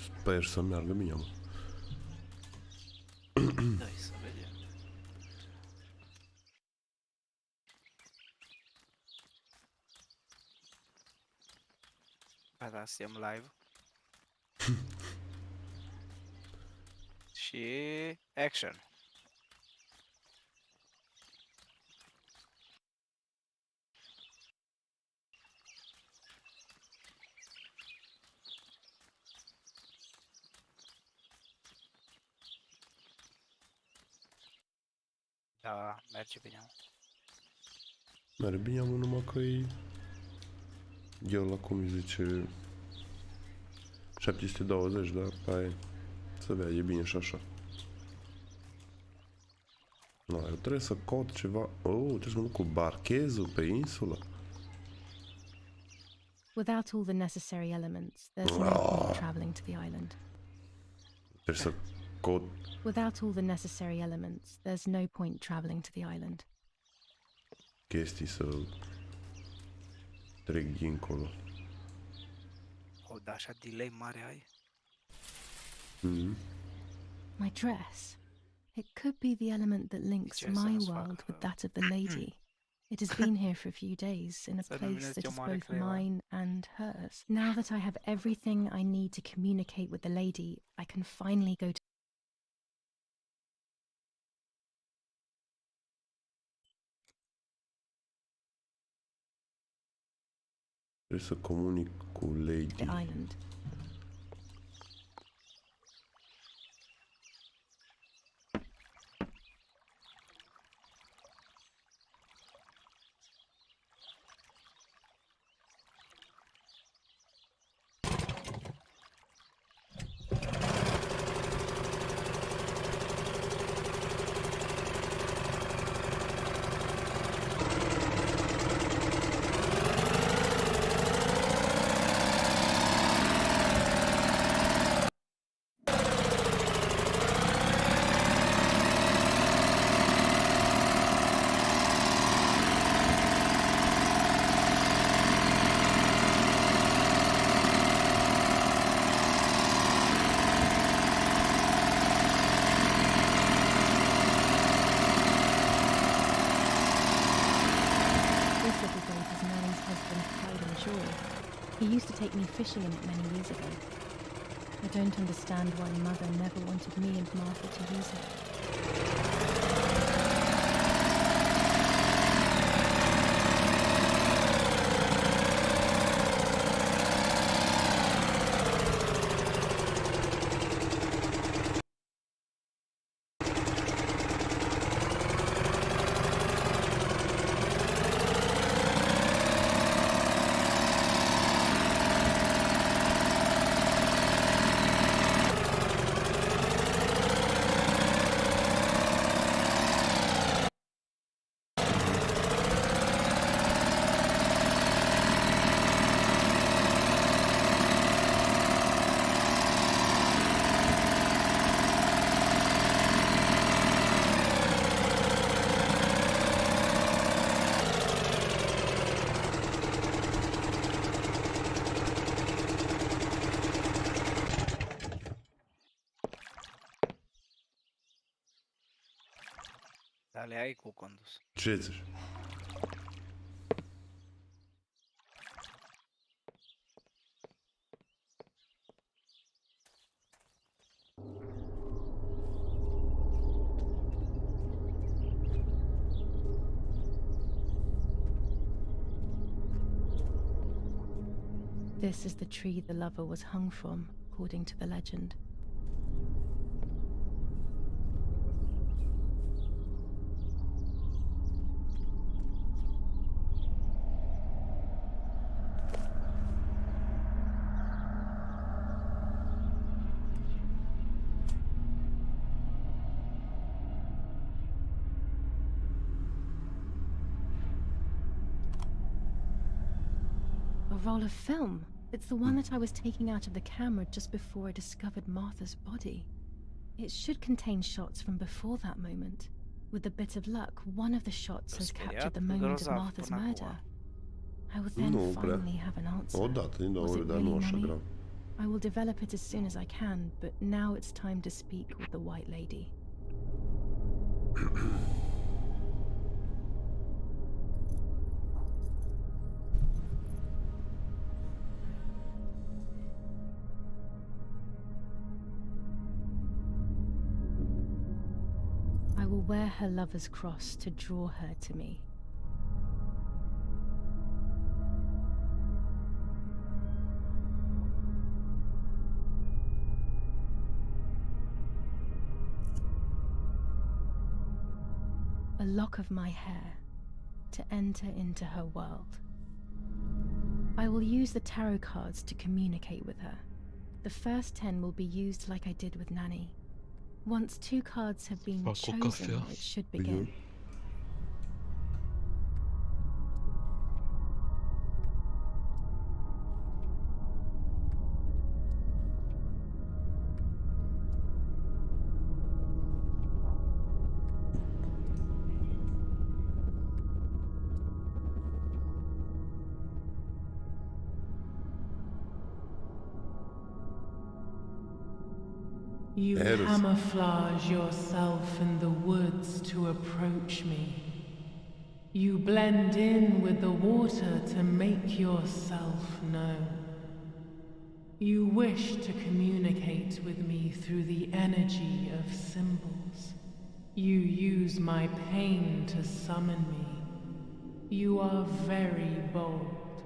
Sper să meargă bine, mă. Dai să vedem. Gata, suntem live. Și action. Da, merge bine. Merge bine, mă, numai că e... Eu la cum îi zice... 720, dar aia să vea, e bine și așa. No, eu trebuie să caut ceva... trebuie să mă duc cu barchezul pe insulă. Without all the necessary elements, there's no point traveling to the island. Trebuie să caut... Without all the necessary elements, there's no point traveling to the island. chestii să trec dincolo. O, da, așa delay mare ai? My dress. It could be the element that links my world with that of the lady. It has been here for a few days, in a place that is both mine and hers. Now that I have everything I need to communicate with the lady, I can finally go to... Trebuie să comunic cu Lady. the island. He used to take me fishing in it many years ago. I don't understand why Mother never wanted me and Martha to use it. Dar le ai cu condus. Ce zici? This is the tree the lover was hung from, according to the legend. A roll of film. It's the one that I was taking out of the camera just before I discovered Martha's body. It should contain shots from before that moment. With a bit of luck, one of the shots has captured the moment of Martha's murder. I will then finally have an answer. Odată, din două Was ori, it dar really nu așa Nanny? grav. I will develop it as soon as I can, but now it's time to speak with the White Lady. I will wear her lover's cross to draw her to me. A lock of my hair to enter into her world. I will use the tarot cards to communicate with her. The first 10 will be used like I did with Nanny. Once 2 cards have been chosen, it should begin. You camouflage yourself in the woods to approach me. You blend in with the water to make yourself known. You wish to communicate with me through the energy of symbols. You use my pain to summon me. You are very bold.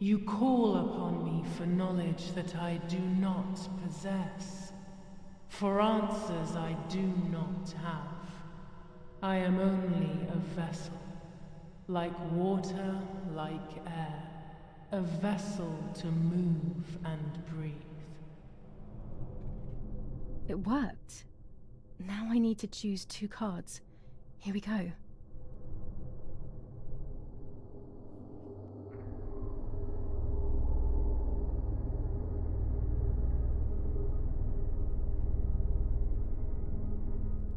You call upon me for knowledge that I do not possess. For answers I do not have. I am only a vessel, like water, like air, a vessel to move and breathe. It worked. Now I need to choose 2 cards. Here we go.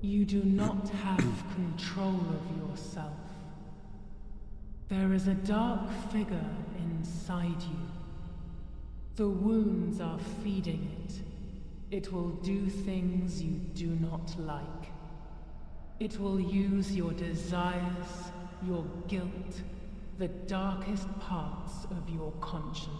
You do not have control of yourself. There is a dark figure inside you. The wounds are feeding it. It will do things you do not like. It will use your desires, your guilt, the darkest parts of your conscience.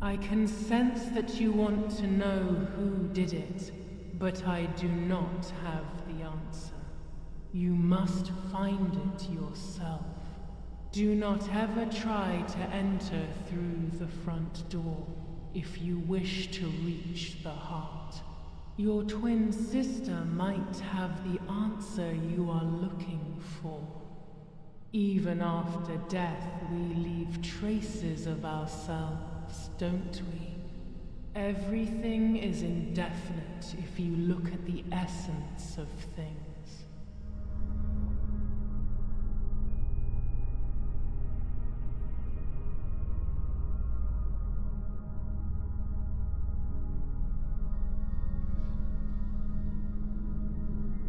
I can sense that you want to know who did it, but I do not have the answer. You must find it yourself. Do not ever try to enter through the front door if you wish to reach the heart. Your twin sister might have the answer you are looking for. Even after death, we leave traces of ourselves, don't we? Everything is indefinite if you look at the essence of things.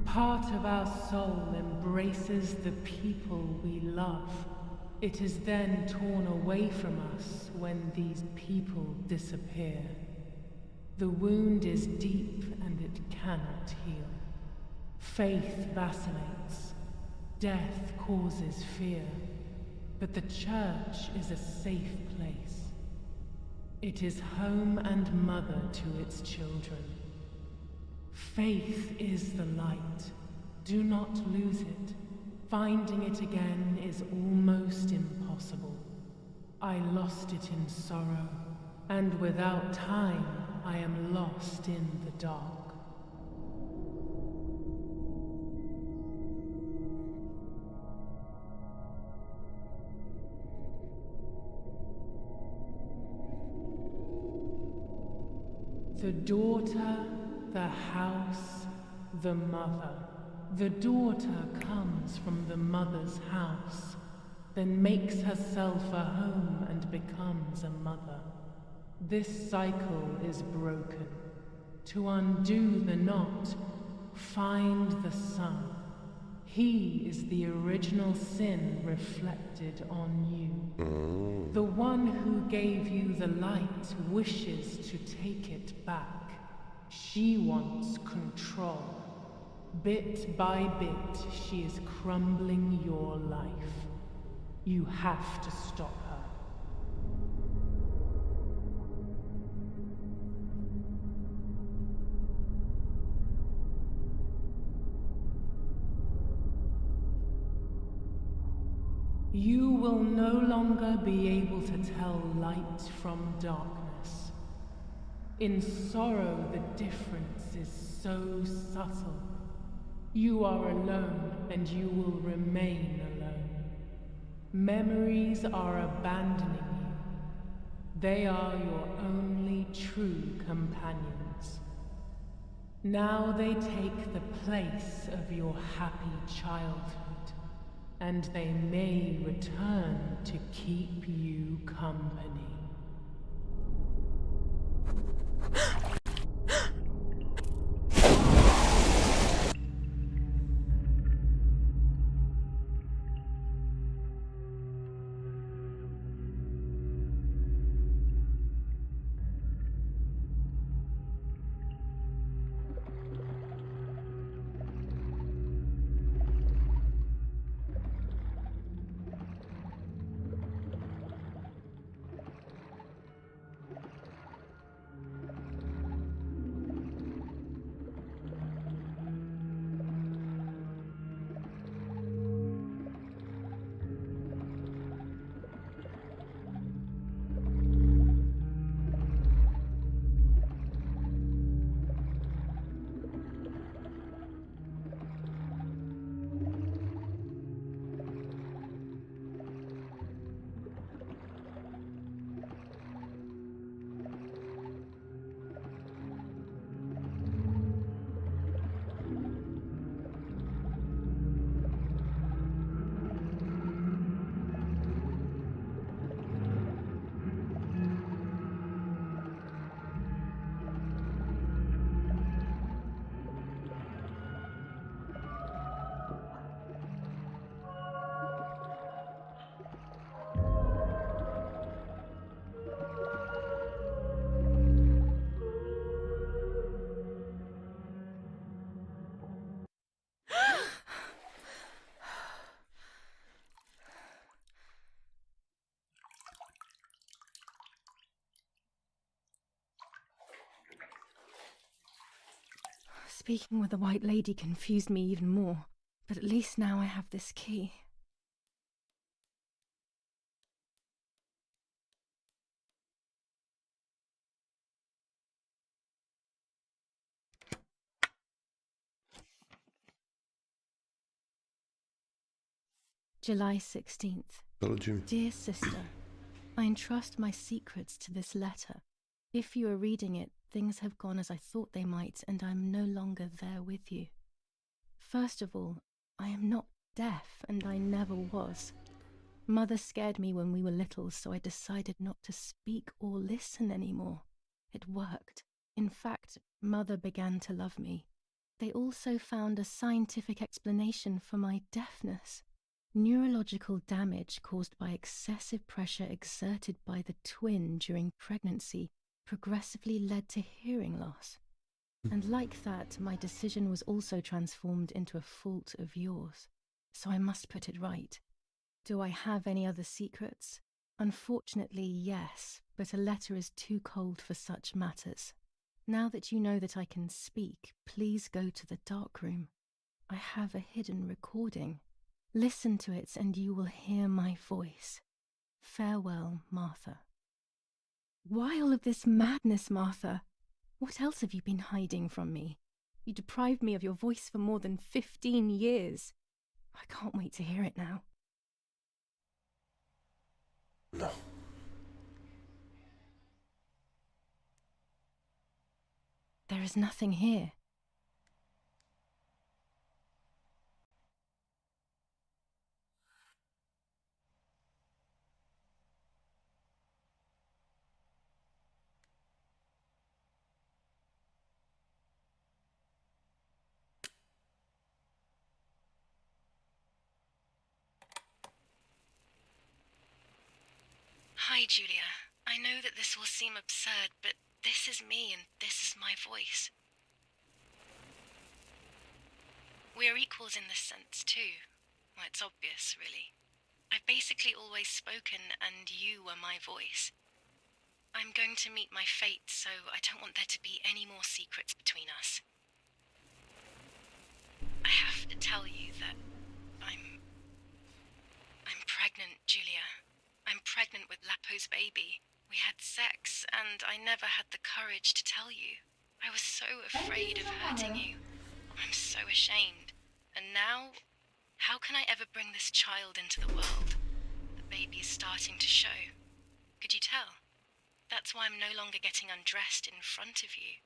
Part of our soul embraces the people we love. It is then torn away from us when these people disappear. The wound is deep and it cannot heal. Faith vacillates. Death causes fear. But the church is a safe place. It is home and mother to its children. Faith is the light. Do not lose it. Finding it again is almost impossible. I lost it in sorrow, and without time, I am lost in the dark. The daughter, the house, the mother. The daughter comes from the mother's house, then makes herself a home and becomes a mother. This cycle is broken. To undo the knot, find the sun. He is the original sin reflected on you. The one who gave you the light wishes to take it back. She wants control. Bit by bit, she is crumbling your life. You have to stop her. You will no longer be able to tell light from darkness. In sorrow, the difference is so subtle. You are alone, and you will remain alone. Memories are abandoning you. They are your only true companions. Now they take the place of your happy childhood, and they may return to keep you company. Speaking with the White Lady confused me even more, but at least now I have this key. July 16th. Hello, Jimmy. Dear sister, I entrust my secrets to this letter. If you are reading it, things have gone as I thought they might, and I am no longer there with you. First of all, I am not deaf, and I never was. Mother scared me when we were little, so I decided not to speak or listen anymore. It worked. In fact, Mother began to love me. They also found a scientific explanation for my deafness. Neurological damage caused by excessive pressure exerted by the twin during pregnancy progressively led to hearing loss. And like that, my decision was also transformed into a fault of yours. So I must put it right. Do I have any other secrets? Unfortunately, yes, but a letter is too cold for such matters. Now that you know that I can speak, please go to the dark room. I have a hidden recording. Listen to it and you will hear my voice. Farewell, Martha. Why all of this madness, Martha? What else have you been hiding from me? You deprived me of your voice for more than 15 years. I can't wait to hear it now. No. There is nothing here. Julia. I know that this will seem absurd, but this is me and this is my voice. We're equals in this sense, too. Well, it's obvious, really. I've basically always spoken, and you were my voice. I'm going to meet my fate, so I don't want there to be any more secrets between us. I have to tell you that I'm pregnant, Julia. I'm pregnant with Lapo's baby. We had sex, and I never had the courage to tell you. I was so afraid of hurting you. I'm so ashamed. And now, how can I ever bring this child into the world? The baby is starting to show. Could you tell? That's why I'm no longer getting undressed in front of you.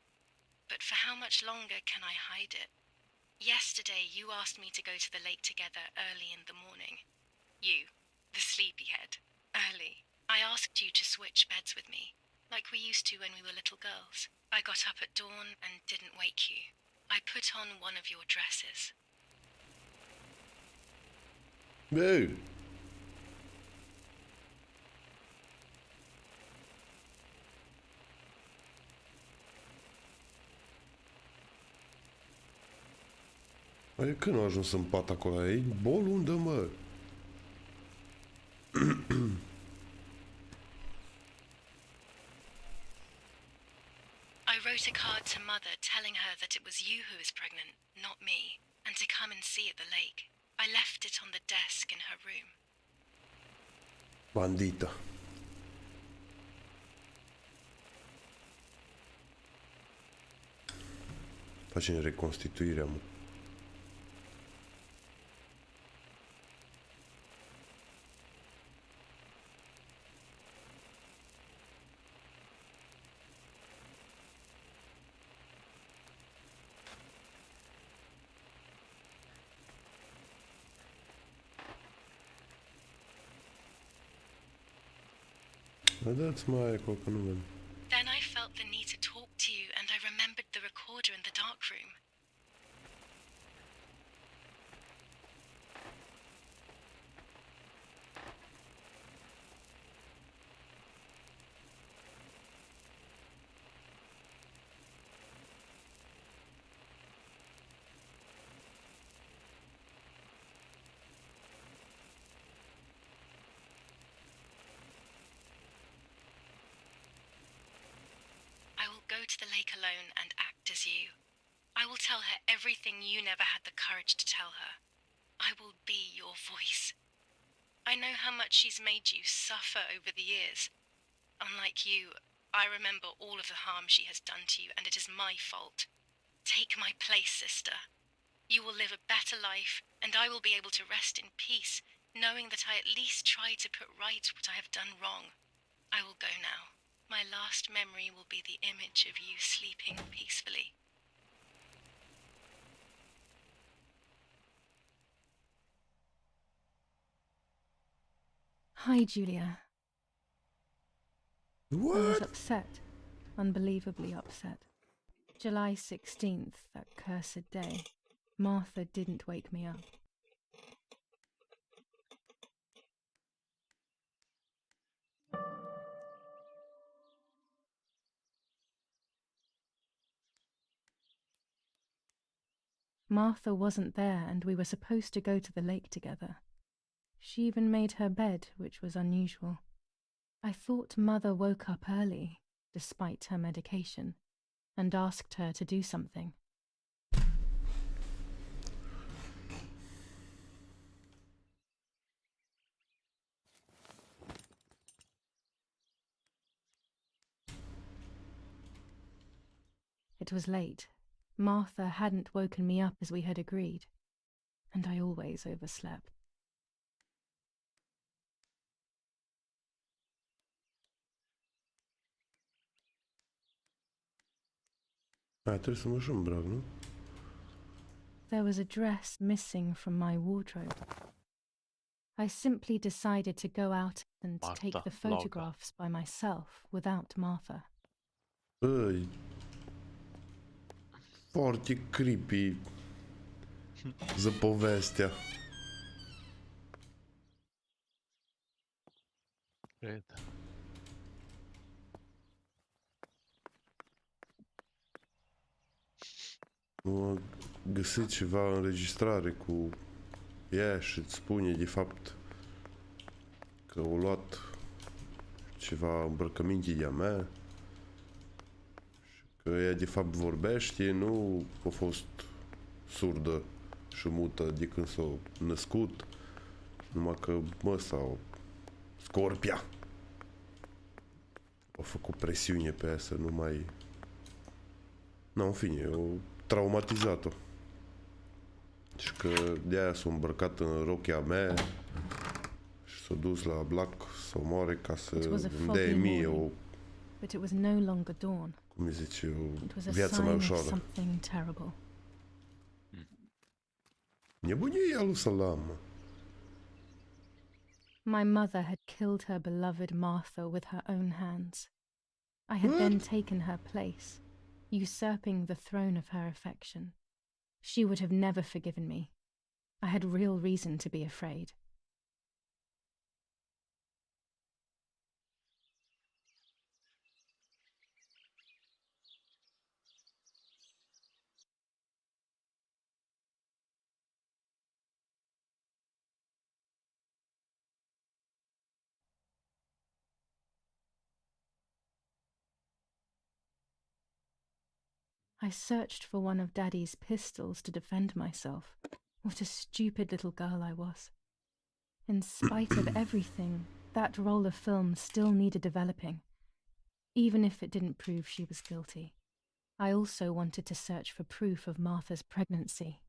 But for how much longer can I hide it? Yesterday, you asked me to go to the lake together early in the morning. You, the sleepyhead. Early. I asked you to switch beds with me, like we used to when we were little girls. I got up at dawn and didn't wake you. I put on one of your dresses. Bă! Adică când a ajuns în pat acolo? E bol unde, mă? I wrote a card to Mother telling her that it was you who was pregnant, not me, and to come and see at the lake. I left it on the desk in her room. Bandita. Facem reconstituirea, mă. Dați mai acolo că nu vedem. Then I felt the need to talk to you, and I remembered the recorder in the dark room. I will go to the lake alone and act as you. I will tell her everything you never had the courage to tell her. I will be your voice. I know how much she's made you suffer over the years. Unlike you, I remember all of the harm she has done to you, and it is my fault. Take my place, sister. You will live a better life, and I will be able to rest in peace, knowing that I at least tried to put right what I have done wrong. I will go now. My last memory will be the image of you sleeping peacefully. Hi, Julia. I was What? upset. Unbelievably upset. July 16th, that cursed day. Martha didn't wake me up. Martha wasn't there, and we were supposed to go to the lake together. She even made her bed, which was unusual. I thought Mother woke up early, despite her medication, and asked her to do something. It was late. Martha hadn't woken me up as we had agreed, and I always overslept. Trebuie să mă și îmbrac, nu? There was a dress missing from my wardrobe. I simply decided to go out and take the photographs by myself without Martha. Băi, foarte creepy povestea. Cred. Nu a găsit ceva înregistrare cu ea și îți spune de fapt că au luat ceva îmbrăcăminte de-a mea și că ea de fapt vorbește, nu a fost surdă și mută de când s-a născut, numai că sau Scorpia a făcut presiune pe ea să nu mai... Nu, în fine, o traumatizat-o. Și că de-aia s-a îmbrăcat în rochia mea și s-a dus la Black să o moare ca să îmi dea mie o... But it was no longer dawn. Cum îi zice, It was o a viață mai sign of ușoară. something terrible. Nebunie lui Salam, mă. My mother had killed her beloved Martha with her own hands. I had then taken her place, usurping the throne of her affection. She would have never forgiven me. I had real reason to be afraid. I searched for one of Daddy's pistols to defend myself. What a stupid little girl I was. In spite of everything, that roll of film still needed developing, even if it didn't prove she was guilty. I also wanted to search for proof of Martha's pregnancy.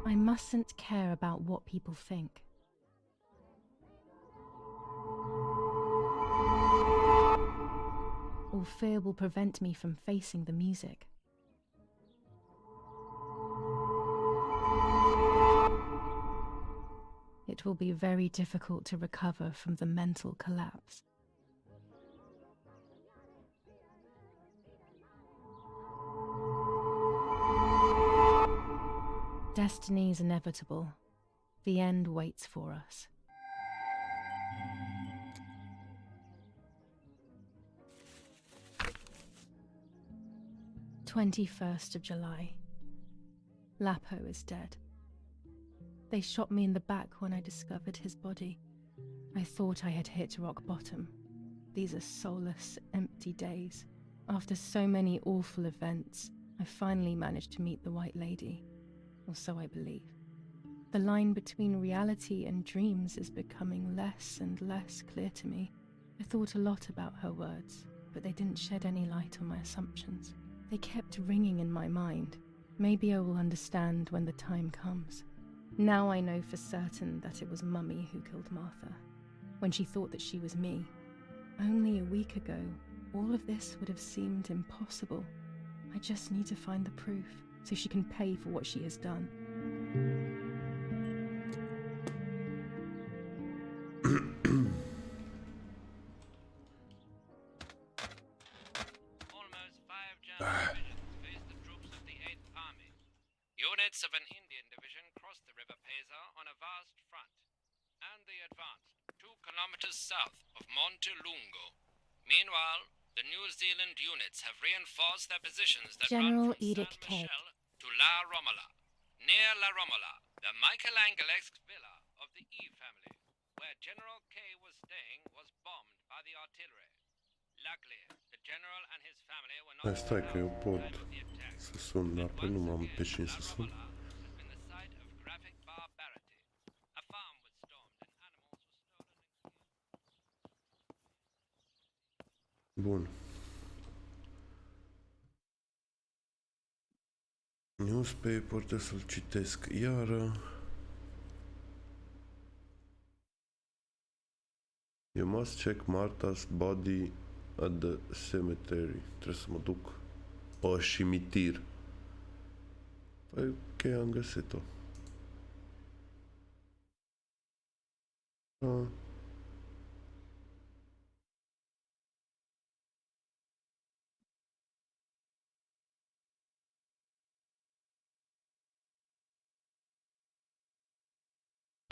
I mustn't care about what people think. Or fear will prevent me from facing the music. It will be very difficult to recover from the mental collapse. Destiny is inevitable. The end waits for us. July 21st. Lapo is dead. They shot me in the back when I discovered his body. I thought I had hit rock bottom. These are soulless, empty days. After so many awful events, I finally managed to meet the White Lady. Or so I believe. The line between reality and dreams is becoming less and less clear to me. I thought a lot about her words, but they didn't shed any light on my assumptions. They kept ringing in my mind. Maybe I will understand when the time comes. Now I know for certain that it was Mummy who killed Martha, when she thought that she was me. Only a week ago, all of this would have seemed impossible. I just need to find the proof, so she can pay for what she has done. Almost 5 German divisions faced the troops of the 8th Army. Units of an Indian division crossed the River Pesa on a vast front, and they advanced 2 kilometers south of Monte Lungo. Meanwhile, the New Zealand units have reinforced their positions that General run from Edict San K. Michel to La Romola. Near La Romola, the Michelangelesque villa of the E family, where General K was staying, was bombed by the artillery. Luckily, the general and his family were not Stai că eu pot at the attack. să sun apă, nu m-am pe cine să sun. Has been the site of graphic barbarity. A farm was stormed and animals were stolen and killed. Bun. Newspaper, trebuie să-l citesc iară. You must check Martha's body at the cemetery. Trebuie să mă duc la cimitir. Păi, ok, am găsit-o. Ah.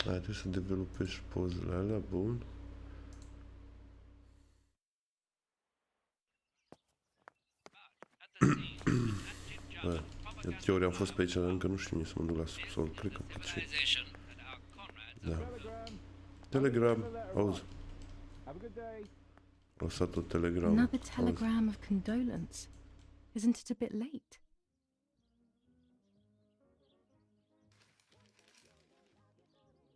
Trebuie să developești pozele alea, bun. Bă, eu teoria am fost pe aici, dar încă nu știu nici să mă duc la subsol. Cred că pot și... Da. Telegram, auzi. Am lăsat o telegramă. Another telegram of condolence. Isn't it a bit late?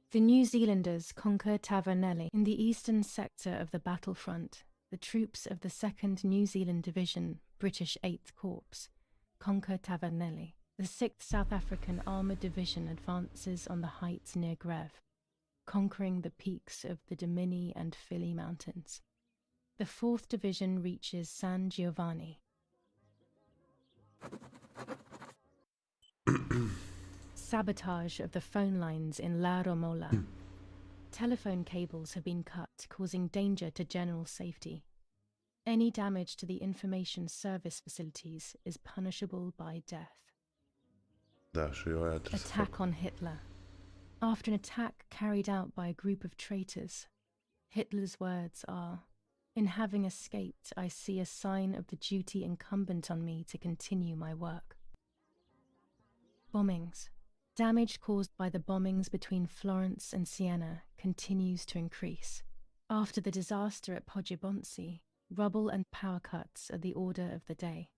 The New Zealanders conquer Tavernelli. In the eastern sector of the battlefront, the troops of the 2nd New Zealand Division, British 8th Corps, conquer Tavernelli. The 6th South African Armoured Division advances on the heights near Greve, conquering the peaks of the Dimini and Fili Mountains. The 4th Division reaches San Giovanni. Sabotage of the phone lines in La Romola. Telephone cables have been cut, causing danger to general safety. Any damage to the information service facilities is punishable by death. Da, și eu aia trebuie să fac. Attack on Hitler. After an attack carried out by a group of traitors, Hitler's words are, "In having escaped, I see a sign of the duty incumbent on me to continue my work." Bombings. Damage caused by the bombings between Florence and Siena continues to increase. After the disaster at Poggibonsi, rubble and power cuts are the order of the day.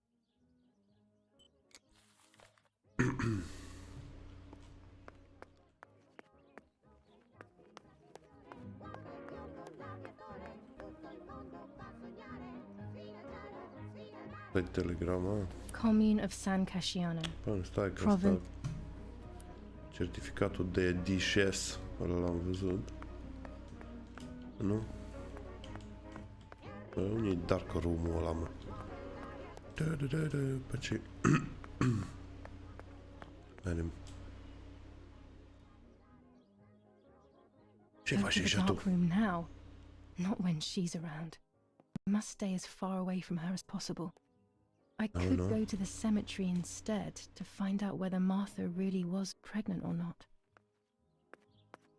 Pe telegrama. Commune of San Casciano. Bă, stai că asta... Certificatul de DSS, ăla l-am văzut. Nu? Bă, unde-i dark room-ul ăla, mă? Pe ce... Merem. Ce faci așa tu? Dark room now, not when she's around. I must stay as far away from her as possible. I could go to the cemetery instead to find out whether Martha really was pregnant or not.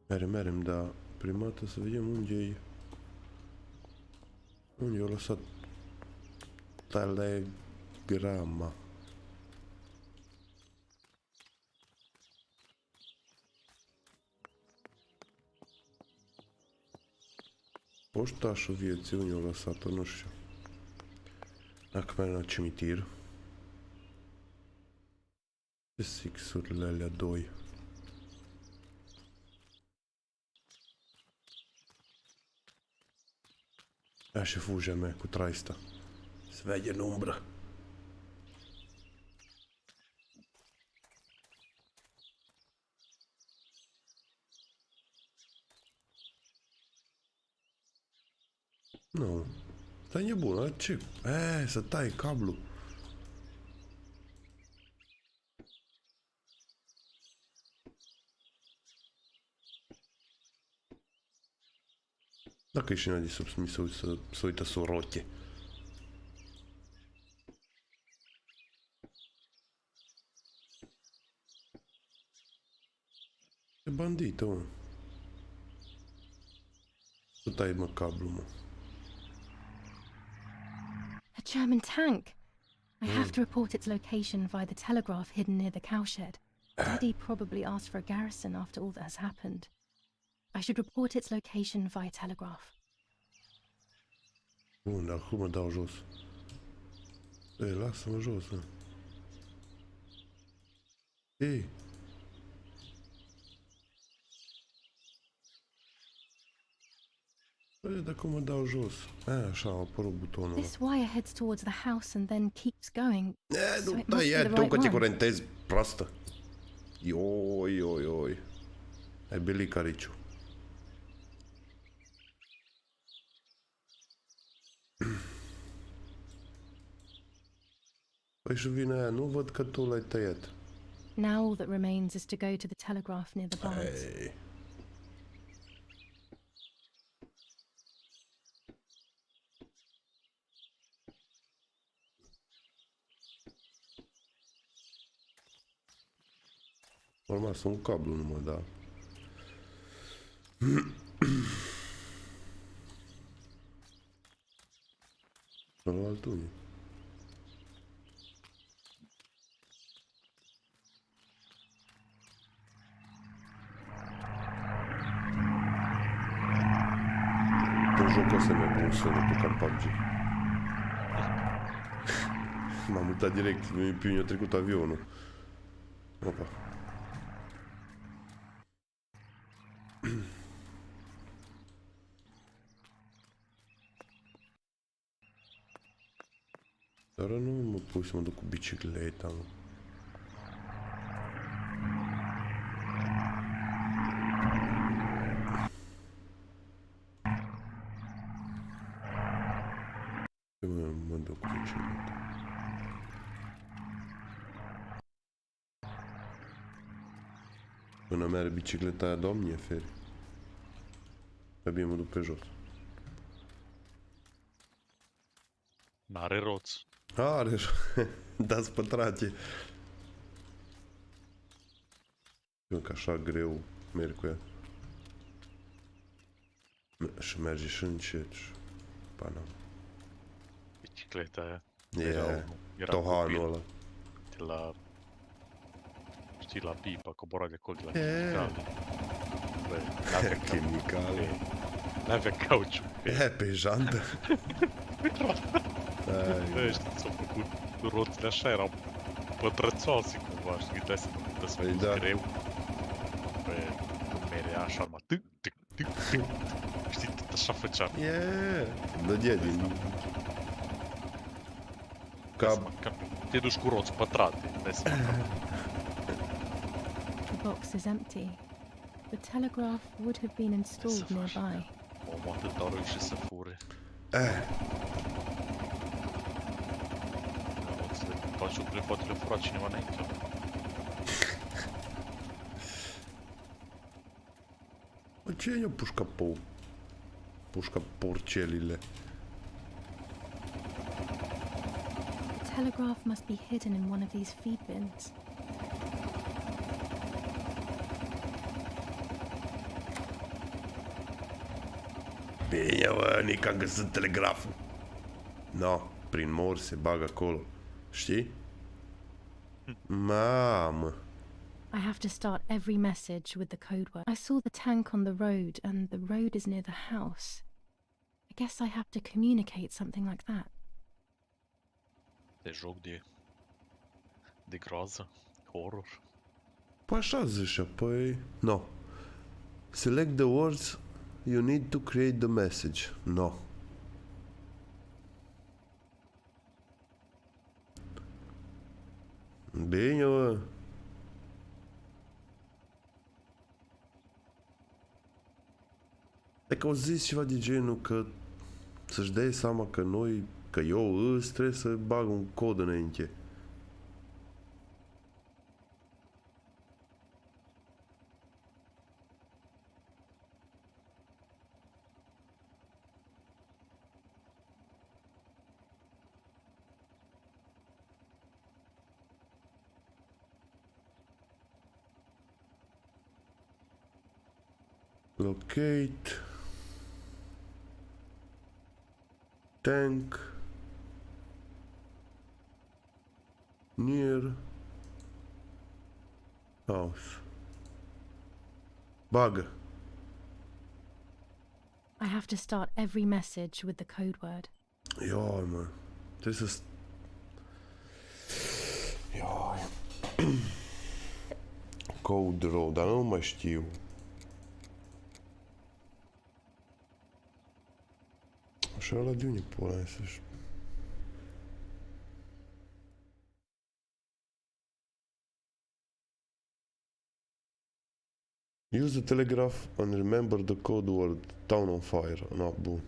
Merem, dar prima dată să vedem unde i-a lăsat telegrama. Poștașul vieții, unde i-a lăsat-o, nu știu. Dacă merg la cimitir. Ce sixurile alea doi? Ia și fuge mea cu traista. Se vede în umbră. Nu. Stai nebun, ce? Să tai cablu. Dacă e cineva de sub să uită să o roche. E bandită, mă. Să tai, mă, cablu, mă. A German tank! I have to report its location via the telegraph hidden near the cowshed. Daddy probably asked for a garrison after all that has happened. I should report its location via telegraph. Bun, dar cum mă dau jos? Ei, lasă-mă jos, mă. Ei! Păi, dar cum mă dau jos? Așa, a apărut butonul ăla. This wire heads towards the house and then keeps going. Nu, dai, ia, tu că te curentezi, proastă. Ioi. Ai belit cariciu. Păi și vine aia, nu văd că tu l-ai tăiat. Now all that remains is to go to the telegraph near the barns. Hey. Urma să un cablu numai, da. Celălalt unii. În joc o să nebun sunetul ca în PUBG. M-am mutat direct, mi-a trecut avionul. Opa. Dar nu mă pui să mă duc cu bicicleta, mă. Mă duc cu bicicleta. Până merge bicicleta aia, Doamne, feri. Abia mă duc pe jos. N-are roți. Are, dați pătrate. Eu că așa greu merg cu ea. Și merge și încet și... Pana. Bicicleta aia. Era tohanul ăla. De la... Știi, la pipa, cobora de acolo de la chimicale. Bă, n-avea Chimicale. N-avea cauciu. Pe jantă. Bă, știi, s-au făcut roțile așa, erau pătrățoase cumva, știi, gândeai să mă spus greu. Bă, când merea așa, urma, tic, tic, tic, tic. Știi, tot așa făcea. Dădea din... Ca... Te duci cu roți pătrate, dai seama. The box is empty. The telegraph would have been installed nearby. Omul atât au reușit să fure. Toate lucrurile poate le fura cineva înainte. Mă, ce i-a pușca porcelile? The telegraph must be hidden in one of these feed bins. Bine, mă, Nici am găsit telegraful. No, prin mor se bagă acolo. Știi? Mamă. I have to start every message with the code word. I saw the tank on the road, and the road is near the house. I guess I have to communicate something like that. De joc de groază, horror. Păi așa zicea, păi... No. Select the words you need to create the message. No. Bine, mă. E că au zis ceva de genul că să-și dea seama că noi, că eu îți trebuie să bag un cod înainte. Locate tank near house. Bug. I have to start every message with the code word. Ioi, mă. Trebuie să... Ioi. Code row, dar nu mai știu. Așa ăla de unde pula aia să-și... Use the telegraph and remember the code word. Town on fire. No, bun.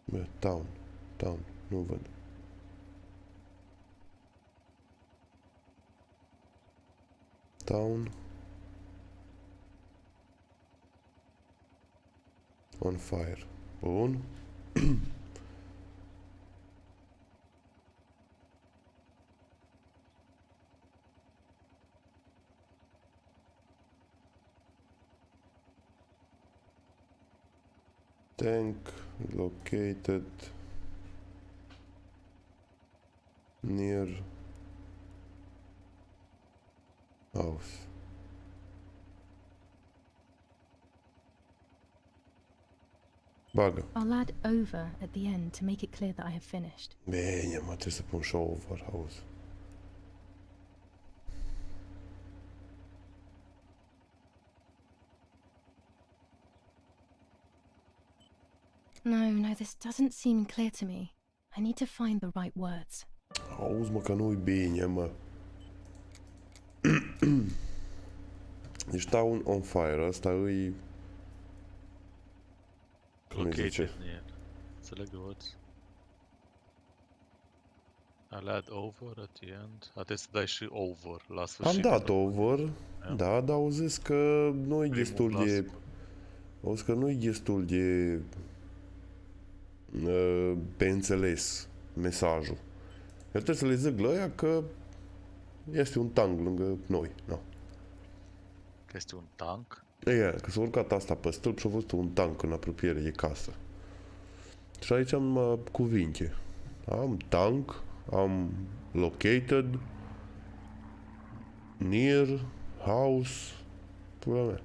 Bă, town. Town. Nu văd. Town on fire. Bun. Tank located near house. Bagă. I'll add over at the end to make it clear that I have finished. Bine, mă, trebuie să pun și over house. No, this doesn't seem clear to me. I need to find the right words. Auzi, mă, că nu-i bine, mă. Deci town on fire, ăsta îi... Cum îi zice? Înțeleg words. I'll add over at the end. Trebuie să dai și over la sfârșit. Am dat over, da, dar au zis că nu-i destul de... Au zis că nu-i destul de... pe înțeles mesajul. Eu trebuie să le zic la ăia că este un tank lângă noi. No. Că este un tank? Că s-a urcat asta pe stâlp și a văzut un tank în apropiere de casă. Și aici am cuvinte. Am tank, am located, near, house, pula mea.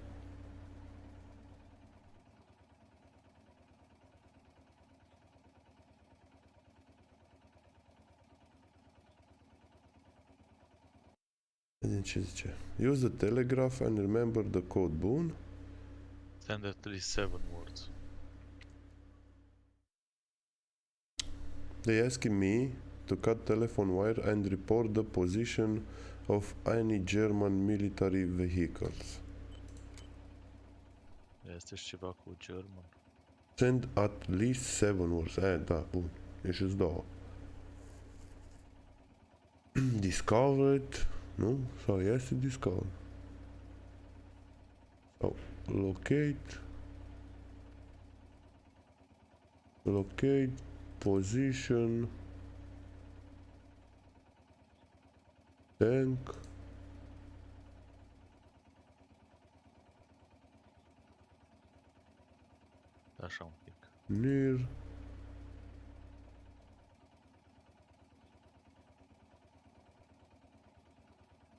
Vedem ce zice. Use the telegraph and remember the code. Bun. Send at least 7 words. They asking me to cut telephone wire and report the position of any German military vehicles. Este și ceva cu German. Send at least 7 words. Da, bun. Ești două. Discovered. Nu? Sau este discovered. Sau locate. Locate. Position. Tank. Așa un pic. Near.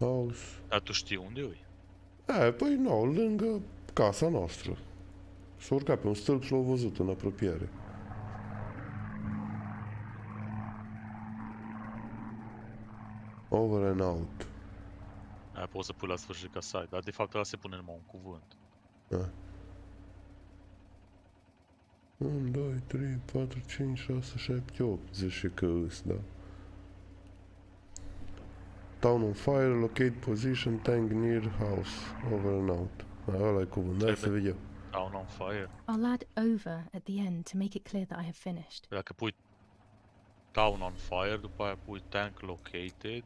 House. Dar tu știi unde e? Păi nu, lângă casa noastră. S-a urcat pe un stâlp și l-a văzut în apropiere. Over and out. Aia poți să pui la sfârșit ca site, dar de fapt ăla se pune numai un cuvânt. 1, 2, 3, 4, 5, 6, 7, 8. Zice că îs, da. Town on fire, locate position, tank near house. Over and out. Ăla e cuvânt, hai să vedem. Town on fire. I'll add over at the end to make it clear that I have finished. Dacă pui town on fire, după aia pui tank located.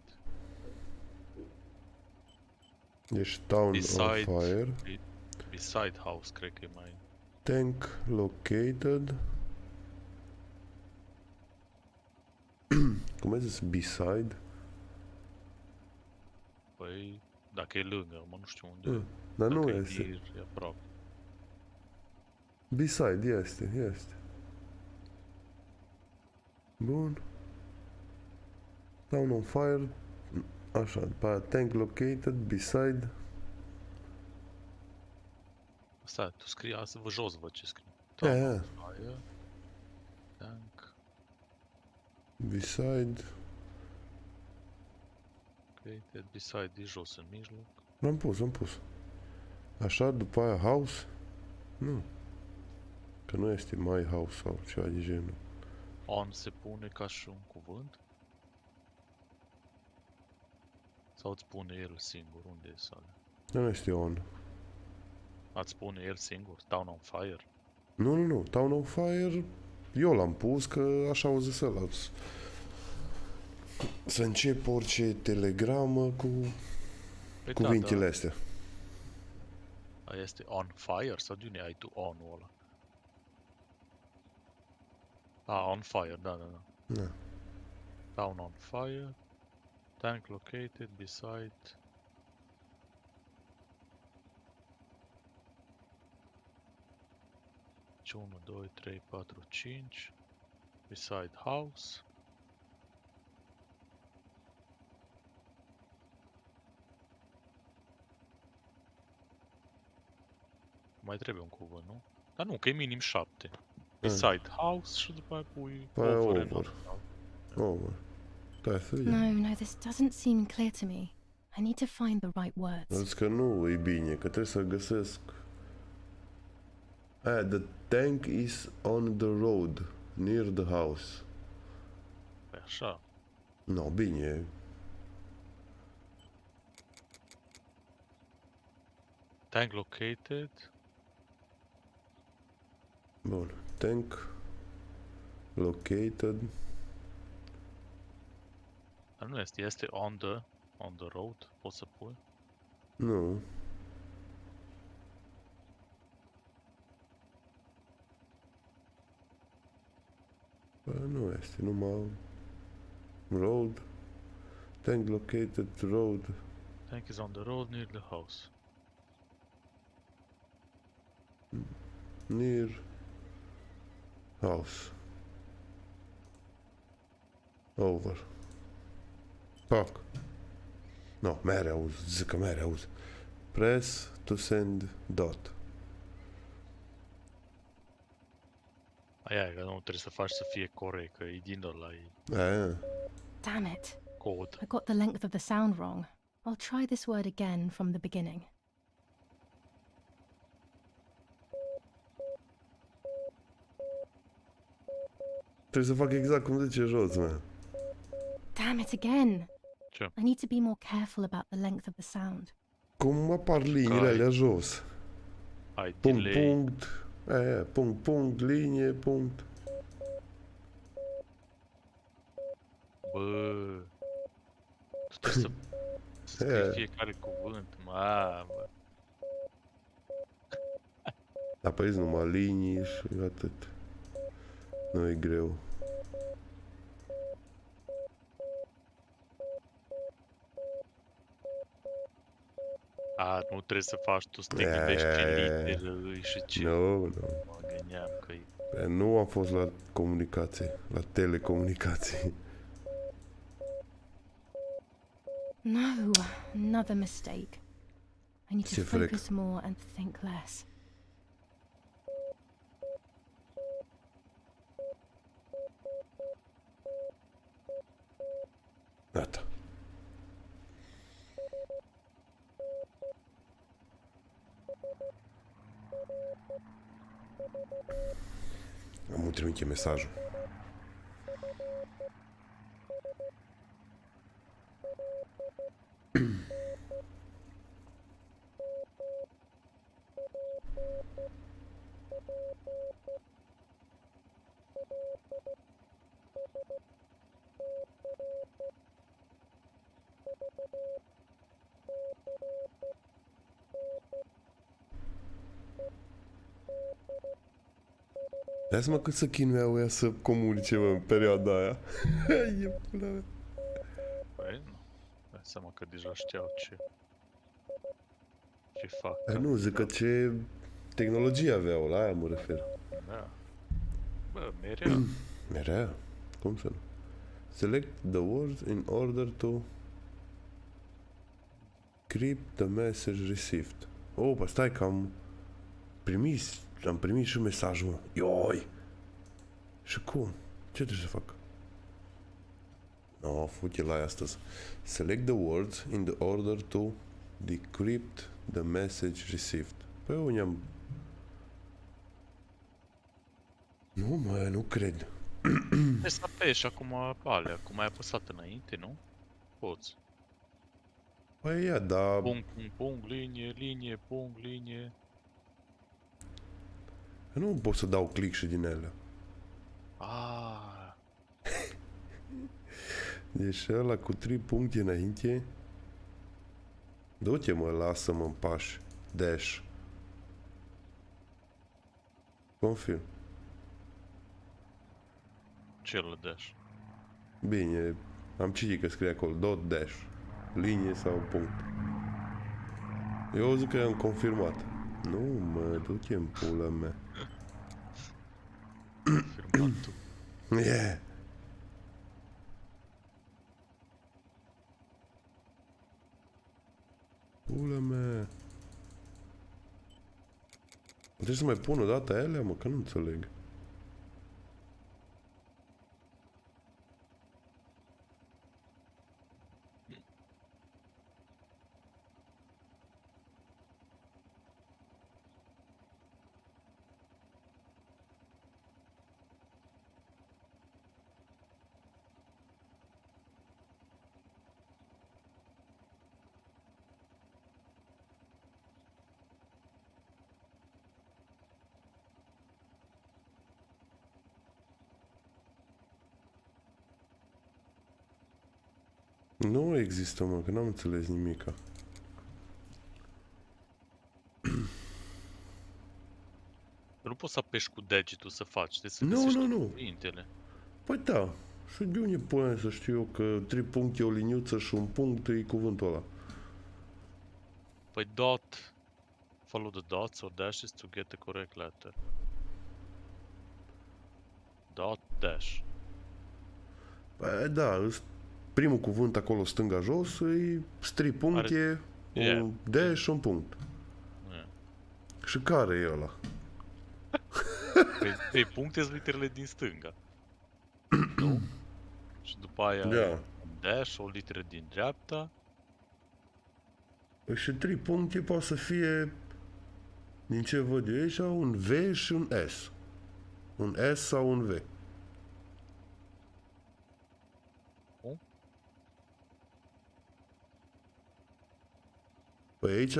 Deci town on fire. Beside house, cred că e mai... Tank located. Cum ai zis? Beside? Păi, dacă e lângă, mă nu știu unde. Dar nu dacă este. E aproape. Beside, este. Bun. Town on fire. Așa, după aia tank located, beside. Stai, tu scrii asta, jos văd ce scrii. Yeah. Town on fire. Tank. Beside. Located, beside, de jos în mijloc. L-am pus. Așa, după aia house. Nu. Că nu este my house sau ceva de genul. On se pune ca și un cuvânt? Sau îți pune el singur? Unde e sale? Nu este on. Ați pune el singur? Town on fire? Nu. Town on fire. Eu l-am pus că așa au zis ăla. Să încep orice telegramă cu Păi cuvintele astea. Aia este on fire? Sau de unde ai tu on-ul ăla? On fire, da. Da. Town on fire. Tank located beside... Deci 1, 2, 3, 4, 5. Beside house. Mai trebuie un cuvânt, nu? Dar nu, că e minim 7. Beside house și după aia pui Păi aia over and over. out. Over. Stai să vedem. No, no, this doesn't seem clear to me. I need to find the right words. Zic că nu e bine, că trebuie să găsesc... The tank is on the road, near the house. Păi așa. No, bine. Tank located. Bun. Tank located. Dar nu este, este on the road, poți să pui. Nu. Bă, nu este, numai road. Tank located road. Tank is on the road near the house. Near house. Over. Pac. No, mere auzi, zic că mere auzi. Press to send dot. Aia e, că nu trebuie să faci să fie corect, că e din ăla, e Damn it. cod. I got the length of the sound wrong. I'll try this word again from the beginning. Trebuie să fac exact cum zice jos, man. Damn it again. Ce? I need to be more careful about the length of the sound. Cum apar liniile alea jos? Ai Punct, delay. punct. Punct, punct, linie, punct. Bă. Tu trebuie să scrii fiecare cuvânt, mamă. Apăiți numai linii și atât. Nu e greu. Nu trebuie să faci tu, să te gândești ce litere și ce... Nu. Mă gândeam că e... Nu am fost la comunicații, la telecomunicații. No, another mistake. I need to Ce frec. focus more and think less. Gata. Am trimite mesajul. Dați mă cât să chinuiau ea să comunice, mă, în perioada aia. E pula mea. Păi nu. Dai seama că deja știau ce fac. Nu, zic că ce tehnologie aveau, la aia mă refer. Da. Bă, mereu. Mereu? Cum să nu? Select the words in order to crypt the message received. Oh, bă, stai că am primit și mesajul, mă. Ioi! Și cum? Ce trebuie să fac? No, fuck la aia astăzi. Select the words in the order to decrypt the message received. Păi unde am... Nu, mă, nu cred. Trebuie să apeși acum alea, cum ai apăsat înainte, nu? Poți. Păi ia, da... Punct, punct, punct, linie, linie, punct, linie. Nu pot să dau click și din ele. Ah. Deci ăla cu 3 puncte înainte. Du-te, mă, lasă-mă în pași. Dash. Confirm. Ce îl dash? Bine, am citit că scrie acolo dot dash. Linie sau punct. Eu zic că am confirmat. Nu, mă, du-te în pula mea. Confirmatul. Yeah. Pula mea. Trebuie să mai pun o dată alea, mă, că nu înțeleg. Nu există, mă, că n-am înțeles nimica. Nu poți să apeși cu degetul să faci, trebuie să Nu, găsești nu, nu. cuvintele. Păi da. Și de unde pune să știu eu că 3 puncte, o liniuță și un punct e cuvântul ăla? Păi dot, follow the dots or dashes to get the correct letter. Dot, dash. Păi da, primul cuvânt acolo stânga-jos e 3 puncte, un dash și un punct. Yeah. Și care e ăla? Păi 3 puncte sunt literele din stânga. Nu? Și după aia Da. un dash, o literă din dreapta. Păi și 3 puncte poate să fie, din ce văd eu aici, un V și un S. Un S sau un V. Păi aici,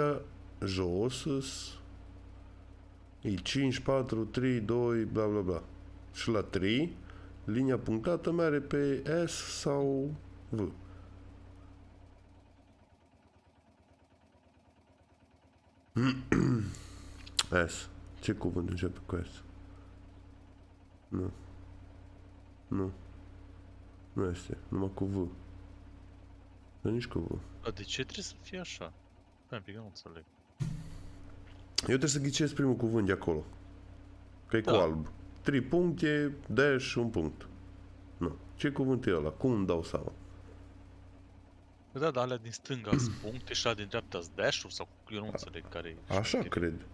jos, e 5, 4, 3, 2, bla bla bla. Și la 3, linia punctată merge pe S sau V. S. Ce cuvânt începe cu S? Nu. Nu. Nu este. Numai cu V. Dar nici cu V. Dar de ce trebuie să fie așa? Hai un pic, nu înțeleg. Eu trebuie să ghicesc primul cuvânt de acolo. Că e cu Da. alb. 3 puncte, dash și un punct. Nu. Ce cuvânt e ăla? Cum îmi dau seama? Da, dar alea din stânga sunt puncte și alea din dreapta sunt dash-uri sau eu nu înțeleg care e. Așa cred.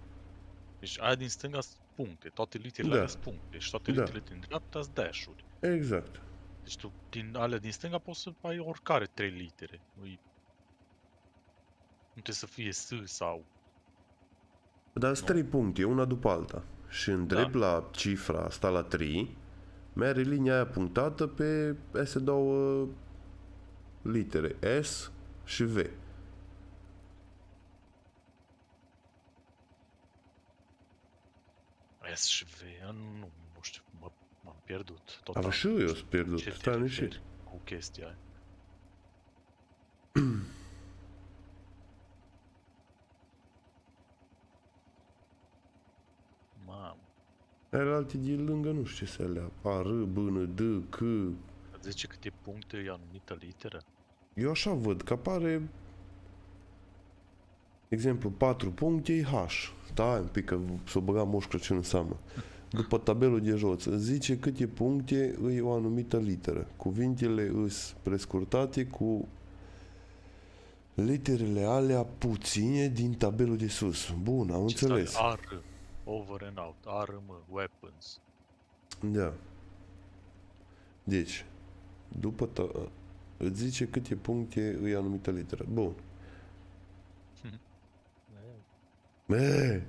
Deci alea din stânga sunt puncte, toate literele Da. alea sunt puncte și toate Da. literele din dreapta sunt dash-uri. Exact. Deci tu din alea din stânga poți să ai oricare 3 litere. Nu trebuie să fie S sau... Dar sunt 3 puncte, una după alta. Și în drept la cifra asta, la 3, merge linia aia punctată pe aceste două litere, S și V. S și V, nu știu, m-am pierdut. Dar și eu sunt pierdut, Ce te stai referi liniștit. cu chestia aia? Mamă, Are alte de lângă, nu știu ce să alea. A, R, B, N, D, C. îți zice câte puncte e anumită literă? Eu așa văd, că apare, de exemplu, 4 puncte e H. Stai un pic, că s-o băga Moș Crăciun în seamă. După tabelul de jos, îți zice câte puncte e o anumită literă. Cuvintele îs prescurtate cu literele alea puține din tabelul de sus. Bun, am înțeles. R, over and out, armă, weapons. Da. Deci, după îți zice câte puncte e anumită literă. Bun. Bă!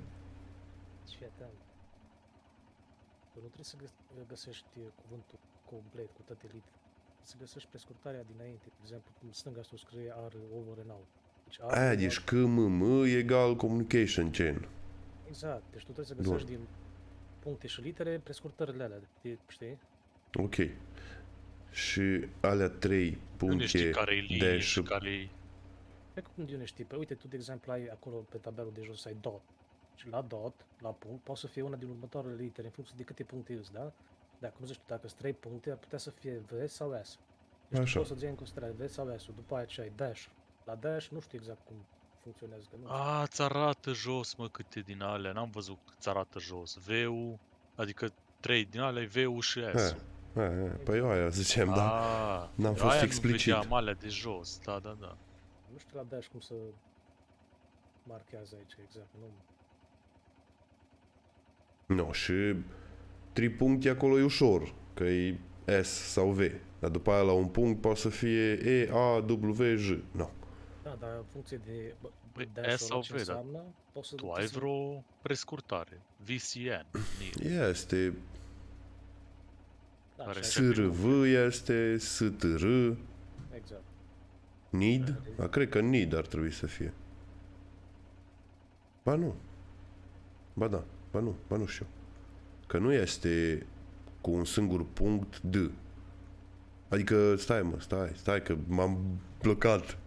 Și atent. Tu nu trebuie să găsești cuvântul complet cu toate litere. Să găsești prescurtarea dinainte. De exemplu, în stânga sus scrie R over and out. Deci R Aia, deci CMM egal communication chain. Exact. Deci tu trebuie să găsești din puncte și litere prescurtările alea. Știi? Ok. Și alea 3 Nu știi puncte care e linie dash și care e... Pe cum de știi? Păi uite, tu de exemplu ai acolo pe tabelul de jos ai dot. Și la dot, la punct, poate să fie una din următoarele litere în funcție de câte puncte îți, da? Dacă nu zici tu, dacă sunt 3 puncte, ar putea să fie V sau S. Deci Așa. tu poți să-ți iei în considerare V sau S-ul, după aia ce ai dash. La dash nu știu exact cum funcționează, că nu știu. A, ți arată jos, mă, câte din alea, n-am văzut că ți arată jos. V-ul, adică 3 din alea e V-ul și S-ul. Păi eu aia ziceam, da. N-am fost aia explicit. Nu vedeam alea de jos, da. Nu știu la dash cum să marchează aici exact, nu. Nu, și tripuncti acolo e ușor, că e S sau V. Dar după aia la un punct poate să fie E, A, W, J. Nu. Da, dar în funcție de S sau V, dar poți să tu ai vreo prescurtare. VCN. Este Care SRV este, STR, Exact. NID. Cred că NID ar trebui să fie. Ba nu. Ba da. Ba nu știu. Că nu este cu un singur punct D. Adică, stai că m-am blocat.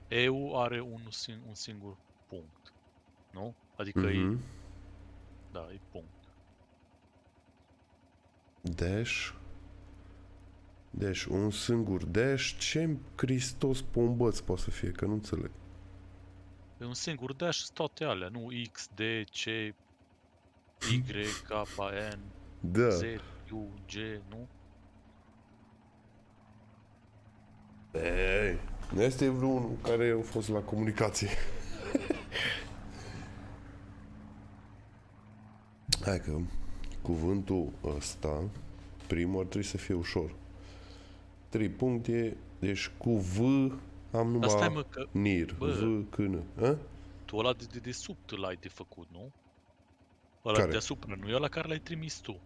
EU are un singur punct. Nu? Adică e... Da, e punct. Dash. Un singur dash. Ce-mi Hristos pombăț poate să fie? Că nu înțeleg. E un singur dash toate alea, nu? X, D, C, Y, K, N, Da. Z, U, G, nu? Ei, nu este vreunul care a fost la comunicație. Hai că cuvântul ăsta, primul ar trebui să fie ușor. 3 puncte, deci cu V am numai stai, mă, că, NIR, V, C, N. Tu ăla de sub l-ai de făcut, nu? Ăla Care? deasupra, nu e ăla care l-ai trimis tu.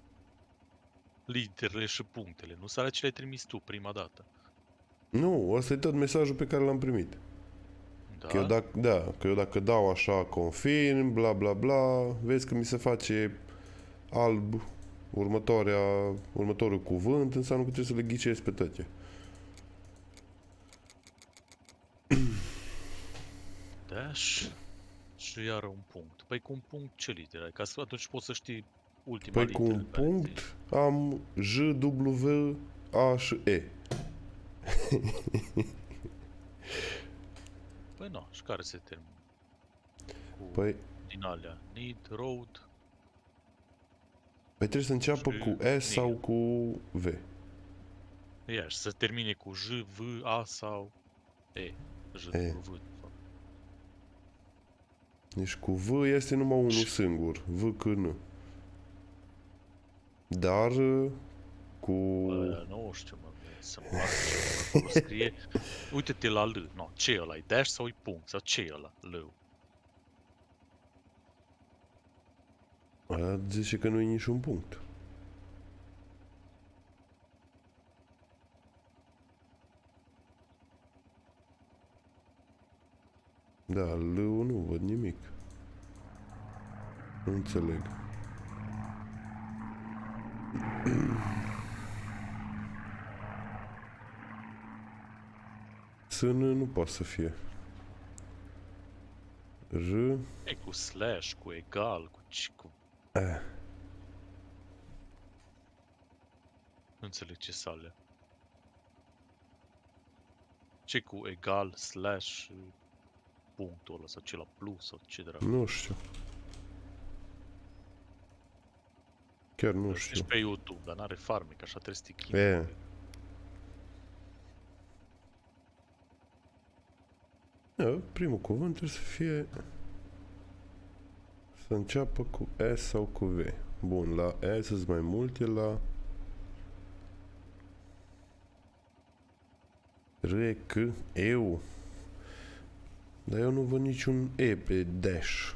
Literele și punctele, nu s-alea ce le-ai trimis tu prima dată. Nu, ăsta e tot mesajul pe care l-am primit. Da? Că eu dacă dau așa confirm, bla bla bla, vezi că mi se face alb următorul cuvânt, înseamnă că trebuie să le ghicesc pe toate. Dash și iară un punct. Păi cu un punct ce litere ai? Ca să atunci poți să știi ultima Păi literă. cu un punct am J, W, A și E. Păi nu, și care se termină? Păi Din alea, need, road. Păi trebuie să înceapă Și cu S sau cu V. Ia, și să termine cu J, V, A sau E. J, E. V. Deci cu V este numai unul singur. V, C, N. Dar cu... Bă, nu știu, mă, să-mi fac ceva, scrie. Uite-te la L, no, ce e ăla, e dash sau e punct, sau ce e ăla, L-ul? Aia zice că nu e niciun punct. Da, L-ul nu văd nimic. Nu înțeleg. SN nu poate să fie. R... E cu slash, cu egal, cu... Nu înțeleg ce sale. Ce cu egal, slash, punctul ăla, sau ce la plus, sau ce dracu. Nu știu. Chiar nu știu. Ești pe YouTube, dar n-are farmec, așa trebuie să te chini. E. Da, primul cuvânt trebuie să fie... Să înceapă cu S sau cu V. Bun, la S sunt mai multe, la... R, C, EU. Dar eu nu văd niciun E pe dash.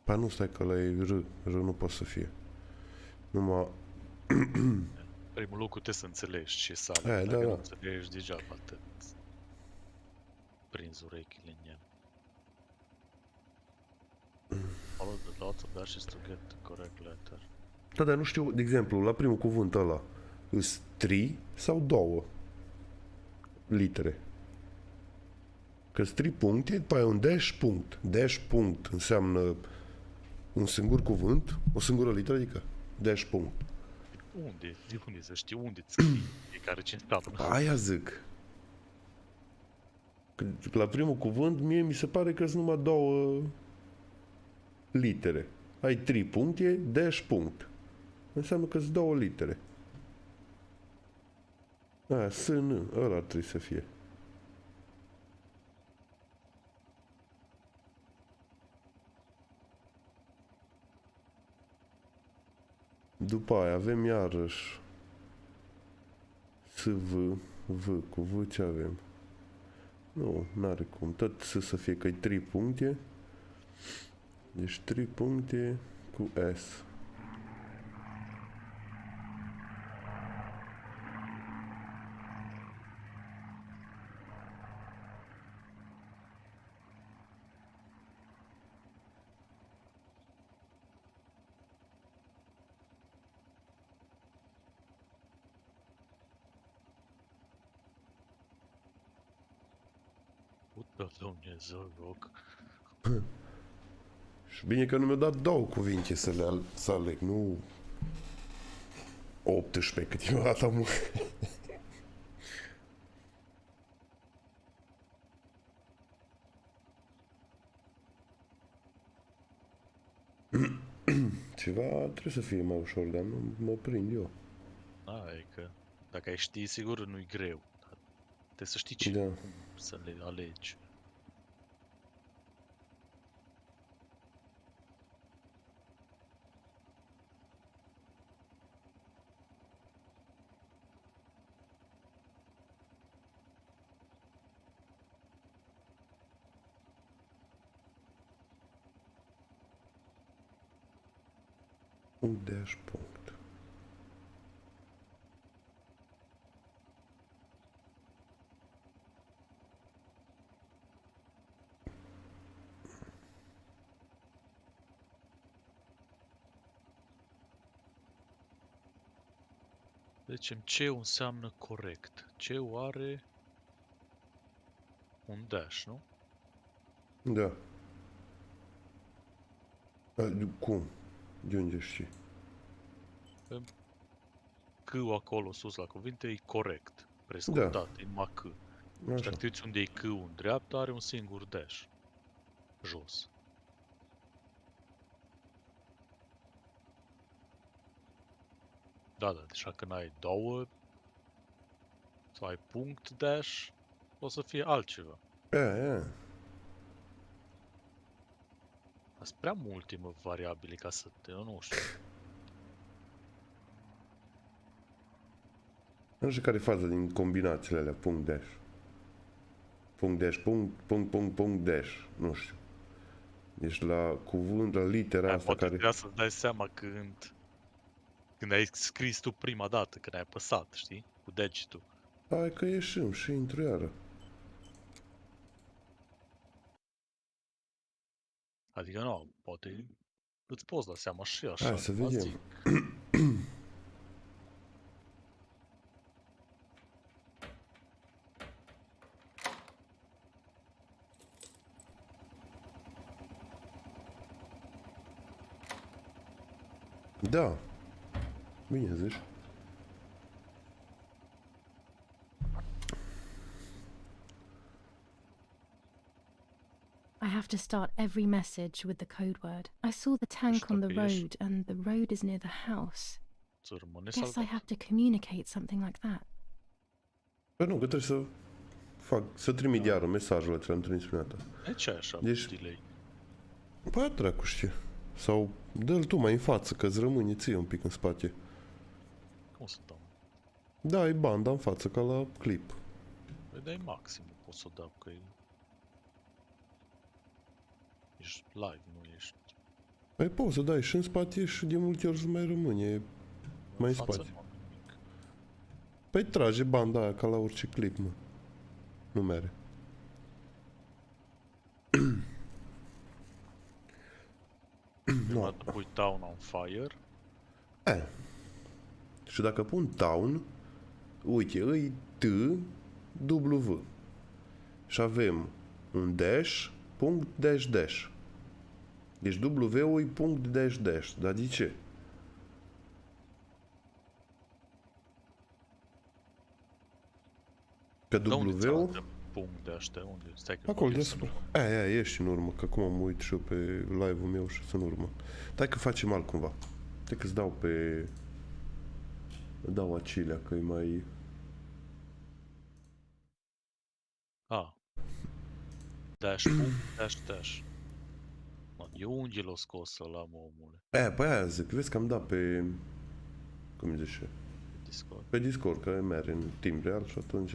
Pa nu, stai că la e R. R nu poate să fie. Numai... Primul lucru trebuie să înțelegi ce sale. Da, Dacă da. nu înțelegi, degeaba atât. Prinzi urechile în el. Follow the dots of dashes to get the correct letter. Da, dar nu știu, de exemplu, la primul cuvânt ăla, îs 3 sau 2 litere? Că-s 3 puncte, după aia un dash punct. Dash punct înseamnă un singur cuvânt, o singură literă, adică dash punct. Unde? De unde să știi? Unde ți scrie fiecare ce înseamnă? Aia zic. La primul cuvânt, mie mi se pare că sunt numai 2 litere. Ai 3 puncte, dash punct. Înseamnă că sunt 2 litere. S-N, ăla ar trebui să fie. După aia avem iarăși S-V, V, cu V ce avem? Nu, n-are cum, tot să fie că 3 puncte. Deci 3 puncte cu S. Da, Dumnezeu, rog. Și bine că nu mi-a dat 2 cuvinte să aleg, nu 18 câteodată am. Ceva trebuie să fie mai ușor, dar nu mă prind eu. E că dacă ai ști, sigur nu-i greu. Dar trebuie să știi cum să le alegi. Un dash punct. Deci ce înseamnă corect? Ce are un dash, nu? Da. Cum? De unde știi? C-ul acolo sus la cuvinte e corect. Prescurtat, e mac. Și dacă te uiți unde e C-ul în dreapta, are un singur dash. Jos. Da, deci când ai 2 sau ai punct dash, o să fie altceva. Sunt prea multe variabile ca să eu nu știu. Nu știu care e faza din combinațiile alea, punct dash. Punct dash, punct dash, nu știu. Deci la cuvânt, la litera asta poate care... trebuia să-ți dai seama când ai scris tu prima dată, când ai apăsat, știi? Cu degetul. Hai că ieșim și intru iară. Adică nu, poate îți poți da seama și așa. Hai să vedem. Da. Bine zici. I have to start every message with the code word. I saw the tank on the road, and the road is near the house. Guess I have to communicate something like that. Păi nu, că trebuie să trimit iară mesajul ăla, am trimis prima dată. De ce așa delay? Păi dracu știe. Sau dă-l tu mai în față, că îți rămâne ție un pic în spate. Cum să dau? Da, e banda în față, ca la clip. Păi dai maxim, pot să dau, că ești live, nu ești... Păi poți să dai și în spate și de multe ori mai rămâne mai în spate. Păi trage banda aia ca la orice clip, mă. Nu mere. Prima dată pui town on fire. Și dacă pun town, uite, îi T, W. Și avem un dash, punct, dash, dash. Deci W-ul e punct, dash, dash. Dar de ce? Că W-ul... punct de ăștia, unde? Stai că Acolo mă duc să deasupra. nu- Aia, ești în urmă, că acum mă uit și eu pe live-ul meu și sunt în urmă. Stai că facem altcumva. Stai că-ți dau pe... Dau acelea, că e mai... Ah. Dash, punct, dash. Mă, eu unde l-o scos ăla, mă, omule? Păi aia zic, vezi că am dat pe... Cum îi zice? Discord. Pe Discord, că merge în timp real și atunci...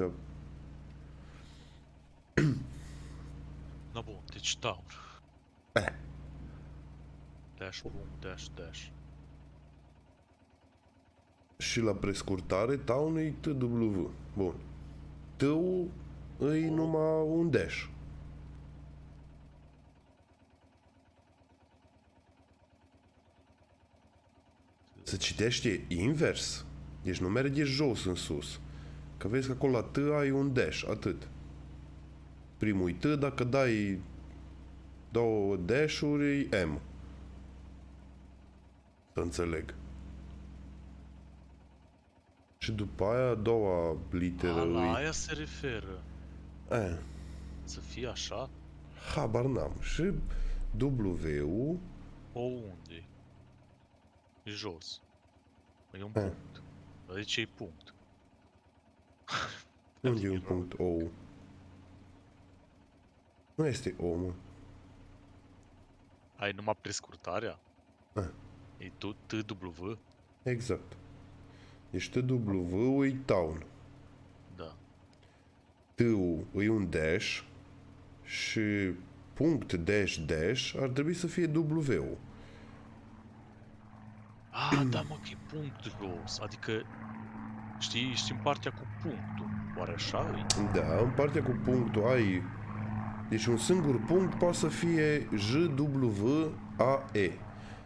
Da, bun, deci down. Eh. Dash, punct, dash. Și la prescurtare, town e TW. Bun. T-ul e numai un dash. Se citește invers. Deci nu merge jos în sus. Că vezi că acolo la T ai un dash, atât. Primul e T, dacă dai două dash-uri, e M. Să înțeleg. Și după aia a doua literă La e... aia se referă. Să fie așa? Habar n-am. Și W-ul... O unde? E jos. E un punct. Adică e punct. Unde e un punct O? Nu este O, mă. Ai numai prescurtarea? Ah. E TW? Exact. Deci TW e town. Da. T-ul e un dash și punct dash ar trebui să fie W-ul. Ah, da, mă, că e punct jos. Adică, știi, ești în partea cu punctul. Oare așa e? Da, în partea cu punctul ai... Deci un singur punct poate să fie J-W-A-E.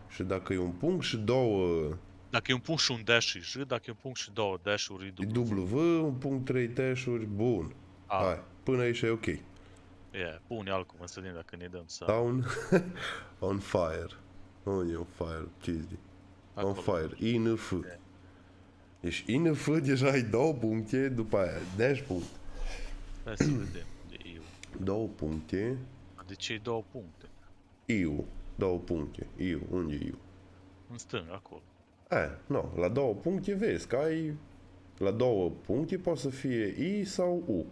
Și dacă e un punct și două... Dacă e un punct și un dash e J, dacă e un punct și două dash-uri e W. W, un punct, 3 dash-uri, bun. Hai, până aici e ok. Pune altcum să vedem dacă ne dăm să... Town on fire. Unde e on fire? Ce-i zi? On fire. INF. Deci INF deja ai două puncte, după aia dash punct. Hai să vedem de eu. Două puncte. De ce e două puncte? Iu. Două puncte. Iu. Unde e Iu? În stânga, acolo. Nu. La două puncte vezi că ai... La două puncte poate să fie I sau U.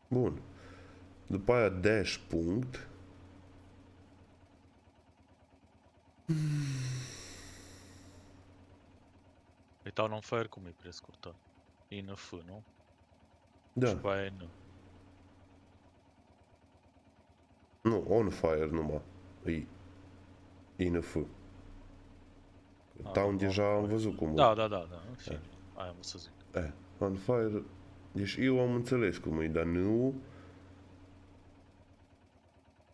Bun. După aia dash punct. Păi Town on Fire cum e prescurtat? E în F, nu? Da. Și pe aia e N. Nu, on fire numai. E INF. Town deja am văzut cum e. Da, în fine. Aia am să zic. On fire. Deci eu am înțeles cum e, dar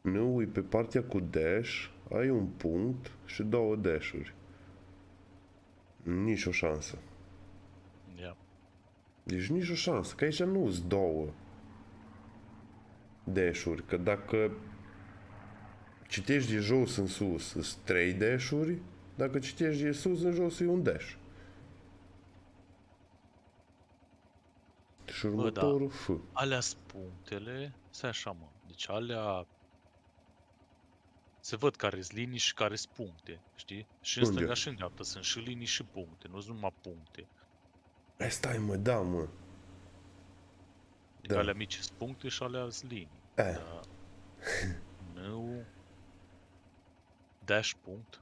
nu e pe partea cu dash, ai un punct și două dash-uri. Nici o șansă. Ia. Deci nici o șansă, că aici nu sunt două dash-uri, că dacă citești de jos în sus, sunt 3 dash-uri, dacă citești de sus în jos e un dash. Și următorul F. Alea-s punctele, stai așa, mă. Deci alea... Se văd care-s linii și care-s puncte, știi? Și în stânga și în dreapta sunt și linii și puncte, nu sunt numai puncte. Stai mă, da mă. Adică alea mici sunt puncte și alea-s linii. Da. Nu... Dash punct.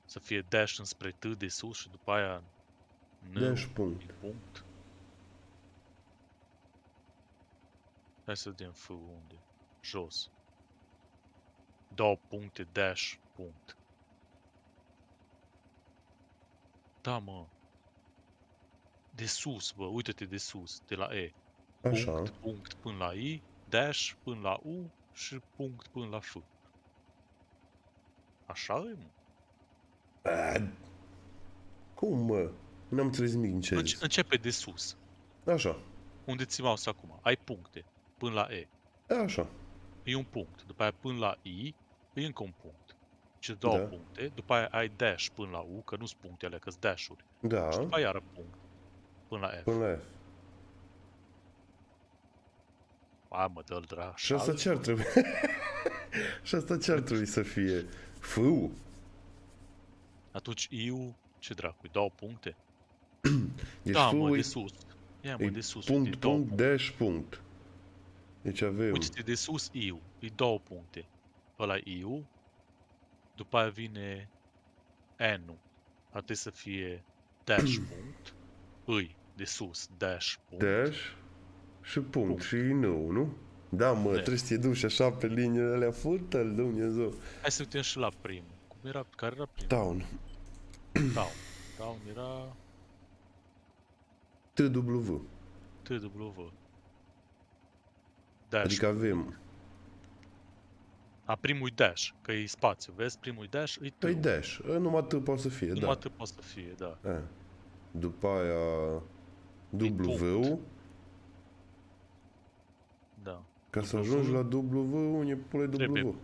Să fie dash înspre T de sus și după aia Dash punct. Punct. Hai să vedem F unde. Jos. Două puncte, dash, punct. Da, mă. De sus, bă, uite-te de sus, de la E. Așa. Punct până la I, dash până la U și punct până la F. Așa e, mă? Cum, mă? N-am înțeles nimic din ce ai zis. Începe de sus. Așa. Unde ți mouse acum? Ai puncte. Până la E. Așa. E un punct. După aia până la I, e încă un punct. Și două Da. puncte, după aia ai dash până la U, că nu-s punctele, că-s dash-uri. Și Da, după aia iară punct, până la F. până la F. Mamă, dă-l dra, Și asta ce ar trebui? Și asta ce ar trebui să fie? F-ul? Atunci I-ul, ce dracu, două puncte? Deci Da, mă, F-ul de e sus. Ia, mă, de sus, punct, uite, două punct, puncte. dash, punct. Deci avem... Uite, de sus I-ul, e două puncte. Ăla I-ul, după aia vine N-ul. Ar trebui să fie dash punct, îi, de sus, dash punct. Dash și punct. Punct. Și nu? Da, mă, Da. trebuie să te duci așa pe liniile alea, furtă-l, Dumnezeu. Hai să uităm și la primul. Cum era? Care era primul? Town. Town. Town era TW. TW. Dash. Adică avem... A, primul e dash, că e spațiu, vezi? Primul e dash, e Păi T. dash, numai T poate să fie, Numai da. T poate să fie, da. După aia... W. punct. Da. Ca să W. ajungi la W, unde pune Trebuie. W?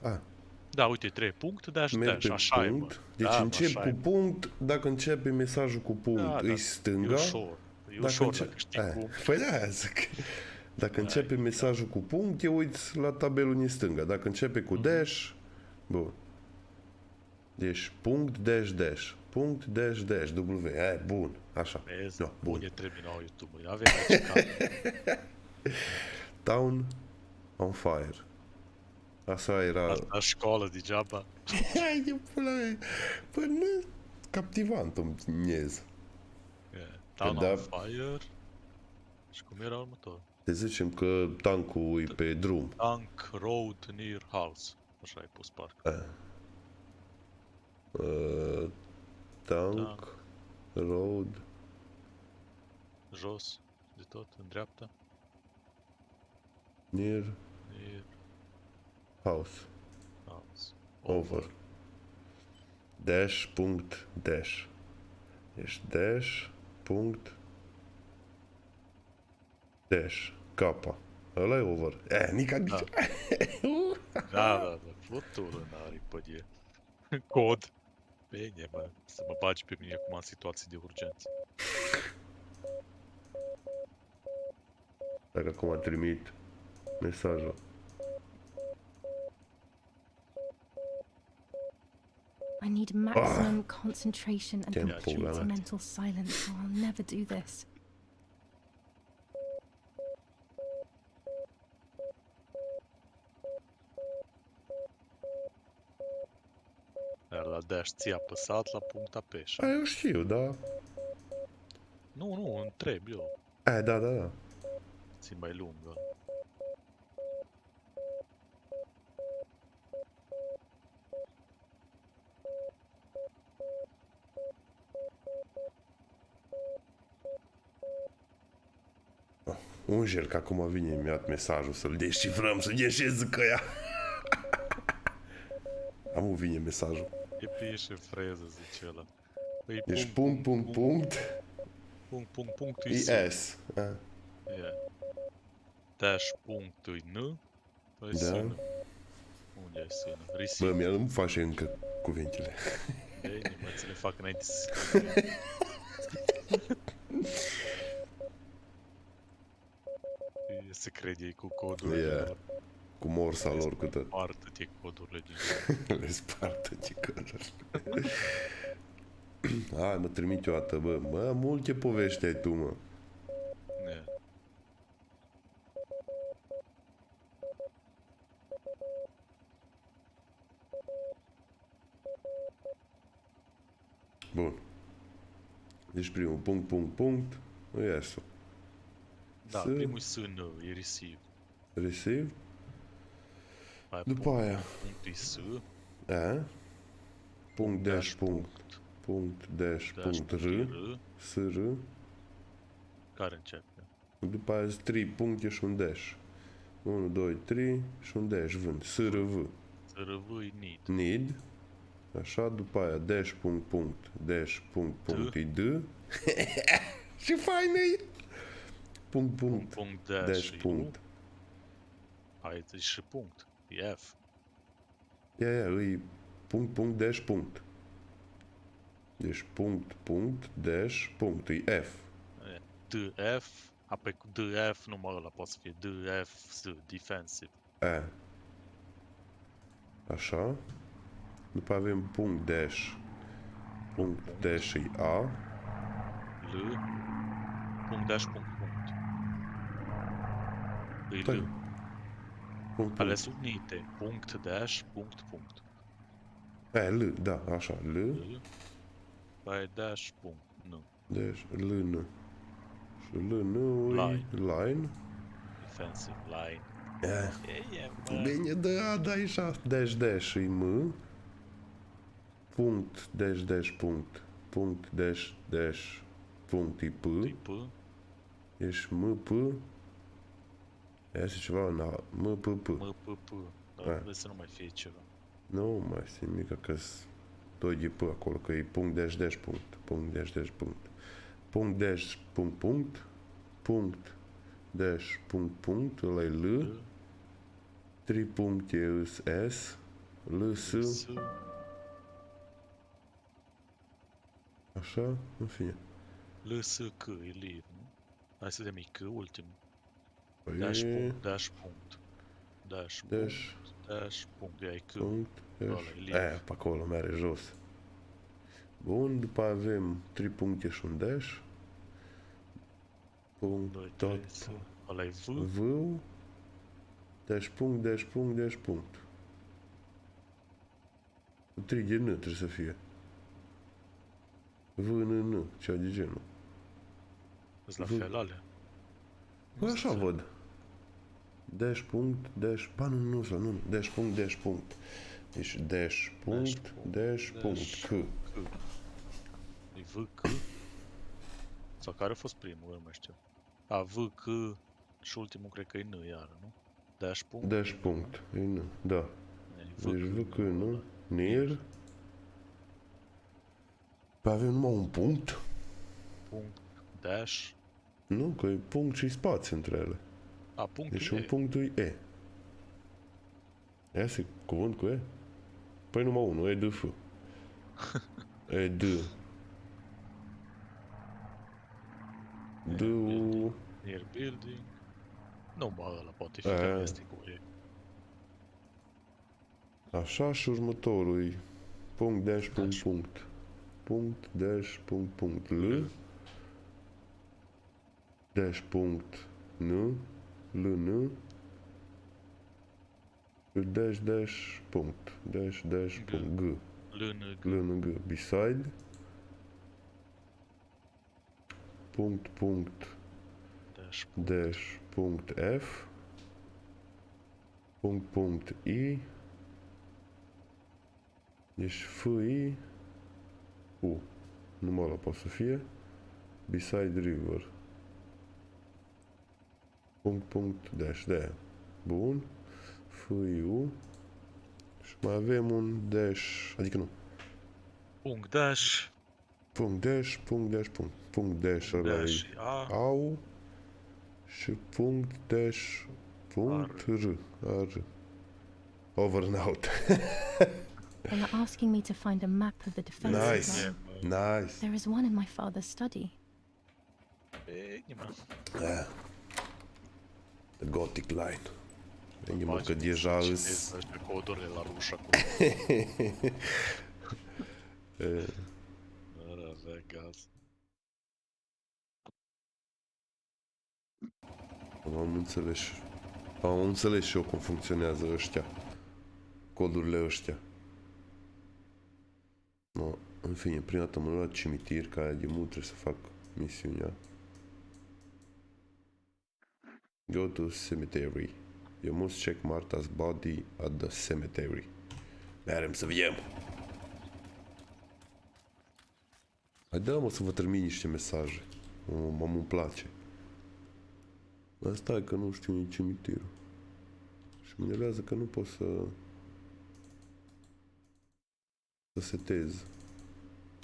Da, uite, 3 punct, dash, Merg dash, pe așa e, mă. punct. Deci Da, mă, încep așa cu e, mă. punct, dacă începe mesajul cu punct, Da, îi da. E stânga. ușor. E ușor dacă știi cum. Păi da, zic. Dacă începe mesajul cu punct, te uiți la tabelul din stânga. Dacă începe cu dash, bun. Deci punct, dash, dash. Punct, dash, dash, W. Bun, așa. Vezi? Da, bun. Bun, trebuie la YouTube. Avem aici camere. Town on fire. Asta era... Asta școală degeaba. Hai de pula mea. Păi nu... Captivant, îmi niez. Town da. on fire. Și cum era următor? Te zicem că tancul e pe drum. Tank road near house. Așa ai pus parcă. Tank, road, Jos, de tot, în dreapta. near, Near house, house. over. Dash, punct, dash. Deci dash, punct, dash, capa. Ăla e over. Nica nici... Da. Flutură n-are pădie. Cod. Bine, mă, să mă bagi pe mine acum în situații de urgență. Dacă acum trimit mesajul. I need maximum concentration and Tempo, complete Lana. mental silence, or I'll never do this. Iar la dash ți-a apăsat la punct apeș. Eu știu, da. Nu, întreb eu. Da. Ți mai lungă. Ungel, că acum vine imediat mesajul să-l descifrăm, să ieșez că ea. Am vine mesajul. E pișe freză, zice ăla. Păi Deci punct, e S. Yeah. Dash punctul N. Păi Da. sână. Unde e sână? Bă, Receive. mie nu-mi face încă cuvintele. Bine, mă, ți le fac înainte să... Se crede ei cu codurile lor. Cu morsa lor, cu tot. Spartă-te codurile din Le spartă ce călări. Hai, mă, trimit o dată, bă. Mă, multe povești ai tu, mă. Yeah. Bun. Deci primul punct, nu e asta. Da, Să- primul sân e receive. Receive. Mai După aia. punctul e S. Punct, dash, punct, dash, punct, R, SR. Care începe? După aia sunt 3 puncte și un dash. 1, 2, 3 și un dash, vând. SRV. SRV e need. Need. Așa, după aia dash, punct, dash, punct, e D. Și fain e! Punct, Dash dash, e punct. U. Aici e și punct. E F. Ia, e punct, punct, dash, punct. Deci punct, punct, dash, punct. E F. DF, apoi cu DF, numai ăla poate să fie DF, defensive. E. Așa. După avem punct, dash. Punct, dash e A. L, punct, dash, punct, punct. E Stai. L. Punct, Ale punct. sunt unite. Punct, dash, punct, punct. E, L, da, așa, L. L, păi dash, punct, nu. Dash, L, N. Și L, N, Line. line. Defensive, line. E, bine, da, da, așa. Dash, dash e M. Punct, dash, dash, punct. Punct, dash, dash, punct e P. Tip, Ești M, P. Este ceva în A. M, P, P. M, P, P. Dar E. trebuie să nu mai fie ceva. Nu mai este nimic, că-s 2 de P acolo, că e punct, dash, dash, punct. Punct, dash, dash, punct. Punct, dash, punct, punct. Punct, dash, punct, punct. Ăla e L. L, 3 puncte îs S. L, S. S, Așa, în fine. L, S, C, e leave, nu? Hai să dăm C, ultimul. Păi Dash, e punct, dash, punct. Dash, dash, punct, dash, punct. Ia e C. punct, dash. Ăla e leave. Pe acolo, mere jos. Bun, după avem 3 puncte și un dash. Punct, 2, tot. 3, S. Ăla e V. V. Dash, punct, dash, punct, dash, punct. 3 de N trebuie să fie. V, N, N, ceva de genul. Îți la V. fel alea. Păi așa văd. Dash, punct, dash, ba nu, nu, dash, punct, dash, punct. Deci dash, punct, dash, punct, C. E V, C. Sau care a fost primul, nu mai știu. A, V, C și ultimul cred că e N iară, nu? Dash, punct. Dash, punct, e N, da. E Deci V, C, N, near. Păi avem numai un punct? Punct, dash. Nu, că e punct și spațiu între ele. A, punct Deci e. un punct e E. Iese cuvânt cu E? Păi numai unul, E, D, F. E, D. D, U. Near building. Nu, mă, ăla poate fi E. că este cu E. Așa și următorul e punct, dash, punct, punct. Punct, dash, punct, punct. L. Dash, punct, N. L, N. Dash, dash, punct. Dash, dash, punct. G. L, N, G. L, N, G. Beside. Punct, punct, Dash, punct. dash, punct, F. Punct, punct, I. Deci F, I, U. Numai ăla poate să fie. Beside river. Punct, punct, dash, de bun. F, I, U. Și mai avem un dash, adică nu. Punct, dash. Punct, dash, punct, dash, punct. Punct, dash, ăla Dash, e A. AU. Și punct, dash, punct, R. Over and out. They are asking me to find a map of the defensive Nice. line. Nice. There is one in my father's study. Bine, mă. The Gothic line. Vede mă că Pagini deja să îs... citesc ăștia codurile la ruș acum. Ar avea gaz. Am înțeles și eu cum funcționează ăștia. Codurile ăștia. No, în fine, prima dată mă la cimitir, că aia de mult trebuie să fac misiunea. Go to cemetery. You must check Marta's body at the cemetery. Merem să vedem. Hai da, mă, să vă termin niște mesaje. Mă place. Asta e că nu știu nici cimitirul. Și mă enervează că nu pot să setez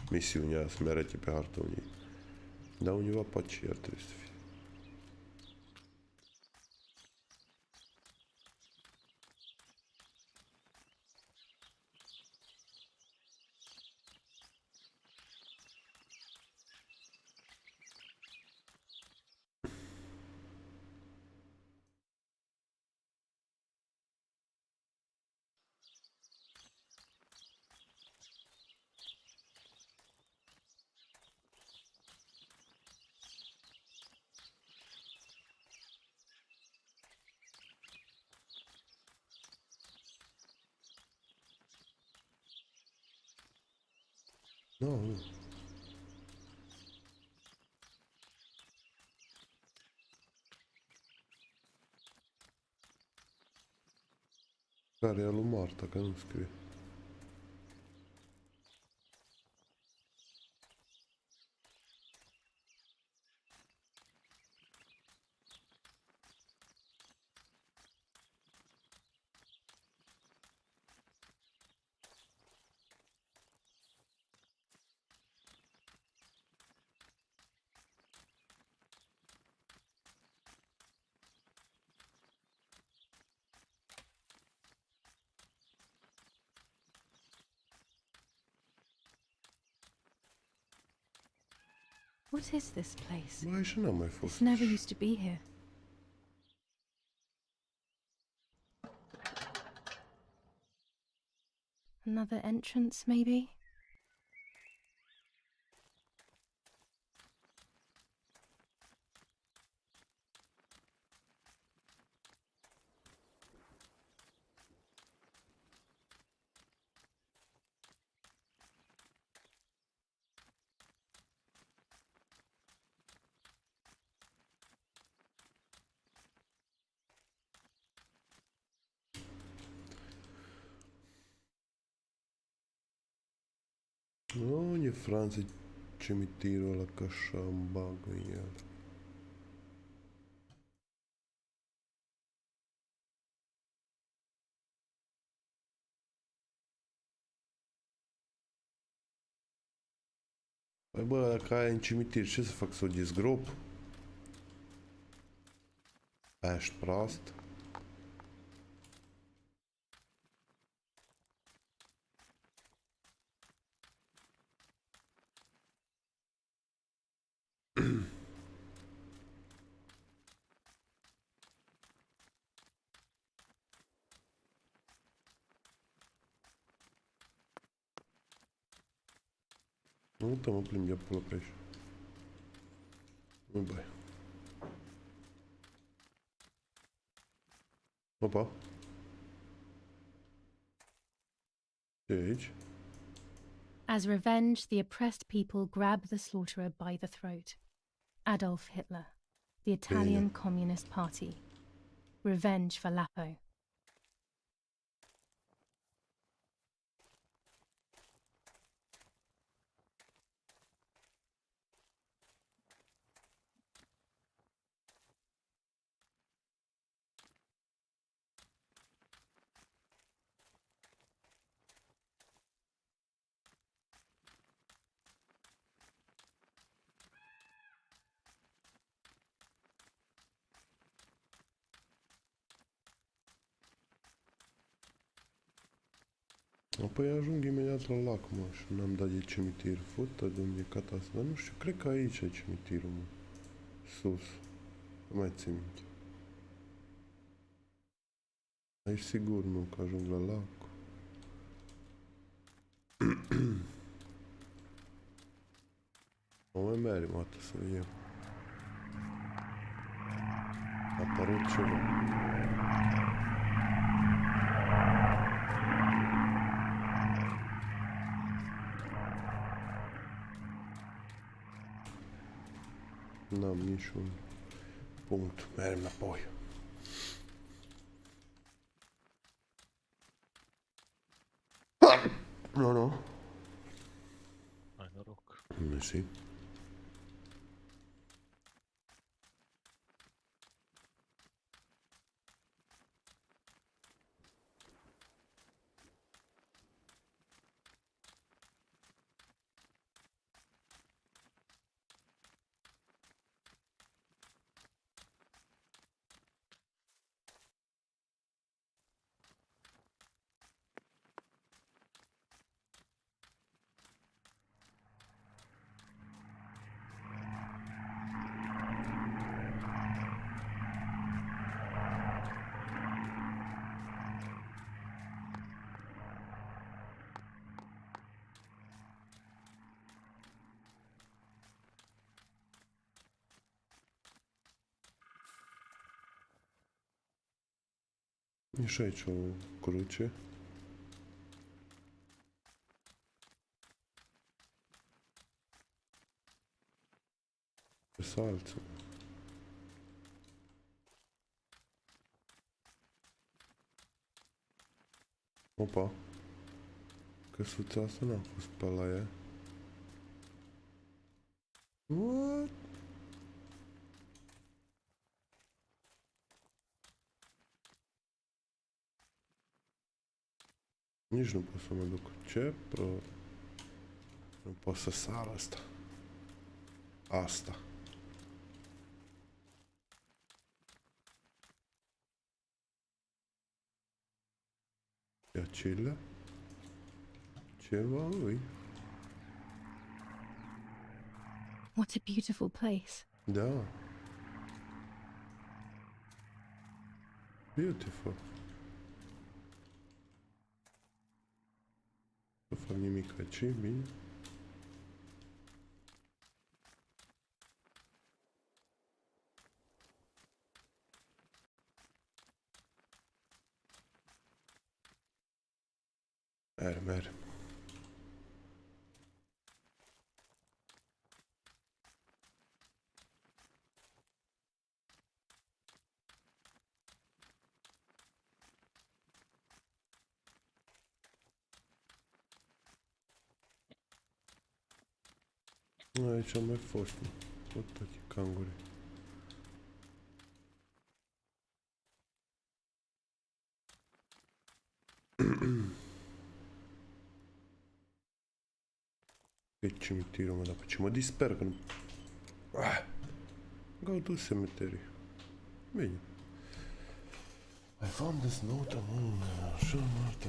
misiunea, să-mi arate pe hartă unde e. Dar undeva pe aceea ar trebui să fie. Nu. Care e lui Marta, că nu scrie. What is this place? Bă, aici n-am mai This fost. never used to be here. Another entrance, maybe? Nu, e Franța, cimitirul ăla, că așa îmi bag în el. Păi bă, dacă ai în cimitir, ce să fac, să o dezgrop? Ești prost? Nu te mă plimbi de pula pe aici. Nu băi. Opa. Ce e aici? As revenge, the oppressed people grab the slaughterer by the throat. Adolf Hitler, the Italian Communist Party. Revenge for Lapo. Apoi ajung imediat la lac, mă, și n-am dat de cimitir. Fută de unde e cata asta. Dar nu știu, cred că aici e cimitirul, mă. Sus. Nu mai țin minte. Aici sigur nu, că ajung la lac. O mai mergem atât să vedem. A apărut ceva. N-am niciun punct. Mergem înapoi. Nu, nu. Ai noroc. Mersi. E și aici o cruce. Salță. Opa. Căsuța asta n-a fost pe la ea. What? Nici nu pot să mă duc. Ce pro... Nu pot să sar asta. Asta. Ia cele. Ceva lui. What a beautiful place. Da. Beautiful. Nu fac nimic aici, bine. Merg. Aici am mai fost, mă. Tot toate canguri. E cimitirul, mă, dar pe ce mă disper că nu... Go to cemetery. Bine. I found this note among... Așa, Marta...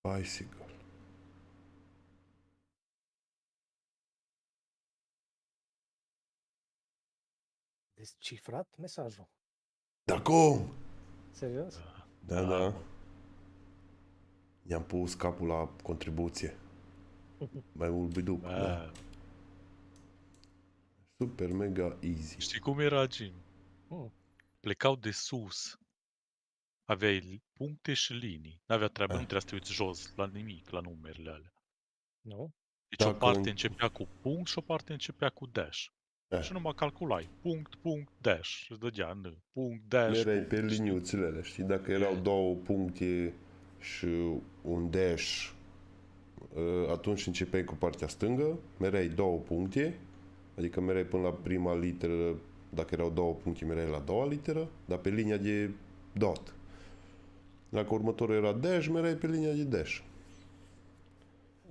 Bicycle. Descifrat mesajul. Da cum? Serios? Da. I-am pus capul la contribuție. Mai mult biduc, da. Super mega easy. Știi cum era, Jim? Plecau de sus. Aveai puncte și linii. N-avea treabă, nu trebuia să te uiți jos la nimic, la numerele alea. Nu? Deci o parte începea cu punct și o parte începea cu dash. Și numai calculai. Punct, dash. Îți dădea punct, dash. Mereai pe liniuțele alea, știi? Dacă erau două puncte și un dash, atunci începeai cu partea stângă, mereai două puncte, adică mereai până la prima literă, dacă erau două puncte, mereai la a doua literă, dar pe linia de dot. Dacă următorul era dash, mereai pe linia de dash.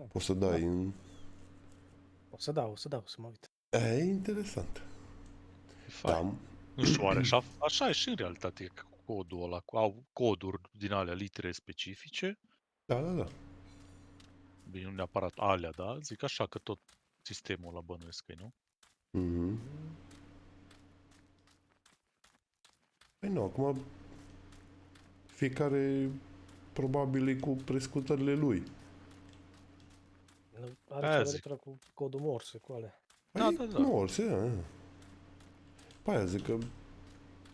Poți să dai în... O să dau, să mă uit. E interesant. Da. Nu știu, oare așa e și în realitate codul ăla. Au coduri din alea, litere specifice. Da. Bine, nu neapărat alea, da? Zic așa că tot sistemul ăla bănuiesc că nu? Mhm. Păi nu, acum fiecare probabil e cu prescutările lui. Nu are ceva legătură cu codul Morse, cu alea. Da. Morse, da. Păi aia zic că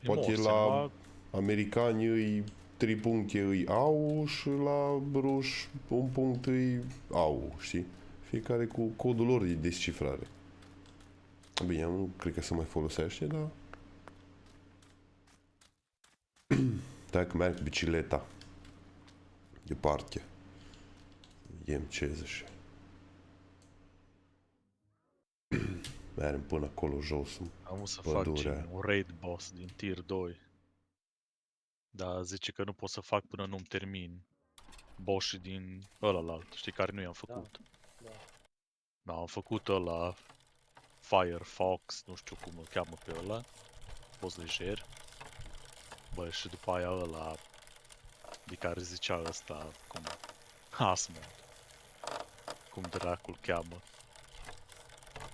poate Morse, la americani îi 3 puncte îi au și la ruși 1 punct îi au, știi? Fiecare cu codul lor de descifrare. Bine, nu cred că se mai folosește, dar... Dacă merg bicicleta departe, vedem ce zice. Mergem până acolo jos în am să pădurea. fac un raid boss din tier 2. Dar zice că nu pot să fac până nu-mi termin boșii din ălalt, știi, care nu i-am făcut. Da. Da, am făcut ăla Firefox, nu știu cum îl cheamă pe ăla, fost lejer. Bă, și după aia ăla de care zicea ăsta, cum, Asmund, cum dracul cheamă,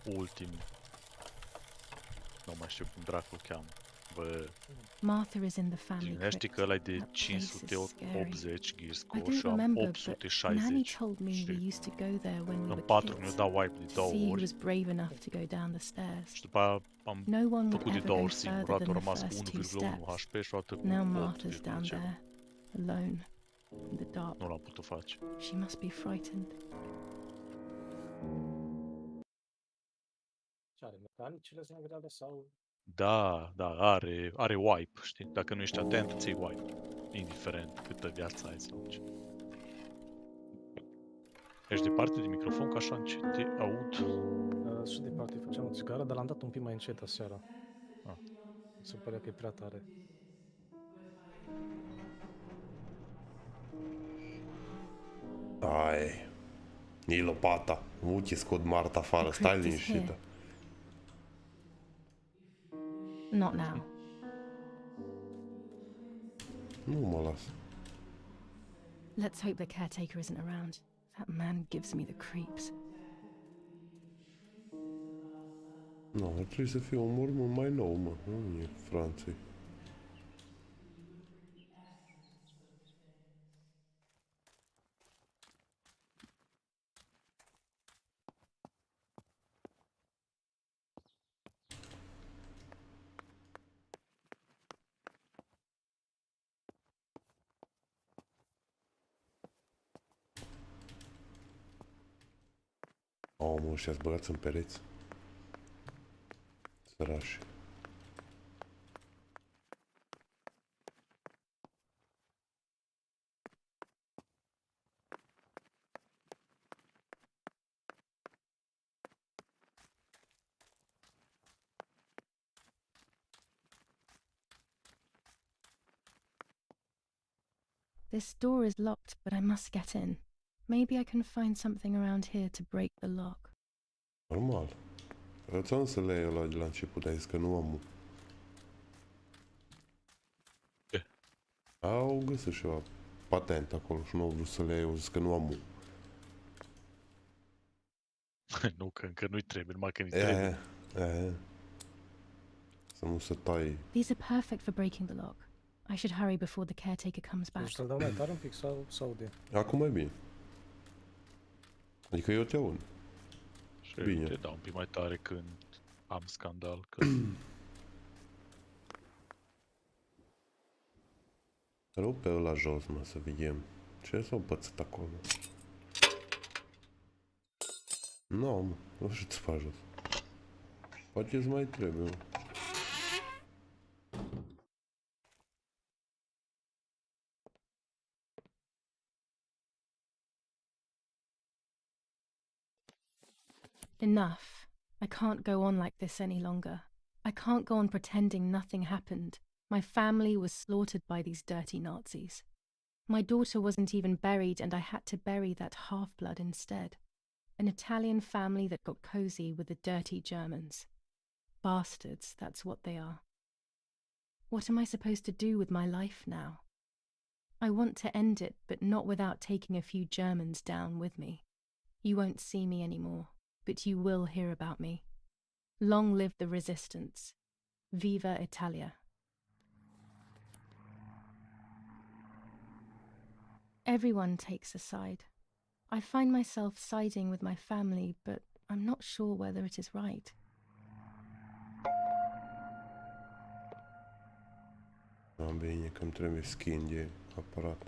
ultimul, nu mai știu cum dracul cheamă, bă, Martha is in the family gândește crypt. că ăla e de That place is scary. 580 gear I score don't și am remember, but Nanny 860, told me we știi? used to go there when we În were 4 mi-o kids dat wipe de to 2 see who ori was brave enough to go down the stairs. și după aia am No one would făcut de ever 2 go ori singur, further odată a than the rămas cu first two 1,1 steps. HP și o dată cu Now 8, Martha's down there, alone, in the dark. nu l-am putut face. She must be frightened. Ce are, mecanicile sunt grele sau... Da, are wipe, știi? Dacă nu ești atent, ți-i wipe. Indiferent câtă viață ai sau ce. Ești departe de microfon, că așa încet te aud. Și departe, făceam o țigară, dar l-am dat un pic mai încet aseară. Ah. Mi se părea că e prea tare. Ai. E lopata. Uite, scot Marta afară. Stai crypt is liniștită. Not now. Nu mă las. Let's hope the caretaker isn't around. That man gives me the creeps. Nu, ar trebui să fie un mormânt mai nou, mă. Nu e Franței. Mă, ăștia-s băgați în pereți. Sărași. This door is locked, but I must get in. Maybe I can find something around here to break the lock. Normal. Ți-am să le iei ăla de la început, ai zis că nu am. Ce? Au găsit și ceva patent acolo și nu au vrut să le iei, au zis că nu am. Nu, că încă nu-i trebuie, numai că ni trebuie. Să nu se tai. These are perfect for breaking the lock. I should hurry before the caretaker comes Nu back. știu să-l dau mai tare un pic sau aude? Acum mai bine. Adică eu te aud. Și Bine. te dau un pic mai tare când am scandal, că... Rupe ăla jos, mă, să vedem. Ce s-au pățit acolo? Nu, mă, nu știu ce faci jos. Poate îți mai trebuie, mă. Enough. I can't go on like this any longer. I can't go on pretending nothing happened. My family was slaughtered by these dirty Nazis. My daughter wasn't even buried, and I had to bury that half-blood instead. An Italian family that got cozy with the dirty Germans. Bastards, that's what they are. What am I supposed to do with my life now? I want to end it, but not without taking a few Germans down with me. You won't see me anymore, but you will hear about me. Long live the resistance. Viva Italia. Everyone takes a side. I find myself siding with my family, but I'm not sure whether it is right. Am bine că îmi trebuie skin de aparat.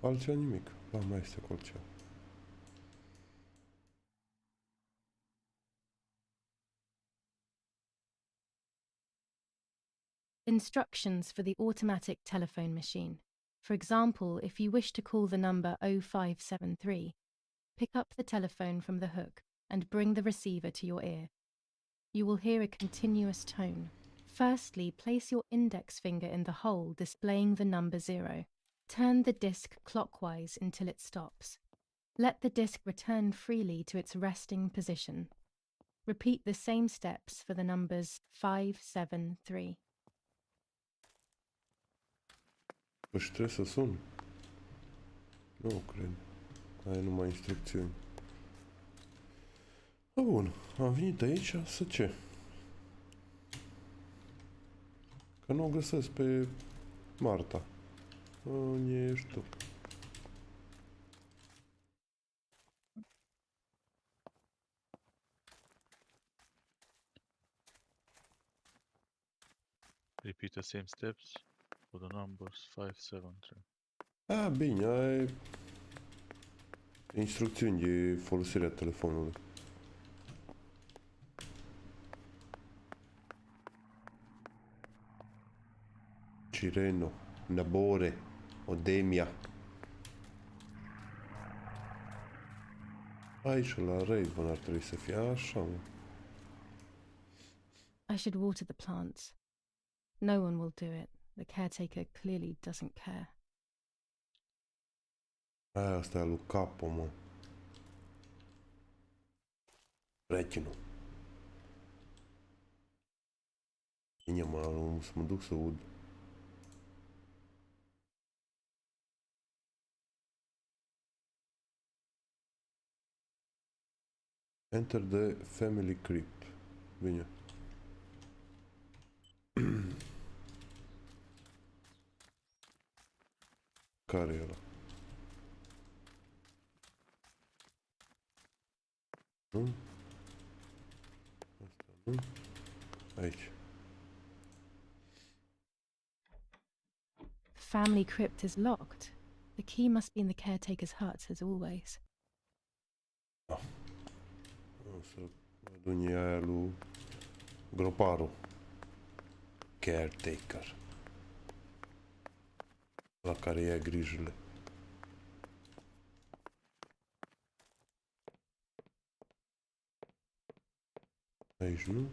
Altceva nimic. Ba, mai este cu altceva. Instructions for the automatic telephone machine. For example, if you wish to call the number 0573, pick up the telephone from the hook and bring the receiver to your ear. You will hear a continuous tone. Firstly, place your index finger in the hole displaying the number 0. Turn the disc clockwise until it stops. Let the disc return freely to its resting position. Repeat the same steps for the numbers 5, 7, 3. Păi și trebuie să sun. Nu cred. Ai numai instrucțiuni. Bun, am venit aici să ce? Că nu o găsesc pe Marta. Unde ești tu? Repeat the same steps for the numbers 5, 7, 3. A, bine, ai instrucțiuni de folosirea telefonului. Cireno, Nabore, Odemia. Aici, la Raven, ar trebui să fie așa, mă. I should water the plants. No one will do it. The caretaker clearly doesn't care. Asta e lui Capo, mă. Prietenul. Bine, mă, să mă duc să ud. Enter the family crypt. Bine. Care e ăla? Nu? Asta nu? Aici. The family crypt is locked. The key must be in the caretaker's hut, as always. O să adun aia lui groparul. Caretaker. La care ia grijile. Aici, nu?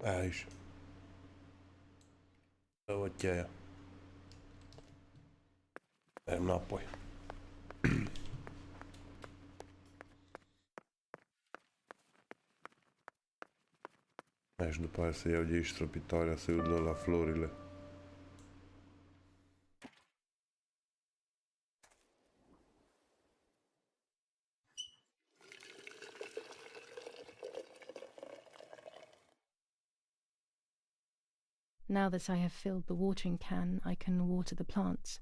Aici. Uite aia. Dăm înapoi. Aici după aia să iau de aici stropitoarea, să-i udă la florile. Now that I have filled the watering can, I can water the plants.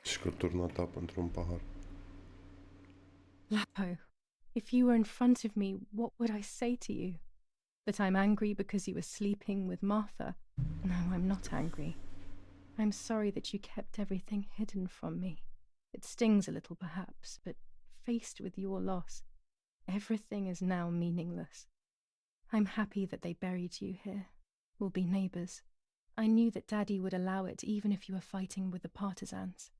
Și că turnat apă într-un pahar. Lapo, if you were in front of me, what would I say to you? That I'm angry because you were sleeping with Martha? No, I'm not angry. I'm sorry that you kept everything hidden from me. It stings a little, perhaps, but faced with your loss, everything is now meaningless. I'm happy that they buried you here. We'll be neighbours. I knew that Daddy would allow it even if you were fighting with the partisans.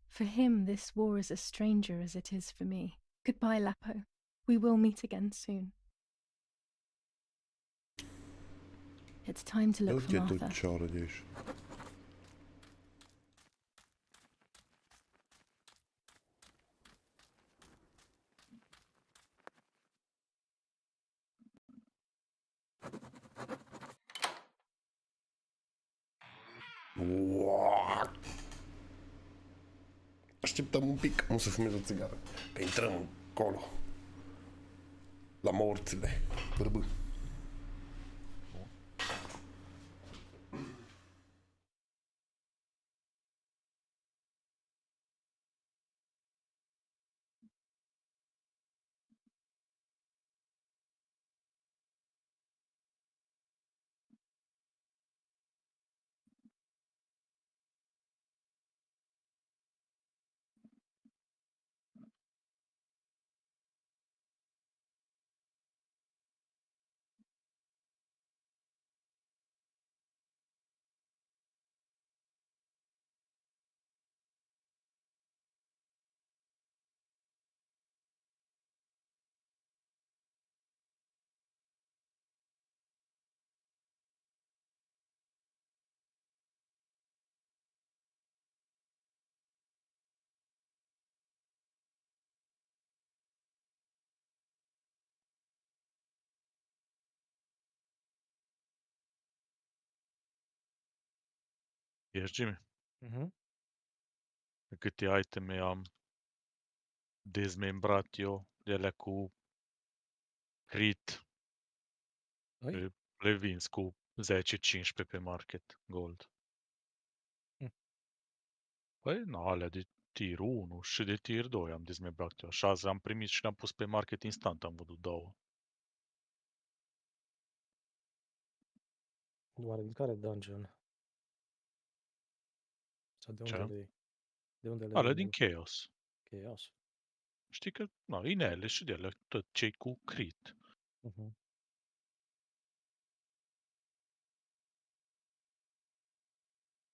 For him, this war is as stranger as it is for me. Goodbye, Lapo. We will meet again soon. It's time to look for Martha. Cioră de aici. Așteptăm un pic, nu să fumez o țigară, că intrăm acolo, la morțile, bărbă. Ești, Jimmy? Mhm. Câte iteme am dezmembrat eu de alea cu crit, Oi? le vinzi cu 10-15 pe market gold. Mm. Păi, na, alea de tier 1 și de tier 2 am dezmembrat eu. 6 am primit și le-am pus pe market instant, am văzut 2. Oare din care dungeon? Sau de unde Ce? le iei? De unde le Alea iei? din Chaos. Chaos. Știi că, na, inele și de alea, tot cei cu crit. Mhm.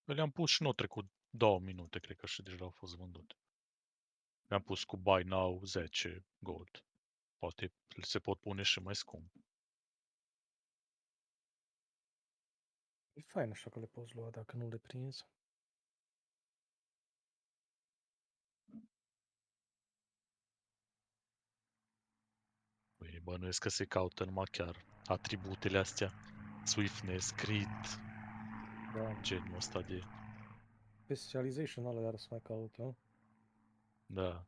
Le-am pus și nu au trecut 2 minute, cred că și deja au fost vândute. Le-am pus cu buy now 10 gold. Poate se pot pune și mai scump. E fain așa că le poți lua dacă nu le prinzi. Păi, bănuiesc că se caută numai chiar atributele astea. Swiftness, crit, Da. genul ăsta de... Specialization alea iar să mai caut, nu? Da.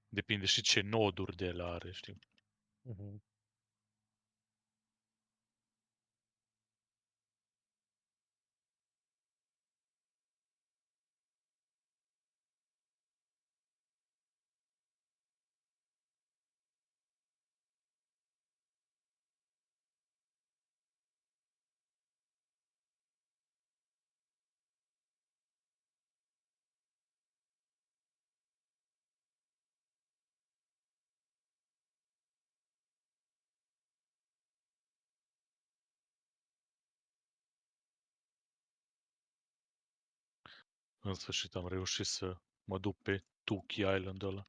Depinde și ce noduri de ele are, știi? Mhm. În sfârșit am reușit să mă duc pe Tuki Island ăla.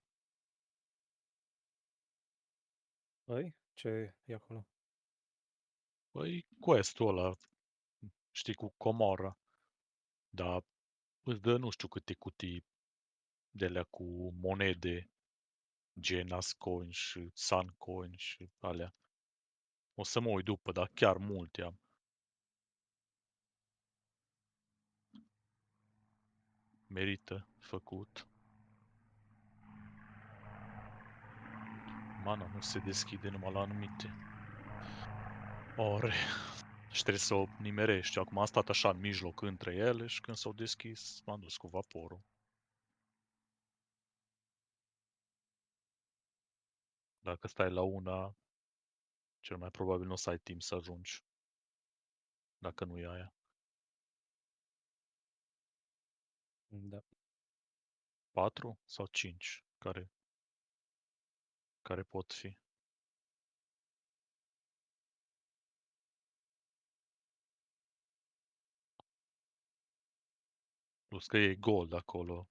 Oi? Ce e acolo? Păi, quest-ul ăla, știi, cu comora. Dar îți dă nu știu câte cutii de alea cu monede, Genas Coin și Sun Coin și alea. O să mă uit după, dar chiar multe am. Merită făcut. Mana, nu se deschide numai la anumite ore. Și trebuie să o nimerești. Acum am stat așa în mijloc între ele și când s-au deschis, m-am dus cu vaporul. Dacă stai la una, cel mai probabil nu o să ai timp să ajungi. Dacă nu e aia. Da. 4 sau 5 care pot fi. Plus că e gold acolo.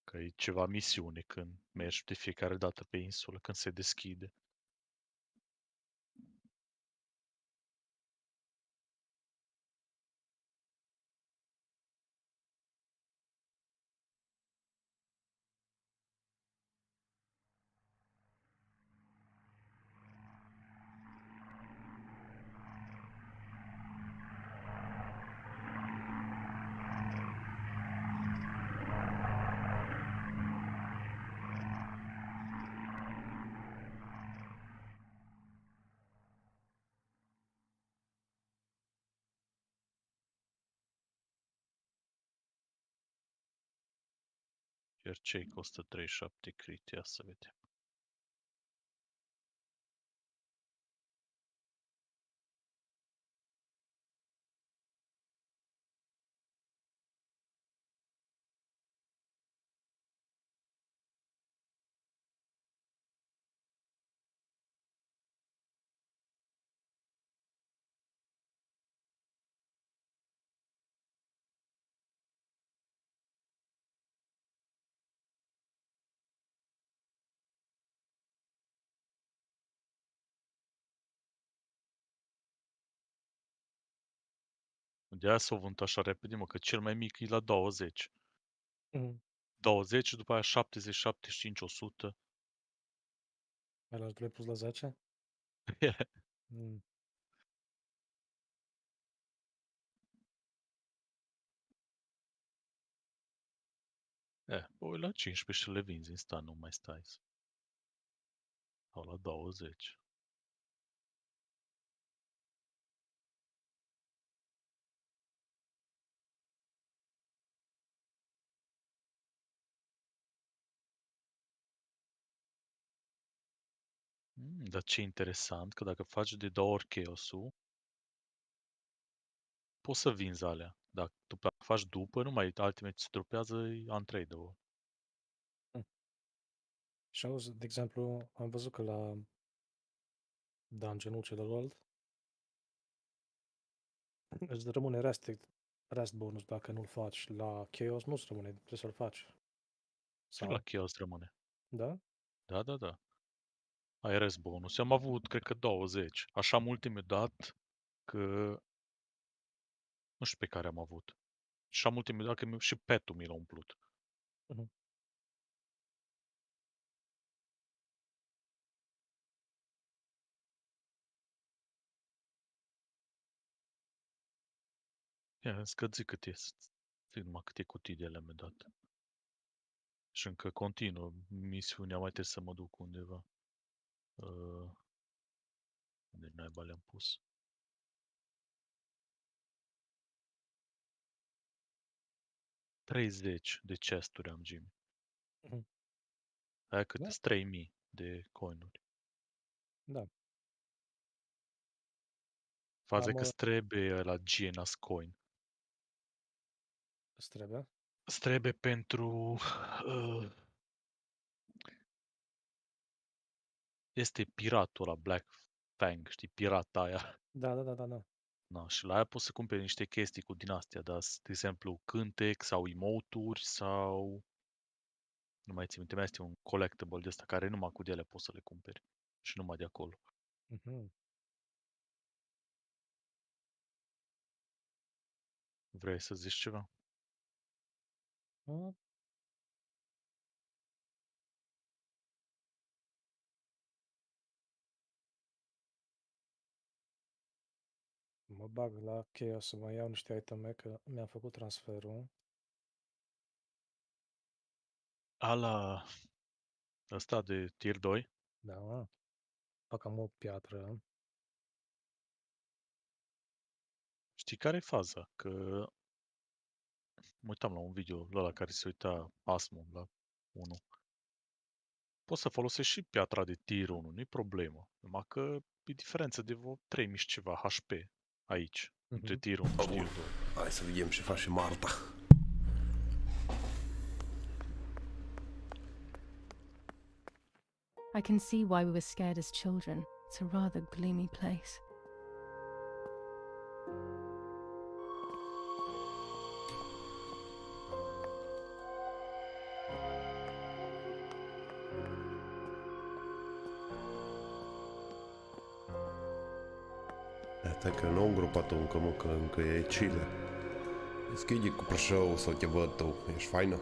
Că e ceva misiune când mergi de fiecare dată pe insulă, când se deschide. Iar cei costă 37 crit, ia să vedem. De aia s-o vânt așa repede, mă, că cel mai mic e la 20. Mhm. 20 și după aia 70, 75, 100. Ăla tu l-ai pus la 10? Mm. Păi la 15 și le vinzi instant, nu mai stai. Sau la 20. Dar ce interesant, că dacă faci de 2 ori chaos-ul, poți să vinzi alea. Dacă tu faci după, nu mai ultimate se dropează untrade-ul. Și auzi, de exemplu, am văzut că la dungeon-ul celălalt îți rămâne rest bonus dacă nu-l faci. La Chaos nu-ți rămâne, trebuie să-l faci. Și la chaos rămâne. Da? Da. Ai rest bonus. Am avut, cred că 20. Așa multe mi-a dat că... Nu știu pe care am avut. Și am multe mi-a dat că și pet-ul mi l-a umplut. Mhm. Ia, că zic cât e. Zic numai câte cutii de ele mi-a dat. Și încă continuă misiunea, mai trebuie să mă duc undeva. Unde naiba le-am pus? $30 de chesturi am, Jimmy. Mhm. Aia cât Da. 3000 de coinuri. Da. Faza Am, că îți trebuie la Genas coin. îți trebuie? Îți trebuie pentru... este piratul ăla, Black Fang, știi, pirata aia. Da. Na, și la aia poți să cumperi niște chestii cu din astea, dar, de exemplu, cântec sau emote-uri sau... Nu mai țin minte, mai este un collectible de ăsta care numai cu ele poți să le cumperi. Și numai de acolo. Mhm. Vrei să zici ceva? A, mă bag la Chaos să mai iau niște iteme, că mi-am făcut transferul. Ala ăsta de tier 2? Da, mă. Fac am o piatră. Știi care e faza? Că mă uitam la un video la care se uita Asmo la 1. Poți să folosești și piatra de tier 1, nu-i problemă. Numai că e diferență de vreo 3000 și ceva HP aici, între tier 1 și tier 2. Hai să vedem ce face Marta. I can see why we were scared as children. It's a rather gloomy place. Te că nu am îngropat-o încă, mă, că încă e chile. Deschide cu prășău să te văd tu, ești faină.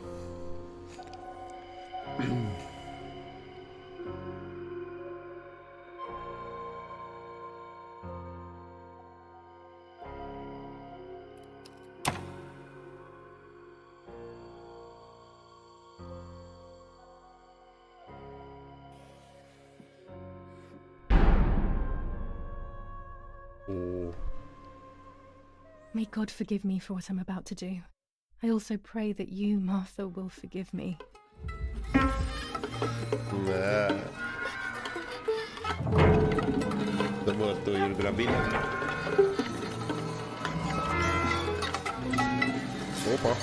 May God forgive me for what I'm about to do. I also pray that you, Martha, will forgive me. Să văd tu, e grabine. Opa!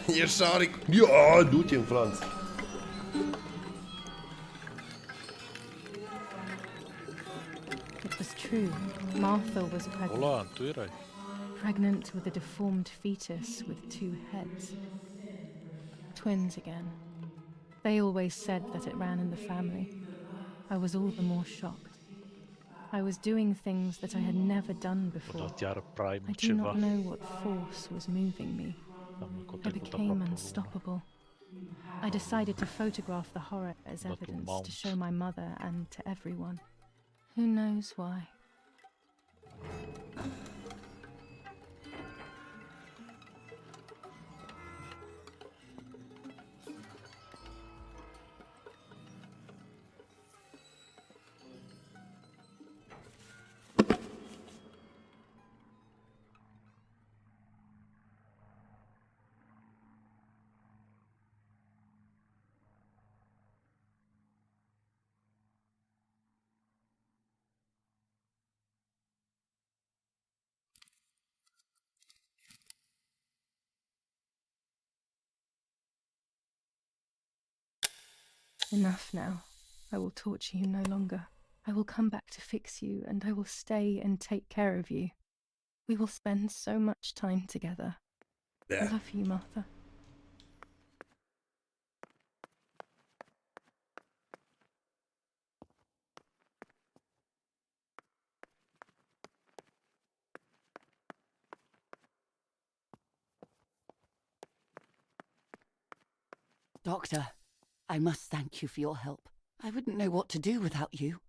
Ești șaric! Ia, du-te în Franța! It was true. Martha was pregnant. Olan, tu erai. Pregnant with a deformed fetus with 2 heads. Twins again. They always said that it ran in the family. I was all the more shocked. I was doing things that I had never done before. Dat iar prime I do ceva. not know what force was moving me. Am I contribuit became aproape o lună. unstoppable. I decided to photograph the horror as But to evidence mount. to show my mother and to everyone. Who knows why? Enough now. I will torture you no longer. I will come back to fix you, and I will stay and take care of you. We will spend so much time together. I love you, Martha. Doctor, I must thank you for your help. I wouldn't know what to do without you.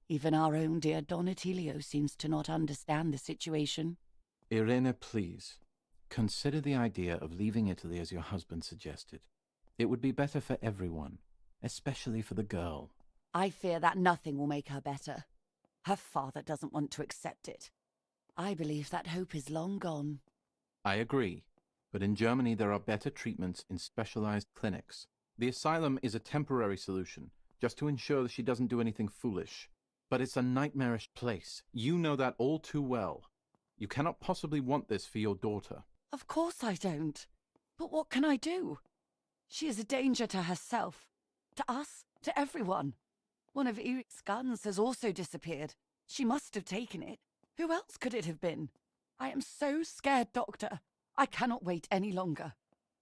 Even our own dear Don Attilio seems to not understand the situation. Irene, please. Consider the idea of leaving Italy as your husband suggested. It would be better for everyone, especially for the girl. I fear that nothing will make her better. Her father doesn't want to accept it. I believe that hope is long gone. I agree, but in Germany there are better treatments in specialized clinics. The asylum is a temporary solution, just to ensure that she doesn't do anything foolish. But it's a nightmarish place. You know that all too well. You cannot possibly want this for your daughter. Of course I don't. But what can I do? She is a danger to herself, to us, to everyone. One of Eric's guns has also disappeared. She must have taken it. Who else could it have been? I am so scared, Doctor. I cannot wait any longer.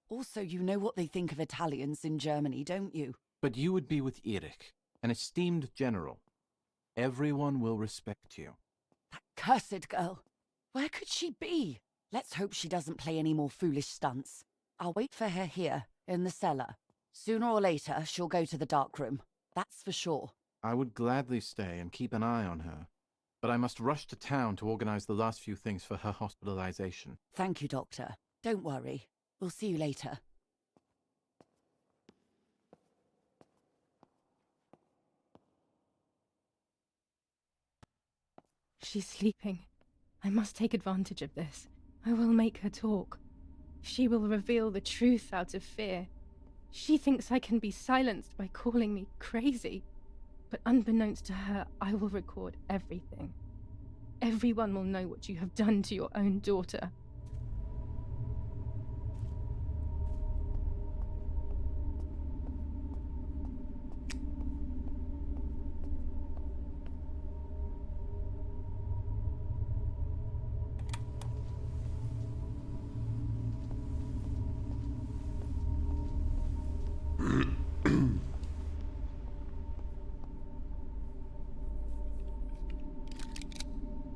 Also, you know what they think of Italians in Germany, don't you? But you would be with Eric, an esteemed general. Everyone will respect you. That cursed girl. Where could she be? Let's hope she doesn't play any more foolish stunts. I'll wait for her here, in the cellar. Sooner or later, she'll go to the dark room. That's for sure. I would gladly stay and keep an eye on her, but I must rush to town to organize the last few things for her hospitalization. Thank you, Doctor. Don't worry. We'll see you later. She's sleeping. I must take advantage of this. I will make her talk. She will reveal the truth out of fear. She thinks I can be silenced by calling me crazy. But unbeknownst to her, I will record everything. Everyone will know what you have done to your own daughter.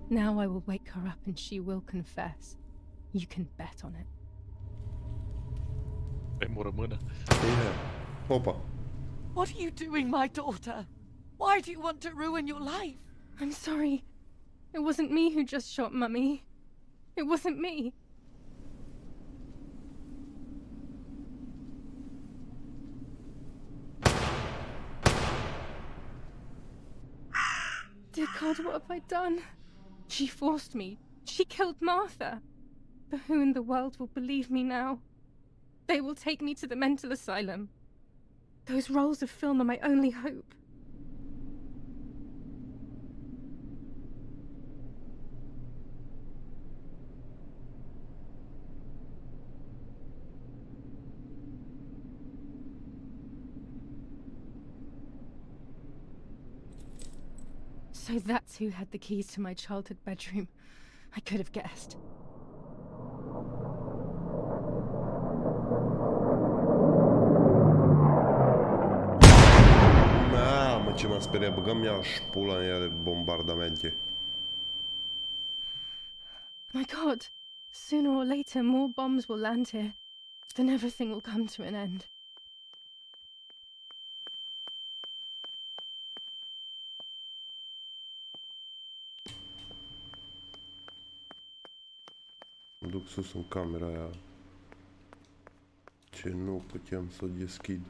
Now I will wake her up and she will confess. You can bet on it. Pe rămână. Bine. Opa. What are you doing, my daughter? Why do you want to ruin your life? I'm sorry. It wasn't me who just shot Mummy. It wasn't me. Dear God, what have I done? She forced me. She killed Martha. But who in the world will believe me now? They will take me to the mental asylum. Those rolls of film are my only hope. So that's who had the keys to my childhood bedroom. I could have guessed. Mamă, ce m-a speriat, băgăm ea-și pula în ea de bombardamente. My God, sooner or later more bombs will land here. Then everything will come to an end. Mă duc sus în camera aia. Ce nu puteam să o deschid.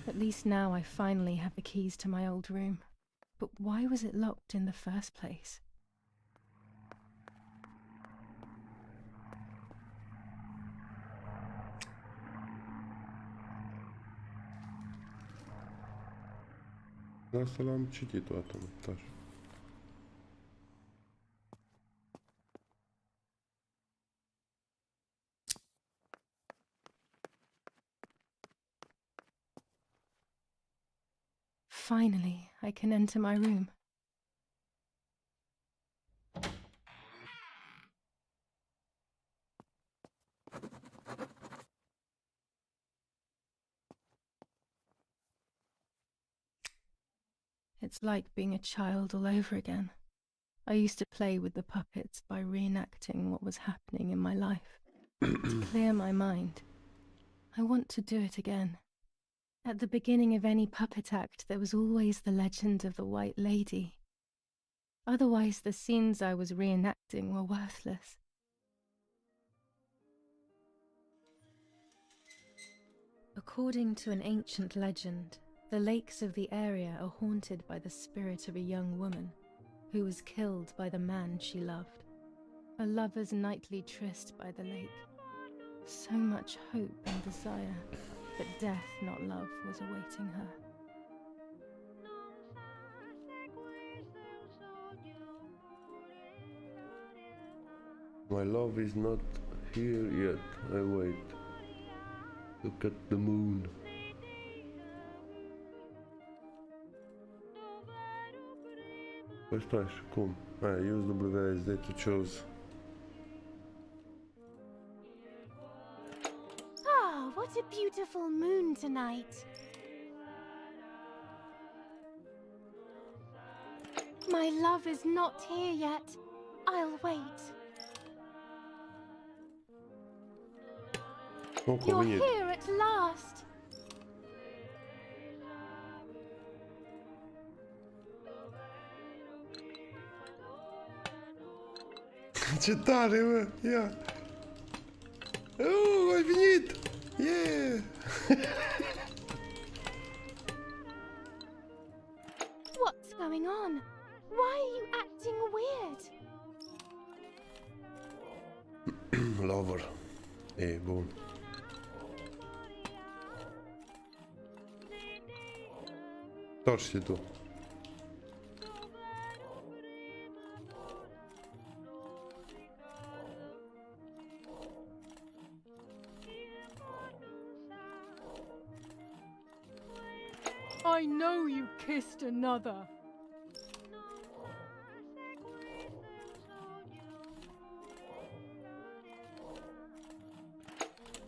At least now I finally have the keys to my old room. But why was it locked in the first place? Asta l-am citit toată, mă, așa. Finally, I can enter my room. It's like being a child all over again. I used to play with the puppets by reenacting what was happening in my life. To clear my mind. I want to do it again. At the beginning of any puppet act, there was always the legend of the White Lady. Otherwise, the scenes I was reenacting were worthless. According to an ancient legend, the lakes of the area are haunted by the spirit of a young woman who was killed by the man she loved. A lover's nightly tryst by the lake. So much hope and desire, but death, not love, was awaiting her. My love is not here yet. I wait. Look at the moon. Păi stai, și cum? Use WSD to choose. Ah, what a beautiful moon tonight. My love is not here yet. I'll wait. Oh, You're convenient. here at last. Ce tare, mă! Ia! Ai venit! Yeah! What's going on? Why are you acting weird? Lover. E, bun. Torci tu. I know you kissed another.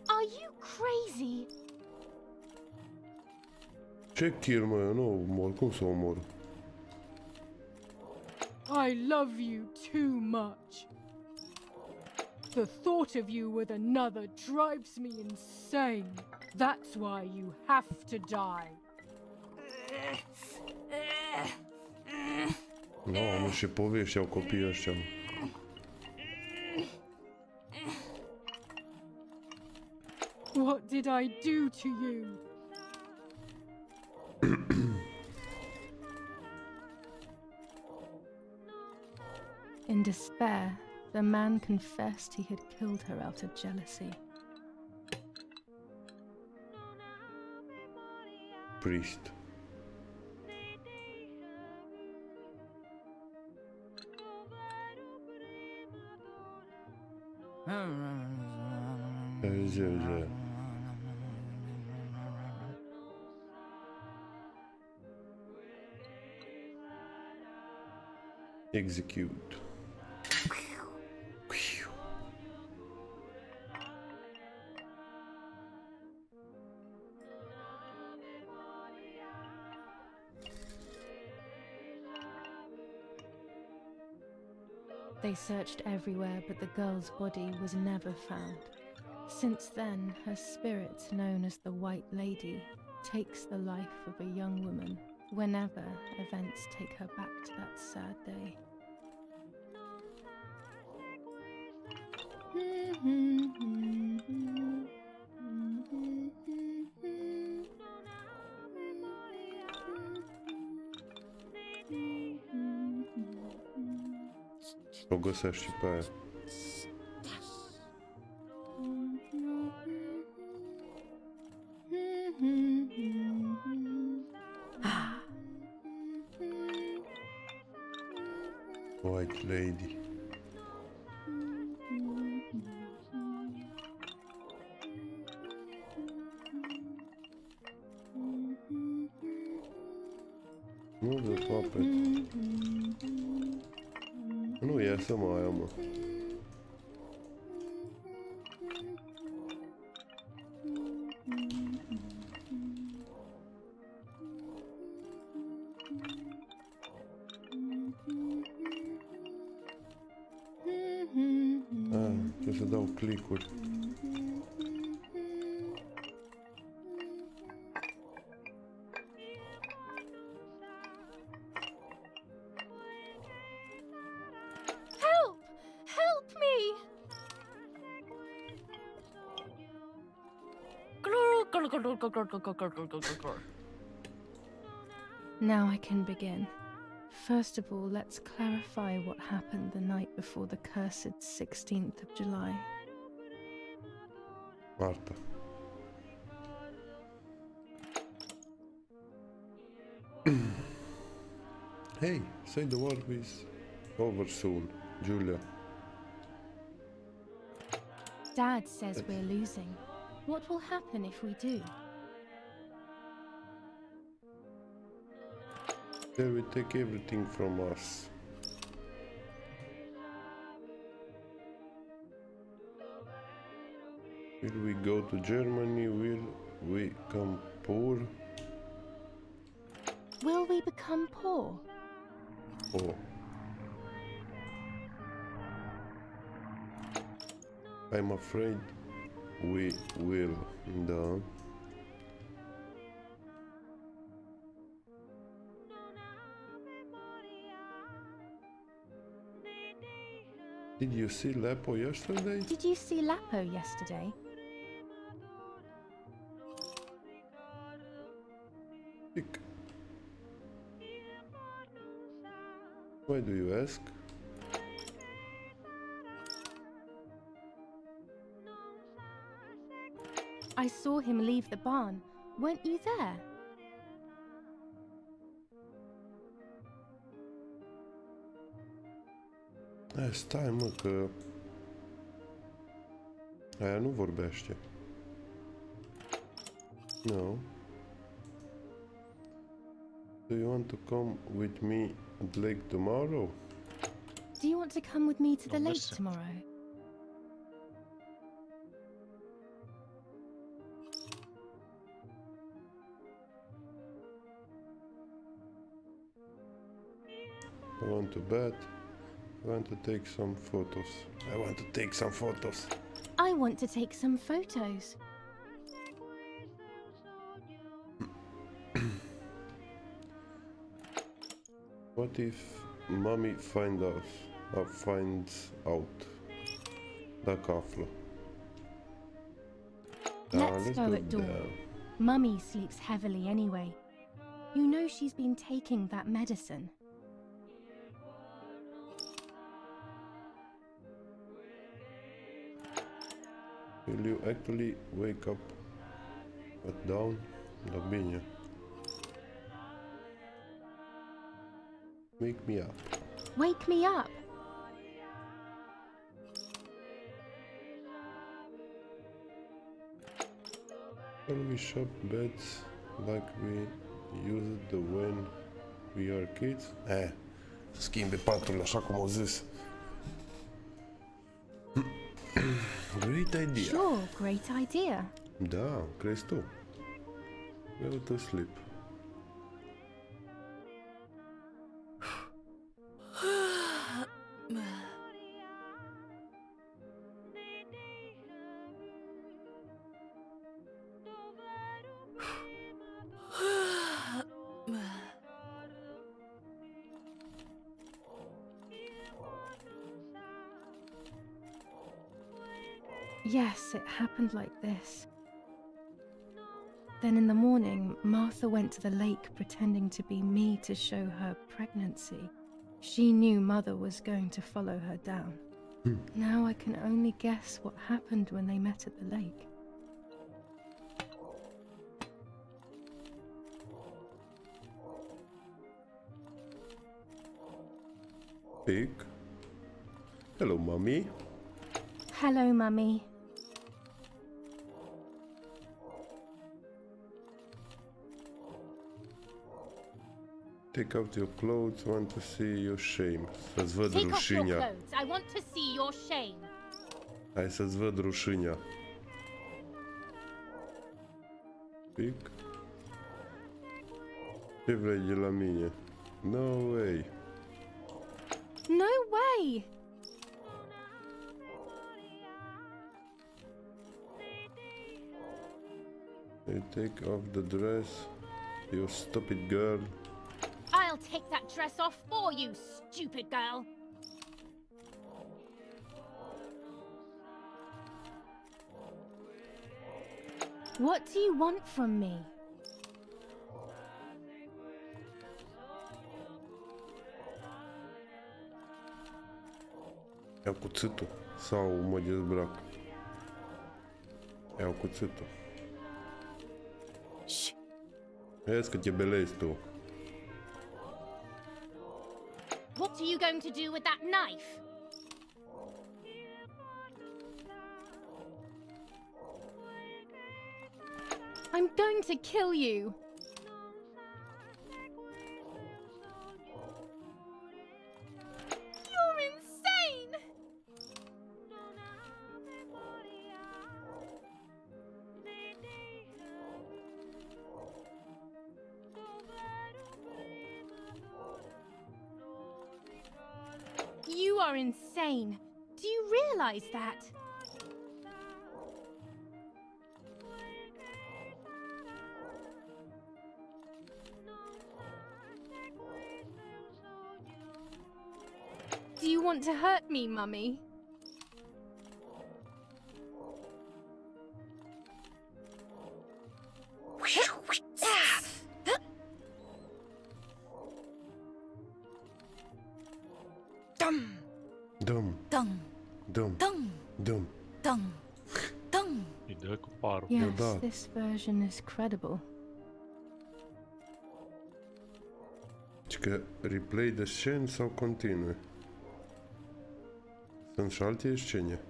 Are you crazy? Ce kill, mă? Eu nu omor. Cum să omor? I love you too much. The thought of you with another drives me insane. That's why you have to die. No, mă, și povești au copiii ăștia. What did I do to you? In despair, the man confessed he had killed her out of jealousy. Priest. Auzi. Execute. They searched everywhere, but the girl's body was never found. Since then, her spirit, known as the White Lady, takes the life of a young woman whenever events take her back to that sad day. O găsești și pe aia. White Lady. Nu de puppet. Nu iese mai aia, mă. Trebuie să dau clicuri. Help! Help me! Now I can begin. First of all, let's clarify what happened the night before the cursed 16th of July. Marta. Hey, say the war is over soon, Julia. Dad says we're losing. What will happen if we do? They will take everything from us. Will we go to Germany? Will we become poor? Will we become poor? Oh. I'm afraid we will. Da. Did you see Lepo yesterday? Did you see Lapo yesterday? Pick. Why do you ask? I saw him leave the barn. Weren't you there? Stai, mă, că aia nu vorbește. No. Do you want to come with me at lake tomorrow? Do you want to come with me to the lake tomorrow? I want to bed. I want to take some photos. I want to take some photos. I want to take some photos. What if mommy finds out? Dacă află. Let's go do at dawn. that. Mummy sleeps heavily anyway. You know she's been taking that medicine. Will you actually wake up at dawn? Da bine. Wake me up. Wake me up! Shall we shop beds like we used to when we are kids? să schimbe paturile așa cum au zis. Great idea. Sure, great idea. Da, crezi tu. Go to sleep. Yes, it happened like this. Then in the morning, Martha went to the lake pretending to be me to show her pregnancy. She knew Mother was going to follow her down. Now I can only guess what happened when they met at the lake. Pig. Hello, mommy. Hello, Mummy. Take out your clothes, want to see your shame. Să-ți văd Take off your rușinea. clothes. I want to see your shame. Hai să-ți văd rușinea. Pic. Ce vrei de la mine? No way. No way! You take off the dress, you stupid girl. I'll take that dress off for you, stupid girl. What do you want from me? Iau cuțitul sau mă dezbrac? Iau cuțitul. Vezi că te belezi tu. What are you going to do with that knife? I'm going to kill you. You're insane! You are insane. Do you realize that? Do you want to hurt me, Mummy? Dum, Dum, dung, dum, dung, dum. dung, dung. Îi dă cu parul. Yes, da. this version is credible. Și că replay de scene sau continue? Sunt și alte scene.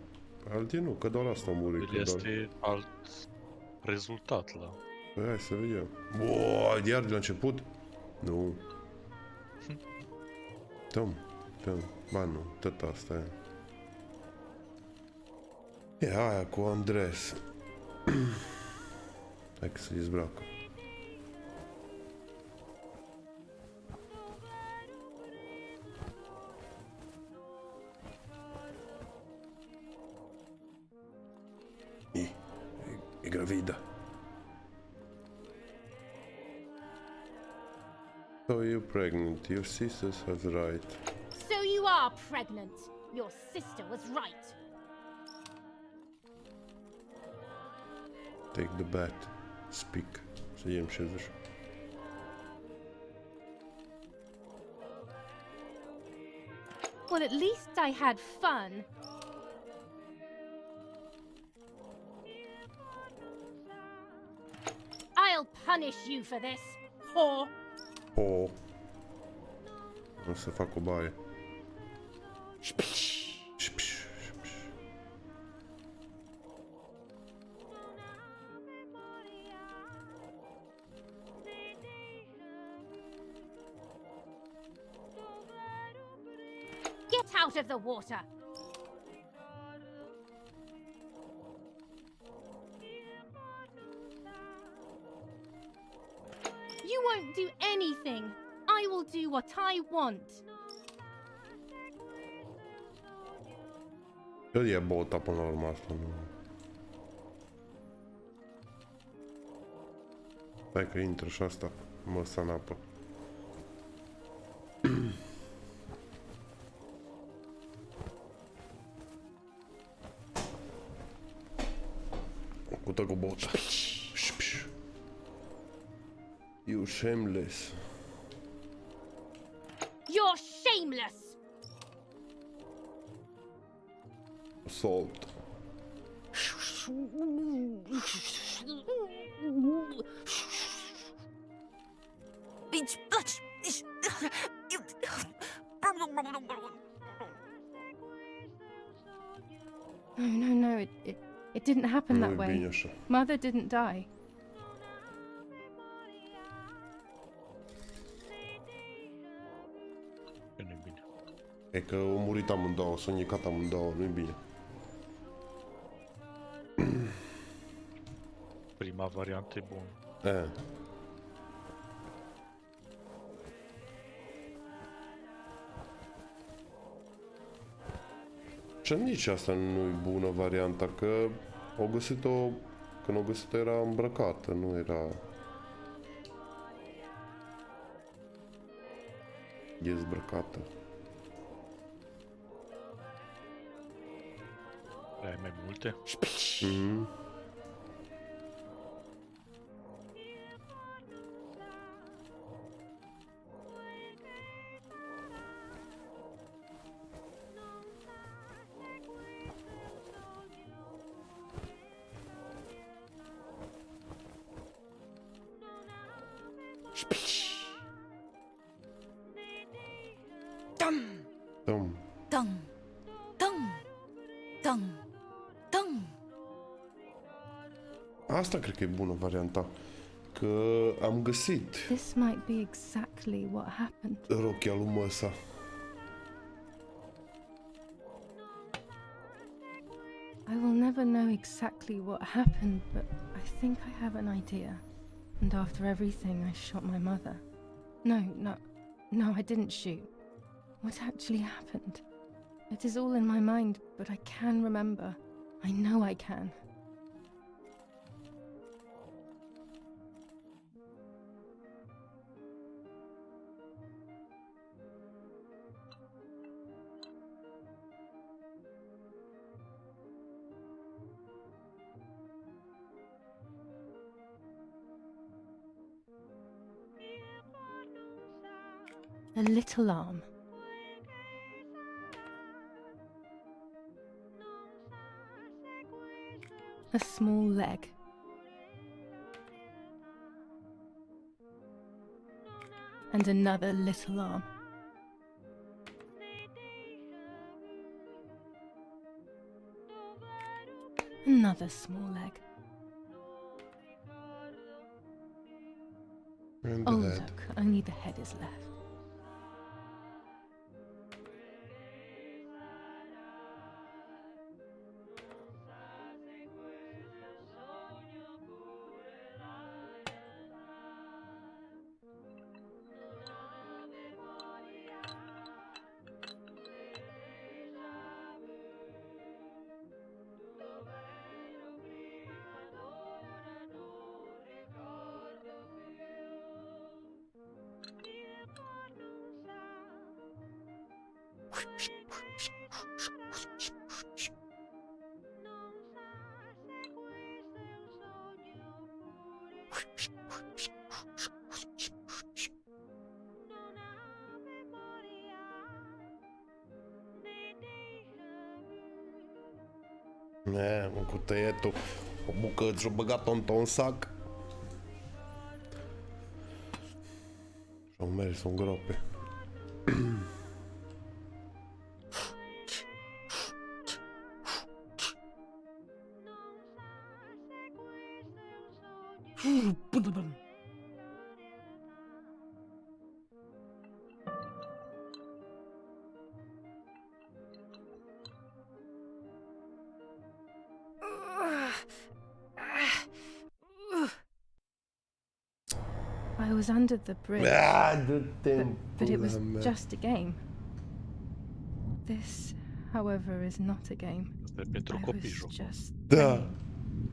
Alte nu, că doar asta a murit. El Că doar... este alt rezultat la... Păi hai să vedem. Boa, iar de la început? Nu. Dum, dum. Ba nu, tot asta e. E aia cu Andres. Hai că se dezbracă. E gravidă. So you're pregnant. Your sister was right. So you are pregnant. Your sister was right. Take the bat. Speak. Să jem ce zici. Well, at least I had fun. I'll punish you for this, whore. O. O să fac o baie. Șpiș, șpiș. Get out of the water! You won't do anything! I will do what I want! El e bota până la urmă asta, nu? Stai că intră și asta, măsa în apă. Cută cu bota. You shameless. You're shameless! Assault. No, it didn't happen that Nu-i bine way. așa. Mother didn't die. Nu-i bine. E că au murit amândouă, s-au nicat amândouă, nu-i bine. Prima variantă e bună. E. Și nici asta nu-i bună varianta, că au găsit-o, când au găsit-o era îmbrăcată, nu era dezbrăcată. Ai mai multe? Mhm. Dum, Dum. dum, dum, dum, dum. Asta cred că e bună varianta, că am găsit This might be exactly what happened. rochia lui măsa. I will never know exactly what happened, but I think I have an idea. And after everything, I shot my mother. No, I didn't shoot. What actually happened? It is all in my mind, but I can remember. I know I can. A little arm. A small leg. And another little arm. Another small leg. And the Oh head. look, only the head is left. Cu tăietul, o bucăți și-o băgat-o într-un sac. Și-au mers în grope. was under the bridge. But it was just a game. This, however, is not a game. Asta e pentru I copii was jocul. just Da. playing.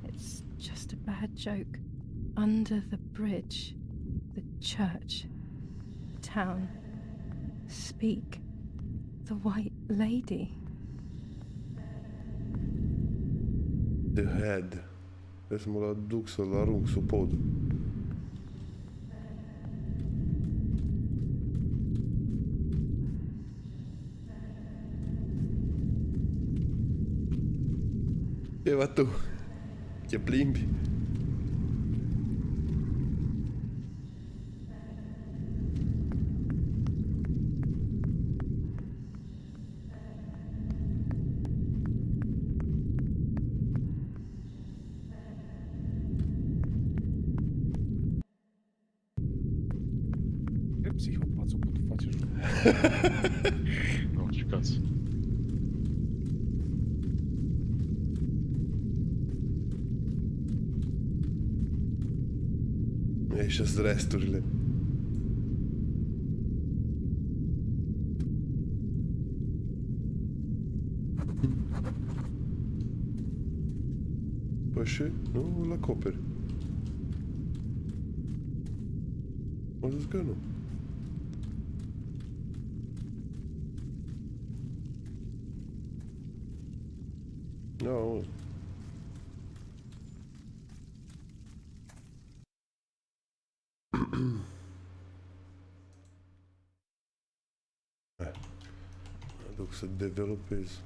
It's just a bad joke. Under the bridge, the church, the town. Speak. The White Lady. The Head. Trebuie să mă duc să-l arunc sub pod. Eva, tu te plimbi? Ce psihopat s-o putut face jocul? În orice caz. Aici sunt resturile. Păi și? Nu îl acoperi. Am zis că nu. Nu, duc să developez.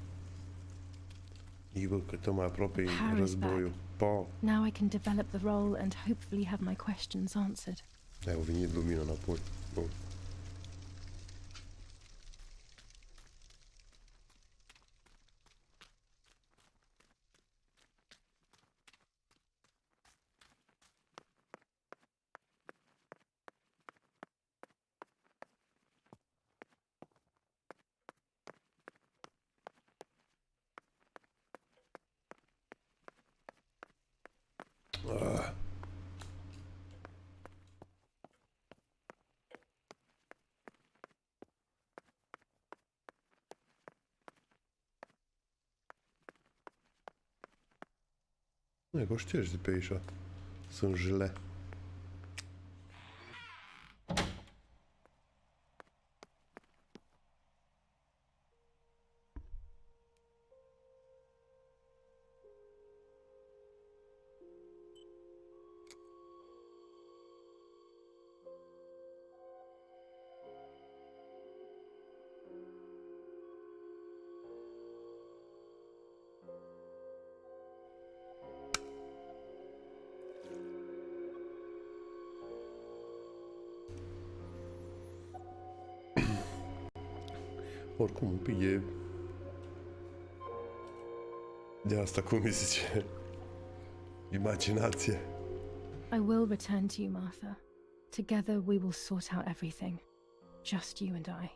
Bă, că tot mai aproape e războiul. Pa! Now I can develop the role and hopefully have my questions answered. Au venit lumina înapoi. Bun. Nu, că ștergi de pe aici. Sunt jile. Oricum, un pic e... De asta, cum îi zice... Imaginație. I will return to you, Martha. Together we will sort out everything. Just you and I.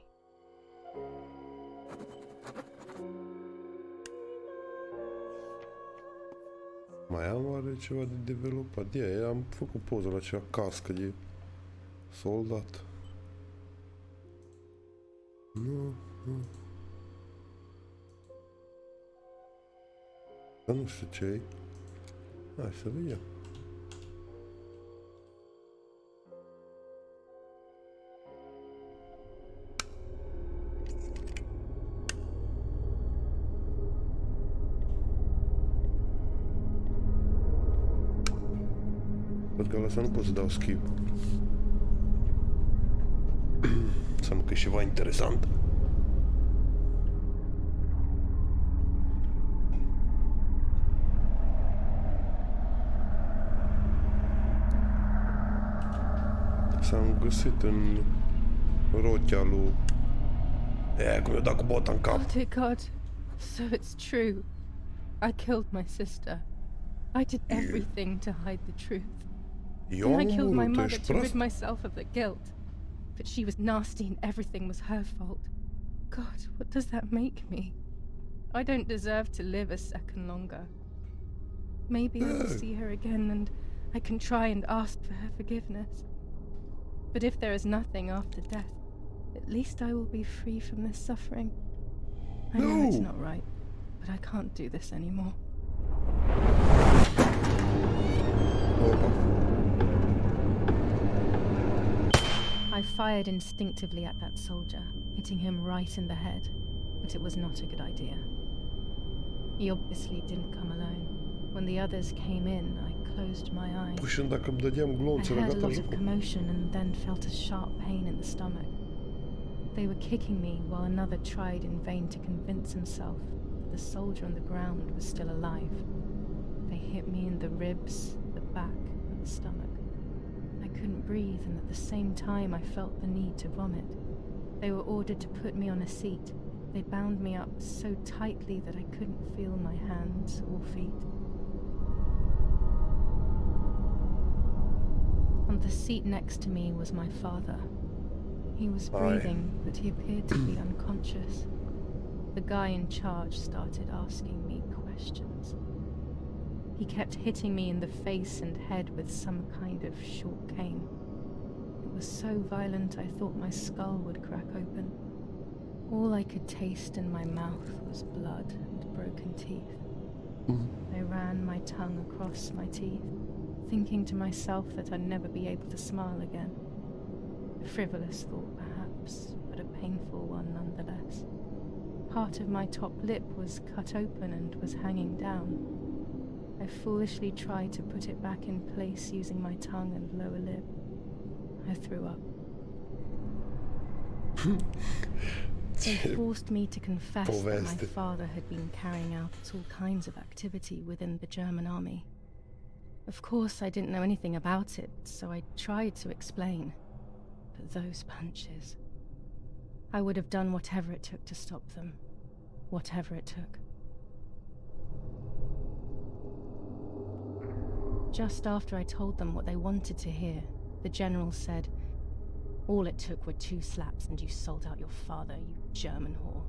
Mai am oare ceva de developat? Am făcut poză la cea cască de soldat. Nu. Dar nu știu ce e. Hai să vedem. Văd că la asta nu pot să dau skip. Înseamnă că e ceva interesant. S-am găsit în rochea lui... cum i-a dat cu bota în cap. Oh dear God, so it's true. I killed my sister. I did everything to hide the truth. And I killed my mother to rid myself of the guilt. But she was nasty and everything was her fault. God, what does that make me? I don't deserve to live a second longer. Maybe I will see her again and I can try and ask for her forgiveness. But if there is nothing after death, at least I will be free from this suffering. I know it's not right, but I can't do this anymore. I fired instinctively at that soldier, hitting him right in the head, but it was not a good idea. He obviously didn't come alone. When the others came in, I closed my eyes. Păi și dacă îmi dădeam glonț, I era heard a gata lot of jocul. commotion and then felt a sharp pain in the stomach. They were kicking me while another tried in vain to convince himself that the soldier on the ground was still alive. They hit me in the ribs, the back, and the stomach. I couldn't breathe, and at the same time I felt the need to vomit. They were ordered to put me on a seat. They bound me up so tightly that I couldn't feel my hands or feet. On the seat next to me was my father. He was breathing, but he appeared to be unconscious. The guy in charge started asking me questions. He kept hitting me in the face and head with some kind of short cane. It was so violent I thought my skull would crack open. All I could taste in my mouth was blood and broken teeth. I ran my tongue across my teeth, thinking to myself that I'd never be able to smile again. A frivolous thought, perhaps, but a painful one nonetheless. Part of my top lip was cut open and was hanging down. I foolishly tried to put it back in place using my tongue and lower lip. I threw up. They forced me to confess that my father had been carrying out all kinds of activity within the German army. Of course, I didn't know anything about it, so I tried to explain. But those punches... I would have done whatever it took to stop them. Whatever it took. Just after I told them what they wanted to hear, the general said, "All it took were 2 slaps and you sold out your father, you German whore."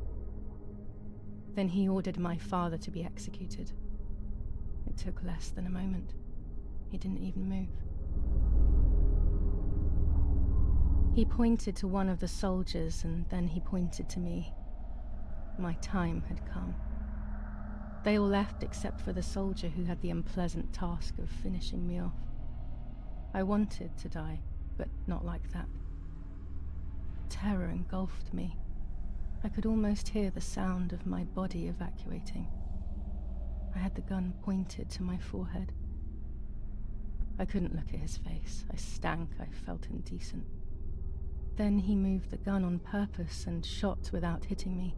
Then he ordered my father to be executed. It took less than a moment. He didn't even move. He pointed to one of the soldiers and then he pointed to me. My time had come. They all left except for the soldier who had the unpleasant task of finishing me off. I wanted to die, but not like that. Terror engulfed me. I could almost hear the sound of my body evacuating. I had the gun pointed to my forehead. I couldn't look at his face. I stank. I felt indecent. Then he moved the gun on purpose and shot without hitting me.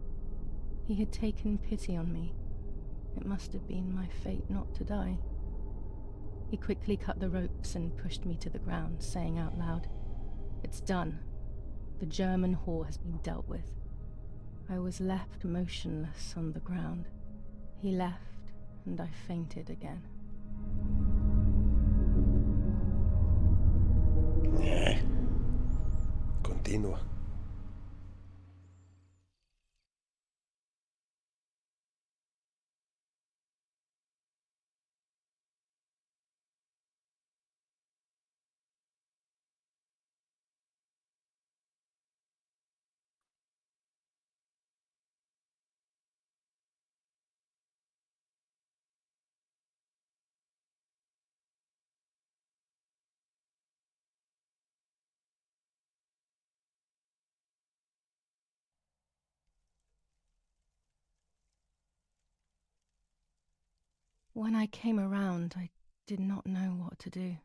He had taken pity on me. It must have been my fate not to die. He quickly cut the ropes and pushed me to the ground, saying out loud, "It's done. The German whore has been dealt with." I was left motionless on the ground. He left, and I fainted again. Continua. When I came around, I did not know what to do.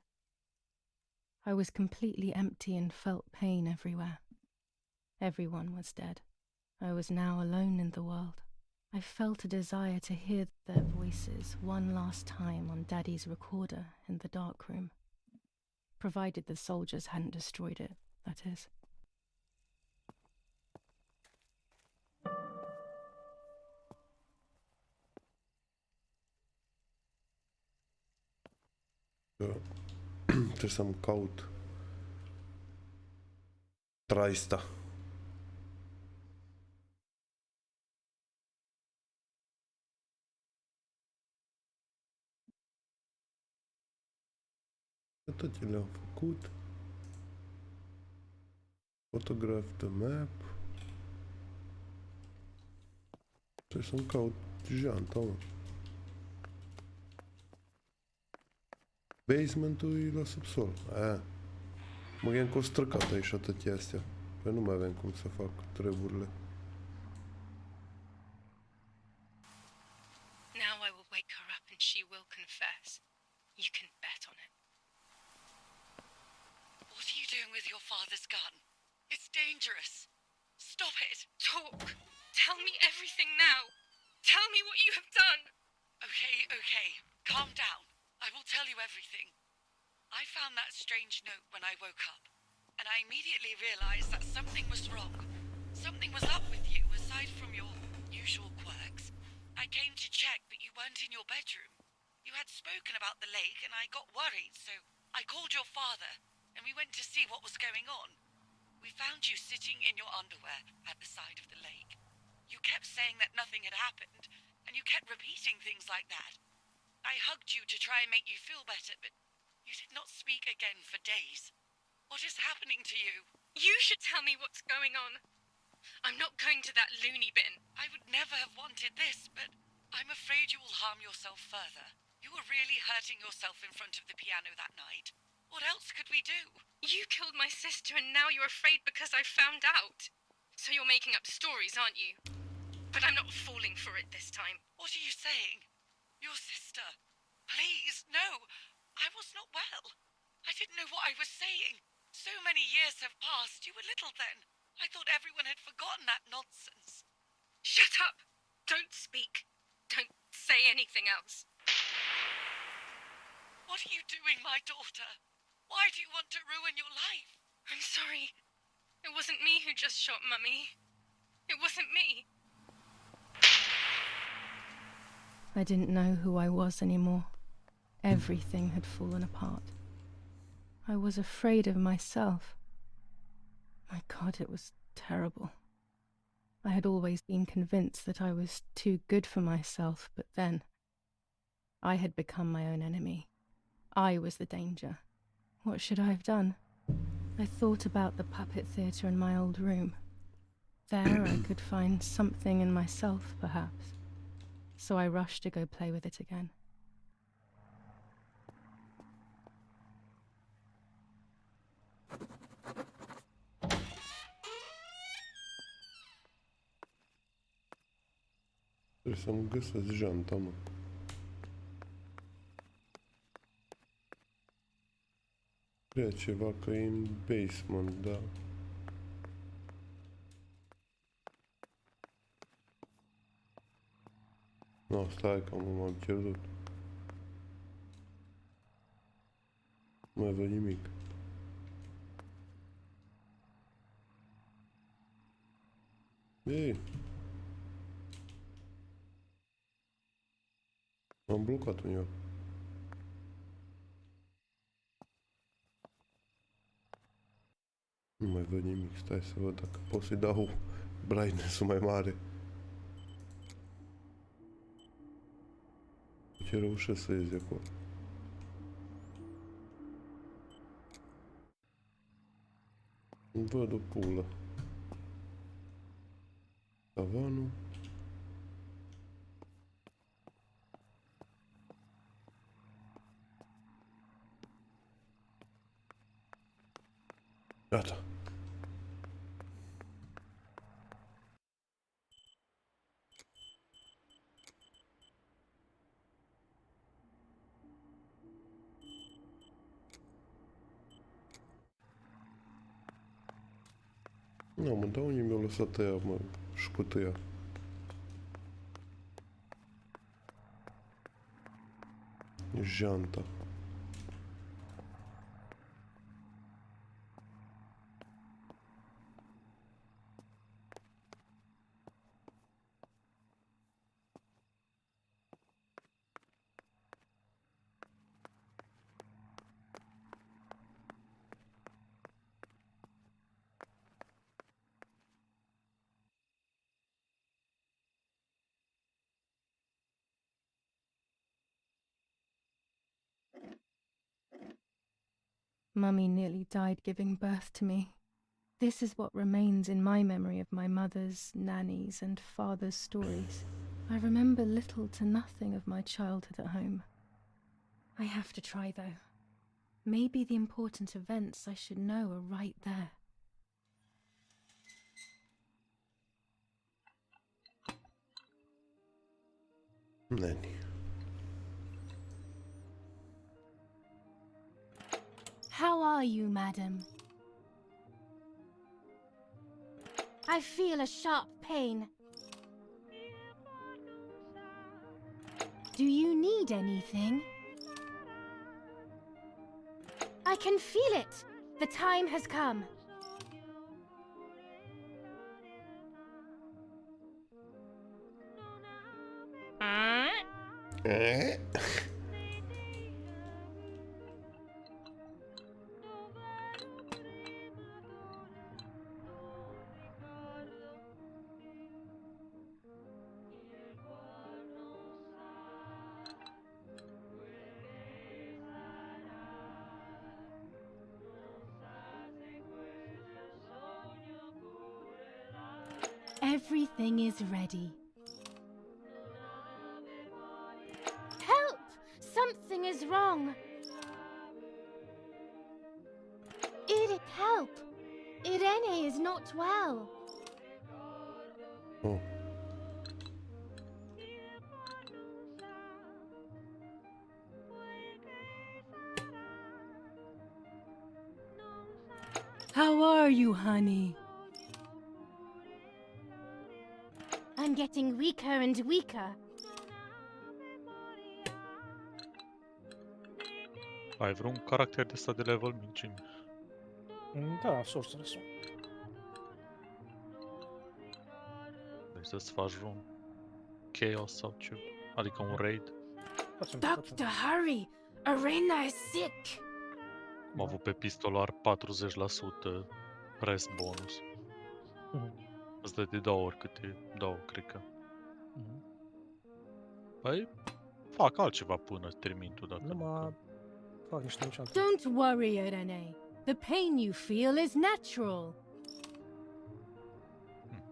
I was completely empty and felt pain everywhere. Everyone was dead. I was now alone in the world. I felt a desire to hear their voices one last time on Daddy's recorder in the dark room. Provided the soldiers hadn't destroyed it, that is. Trebuie să-mi caut traista. Toate le-am făcut. Photograph the map. Trebuie să-mi caut janta, mă. Basementul e la subsol. Aia. Mă gândeam că o străcat aici atâtea astea. Că nu mai avem cum să fac treburile. Now I will wake her up and she will confess. You can bet on it. What are you doing with your father's gun? It's dangerous. Stop it. Talk. Tell me everything now. Tell me what you have done. Okay. Calm down. I will tell you everything. I found that strange note when I woke up, and I immediately realized that something was wrong. Something was up with you, aside from your usual quirks. I came to check, but you weren't in your bedroom. You had spoken about the lake, and I got worried, so I called your father, and we went to see what was going on. We found you sitting in your underwear at the side of the lake. You kept saying that nothing had happened, and you kept repeating things like that. I hugged you to try and make you feel better, but you did not speak again for days. What is happening to you? You should tell me what's going on. I'm not going to that loony bin. I would never have wanted this, but I'm afraid you will harm yourself further. You were really hurting yourself in front of the piano that night. What else could we do? You killed my sister and now you're afraid because I found out. So you're making up stories, aren't you? But I'm not falling for it this time. What are you saying? Your sister? Please, no. I was not well. I didn't know what I was saying. So many years have passed. You were little then. I thought everyone had forgotten that nonsense. Shut up! Don't speak. Don't say anything else. What are you doing, my daughter? Why do you want to ruin your life? I'm sorry. It wasn't me who just shot Mummy. It wasn't me. I didn't know who I was anymore. Everything had fallen apart. I was afraid of myself. My God, it was terrible. I had always been convinced that I was too good for myself, but then I had become my own enemy. I was the danger. What should I have done? I thought about the puppet theatre in my old room. There I could find something in myself, perhaps. So I rushed to go play with it again. Trebuie să-mi găsesc janta, mă. Cred ceva că e în basement, da. No, stai că m-am pierdut. Nu mai văd nimic. Ei! M-am blocat în ea. Nu mai văd nimic, stai să văd dacă pot să-i dau brightness-ul mai mare. Ce reușesc să ies de acolo. Văd o pulă. Tavanul. Gata. Nu, mă, dar unde mi-a lăsat aia, mă, șcutia? Janta. Mummy nearly died giving birth to me. This is what remains in my memory of my mother's, nanny's, and father's stories. I remember little to nothing of my childhood at home. I have to try, though. Maybe the important events I should know are right there. Nanny. How are you, madam? I feel a sharp pain. Do you need anything? I can feel it. The time has come. Everything is ready. Help! Something is wrong. Irene, help! Irene is not well. Oh. How are you, honey? I'm getting weaker and weaker. Ai vreun caracter de ăsta de level mincin? Da, sursele sunt. Deci să-ți faci vreun chaos sau ceva. Adică un raid. Doctor, hurry! Irene is sick. Am avut pe pistolar 40% rest bonus. Îți dă de 2 ori câte 2, cred că. Păi, fac altceva până termin tu dacă nu. Fac niște enchant. Don't worry, Irene. The pain you feel is natural.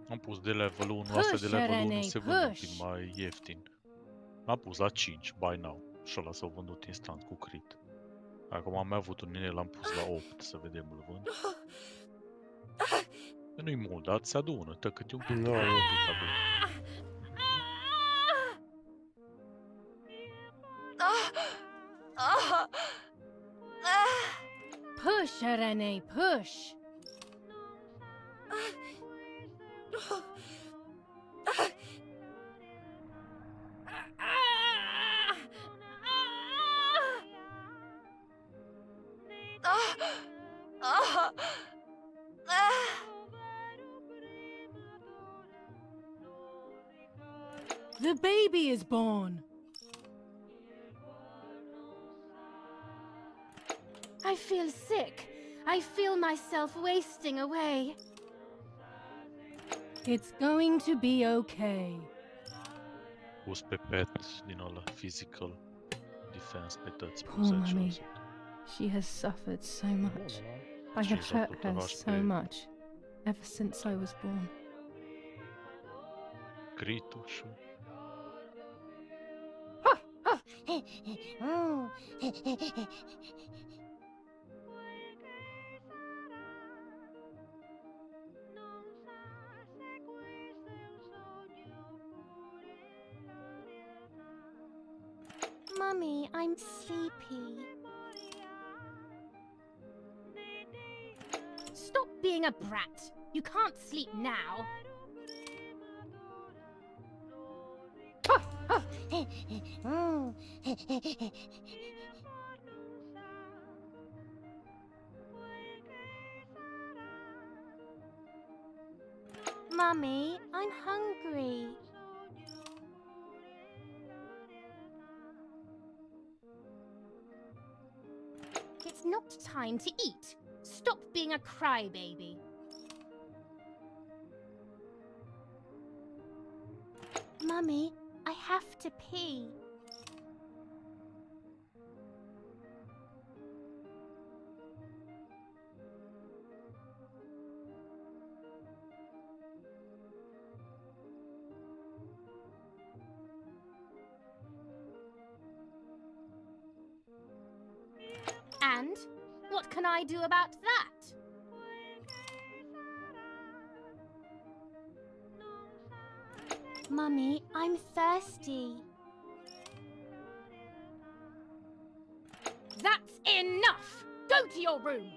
Am pus de level 1, astea de level 1 se vând un pic mai ieftin. Am pus la 5, buy now. Și ăla s-au vândut instant cu crit. Acum am mai avut un inel, l-am pus la 8, să vedem, îl vând. Nu-i mult, dar se adună, câte un pic, un pic adună. Push, Irene, push. The baby is born. I feel sick. I feel myself wasting away. It's going to be okay. Pus pe pet din ăla, physical defense pe tăți, Poor mummy. She has suffered so much. I have hurt her so much ever since I was born. Critul și... Mummy, I'm sleepy. Stop being a brat. You can't sleep now. Mummy, I'm hungry. It's not time to eat. Stop being a crybaby. Mummy, I have to pee. What can I do about that? Mummy, I'm thirsty. That's enough! Go to your room!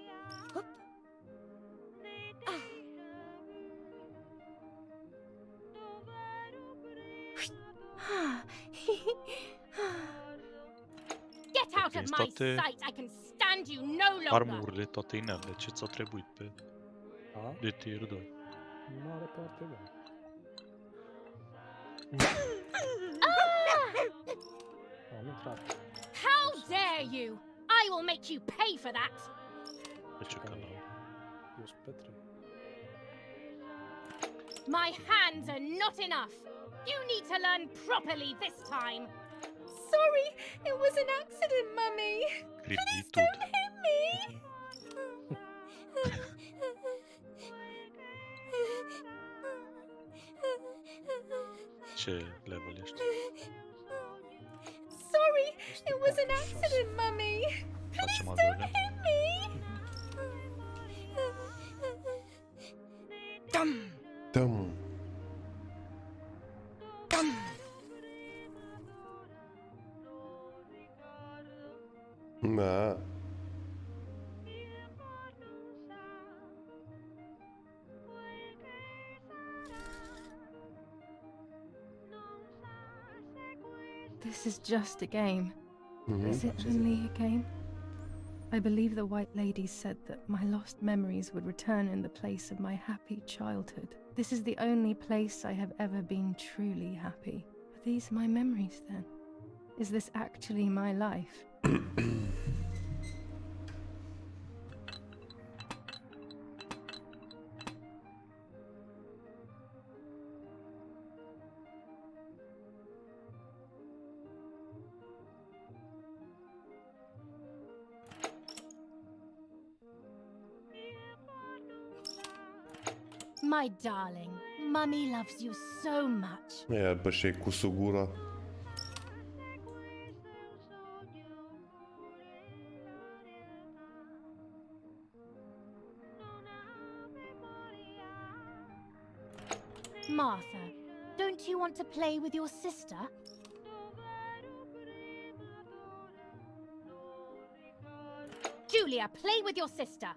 Get out of my sight! I can stand you no longer! Armurile toate inele, ce ți-au trebuit pe de tier 2? Mare parte, da. Am intrat. How dare you! I will make you pay for that! Pe ce canal? Eu sunt pe 3. My hands are not enough! You need to learn properly this time! Sorry, it was an accident, Mummy! Please don't hit me! Ce level ești? Sorry, it was an accident, Mummy! Please Facem al don't doilea. hit me! Dăm. Da. This is just a game. Mhm. Is it only a game? I believe the White Lady said that my lost memories would return in the place of my happy childhood. This is the only place I have ever been truly happy. Are these my memories then? Is this actually my life? My darling, Mummy loves you so much. Iar pe și cu sugura. Martha, don't you want to play with your sister? Julia, play with your sister.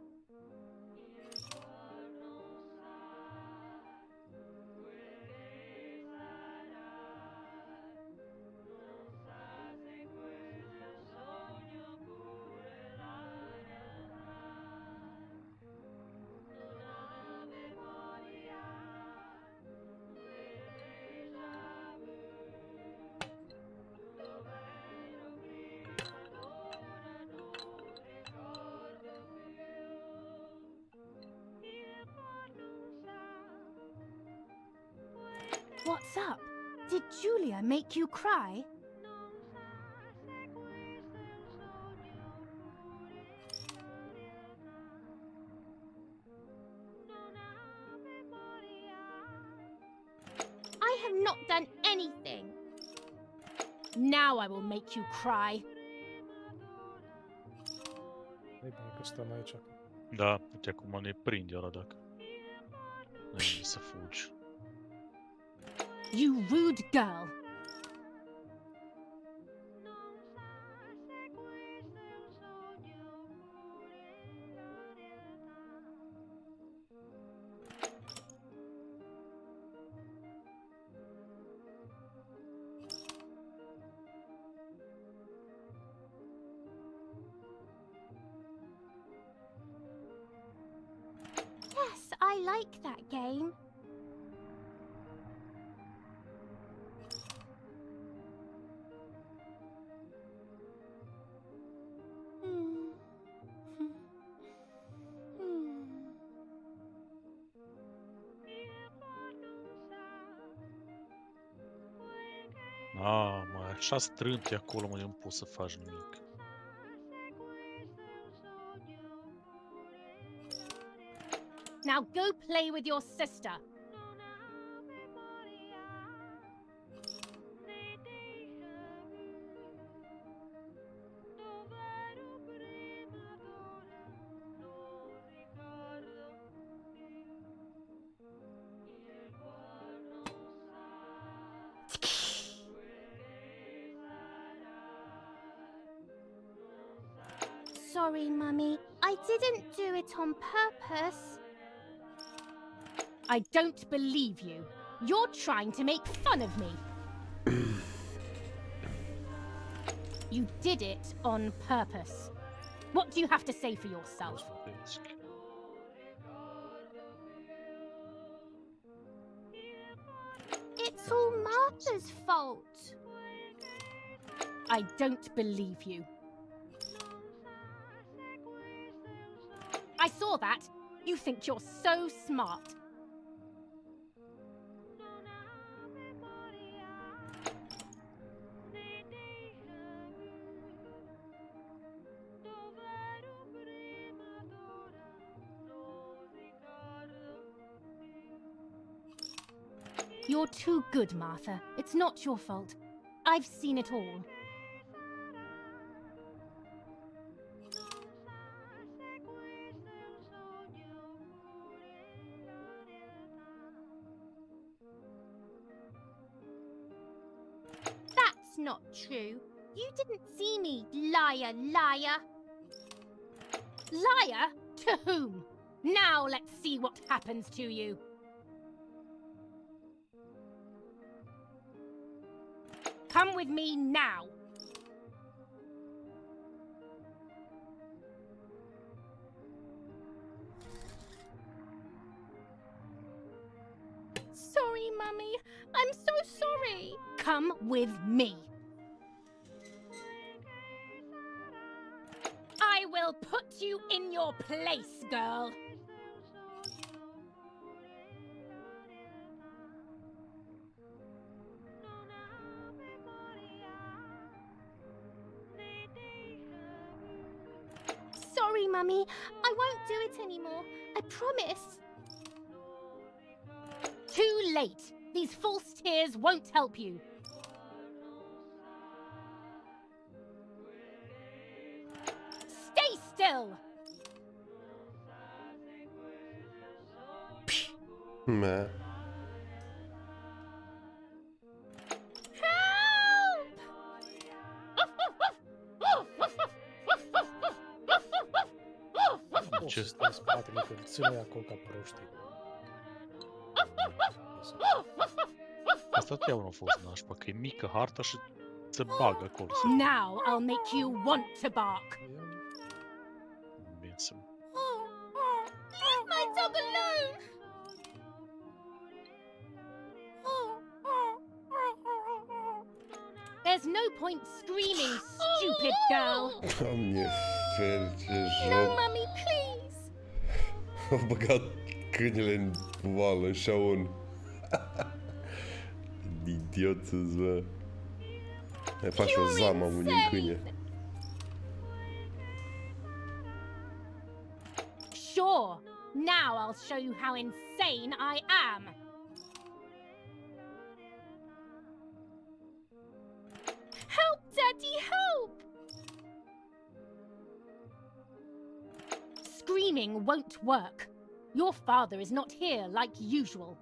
What's up? Did Julia make you cry? I have not done anything. Now I will make you cry. Ei, bine că stăm aici. Da, uite acum ne prinde ăla dacă nu e să fugi. You rude girl. Yes, I like that game. Mă, așa strânti acolo, mă, eu nu poți să faci nimic. Now go play with your sister. sorry, Mummy. I didn't do it on purpose. I don't believe you. You're trying to make fun of me. You did it on purpose. What do you have to say for yourself? It's all Martha's fault. I don't believe you. I saw that. You think you're so smart. You're too good, Martha. It's not your fault. I've seen it all. That's not true. You didn't see me, liar, liar. Liar? To whom? Now let's see what happens to you. Come with me now. Sorry, Mummy. I'm so sorry. Come with me. I will put you in your place, girl. Sorry, Mummy. I won't do it anymore. I promise. Too late. These false tears won't help you. Stay still. Meh. Ce stă în spatele cărțului acolo ca proștii. Asta totdeauna a fost nașpa, că e mică harta și se bagă acolo. Now I'll make you want to bark. Imenso. Leave my dog alone. There's no point screaming, stupid girl. Doamne, fel, ce No, joc. Mummy, please. Au băgat câinele în vală, Shaun. Idiot să-ți bă. Mai faci o zamă unui câine. Sure. Now I'll show you how insane I am. Help, Daddy, help. Screaming won't work. Your father is not here like usual.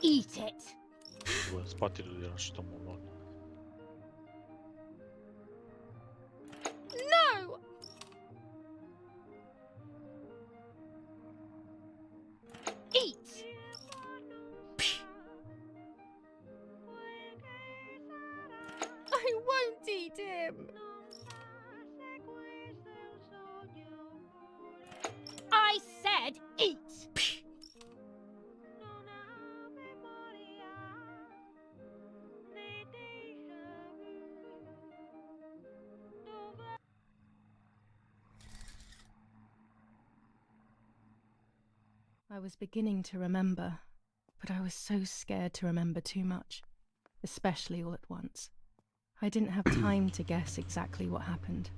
Eat it. Bă, în spatele lui era și tomolon. No. Eat. I won't eat him. I said eat. I was beginning to remember, but I was so scared to remember too much, especially all at once. I didn't have time to guess exactly what happened.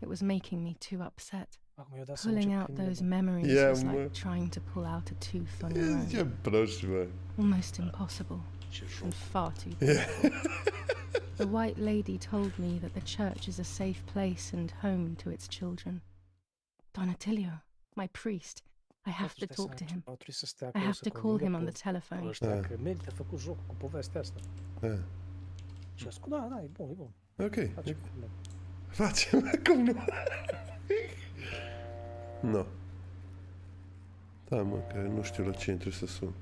It was making me too upset. Acum eu dat să Pulling încep out primele, those bă. memories Yeah, was mă. like trying to pull out a tooth on your Ce own. prost, bă. Almost impossible Ce joc. and far too difficult. The White Lady told me that the church is a safe place and home to its children. Don Attilio, my priest, I have to talk to him. Au trebuit să stea I acolo have să to call him on convingă the telephone. ăștia că merită făcut jocul cu povestea asta. Și a spus, da, e bun, e bun. Ok. Facem cum nu. Facem cum nu. No. Da, mă, că nu știu la cine trebuie să sun.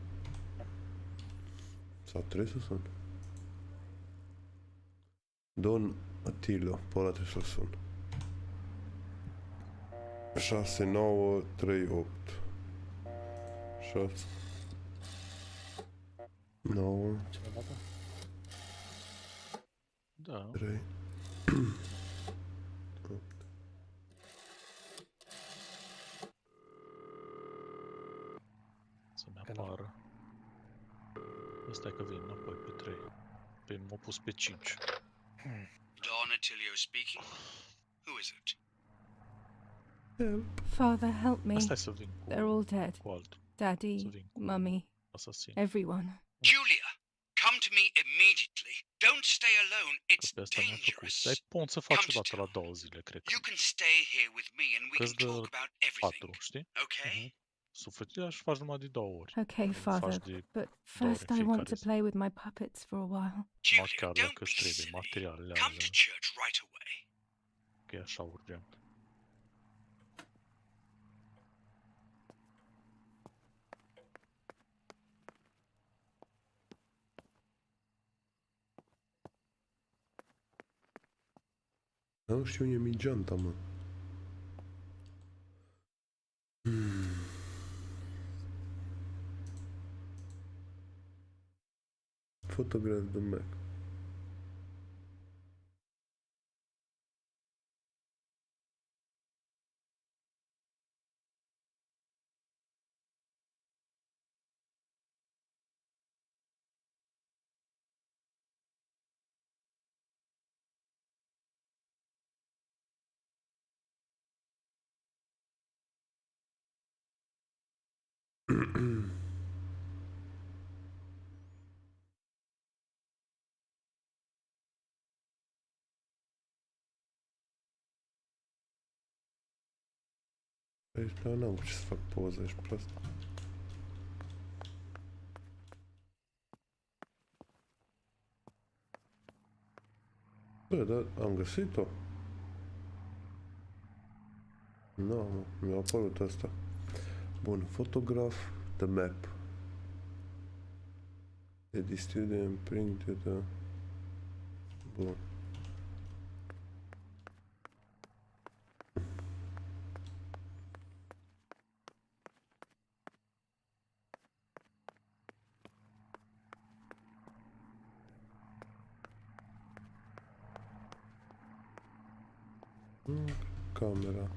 Sau trebuie să sun? Don Atilo, pe ăla trebuie să-l sun. 6938 6 9 Da. 3 Să-mi apară. Ăsta e că vin înapoi pe 3. Pe m-a pus pe 5. Don Attilio speaking. Who is it? Father, help me. Asta e să vin cu, They're all dead. cu altul. Daddy, Mummy, Asasin. everyone. Julia, come to me immediately. Don't stay alone. It's Pe asta mi-a făcut. dangerous. Dar pot să faci o dată la 2 zile, cred că. You can stay here with me and we Că-ți can dă talk about everything. 4, știi? Okay? Sufletul și faci numai de 2 ori. Okay, Father, but first I want to play with my puppets for a while. Măcar dacă îți trebuie materialele Come to alea. church right away. Că e așa urgent. Nu știu unde mi geanta, mă. Photograph the map. Aici n-am ce să fac poză, ești prost. Bă, dar am găsit-o. Nu, mi-a apărut asta. Bun, photograph the map. Edit student printed. Bun. Camera.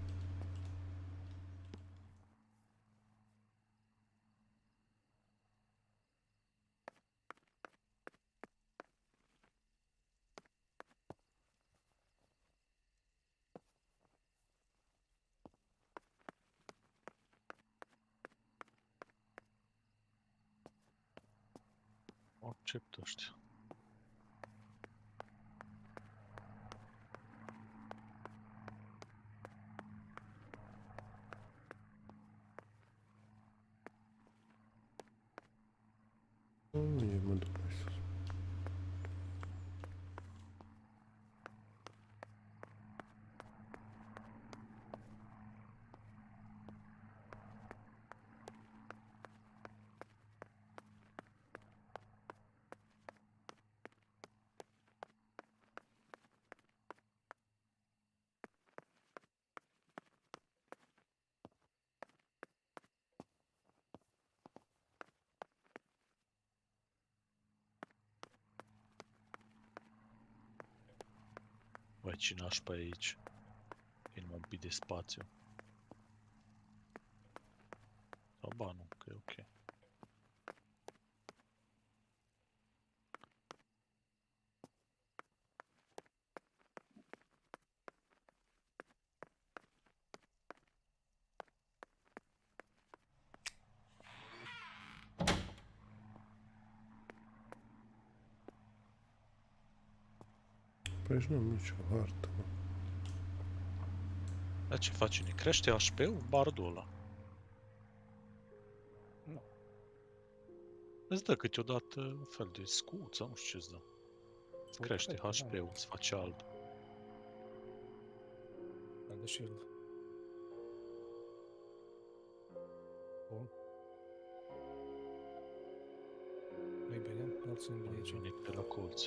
Accept ăștia. Nu, mă duc mai sus. Vai, cine aș pe aici? E numai un pic de spațiu. Sau ba nu, că e ok. Păi aici n-am nicio hartă, mă. Dar ce face? Ne crește HP-ul? Bardul ăla. Îți dă câteodată un fel de scut sau nu știu ce-ți dă. Îți crește HP-ul, îți face alb. De shield. Bun. Nu-i bine? Nu ținem bine aici. Vine pe la colț.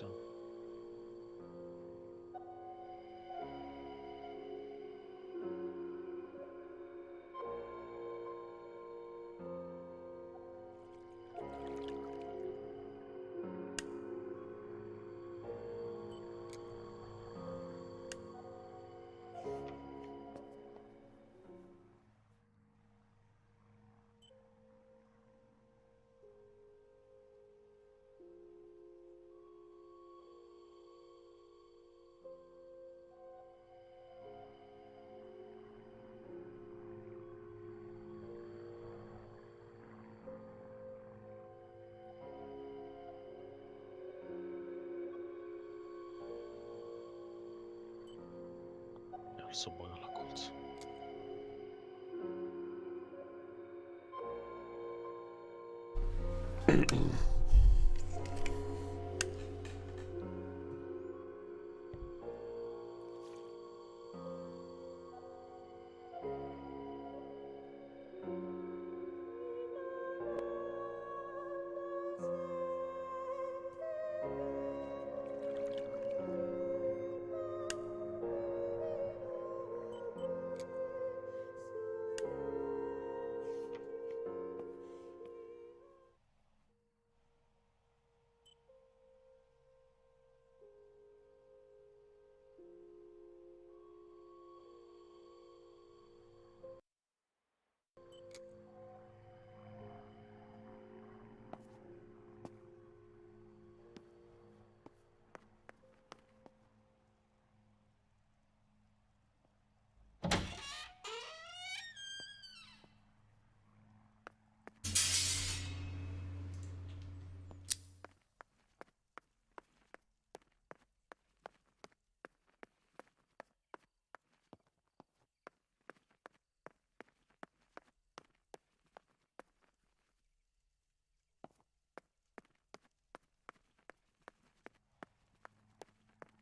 Iar să o bagă la colț.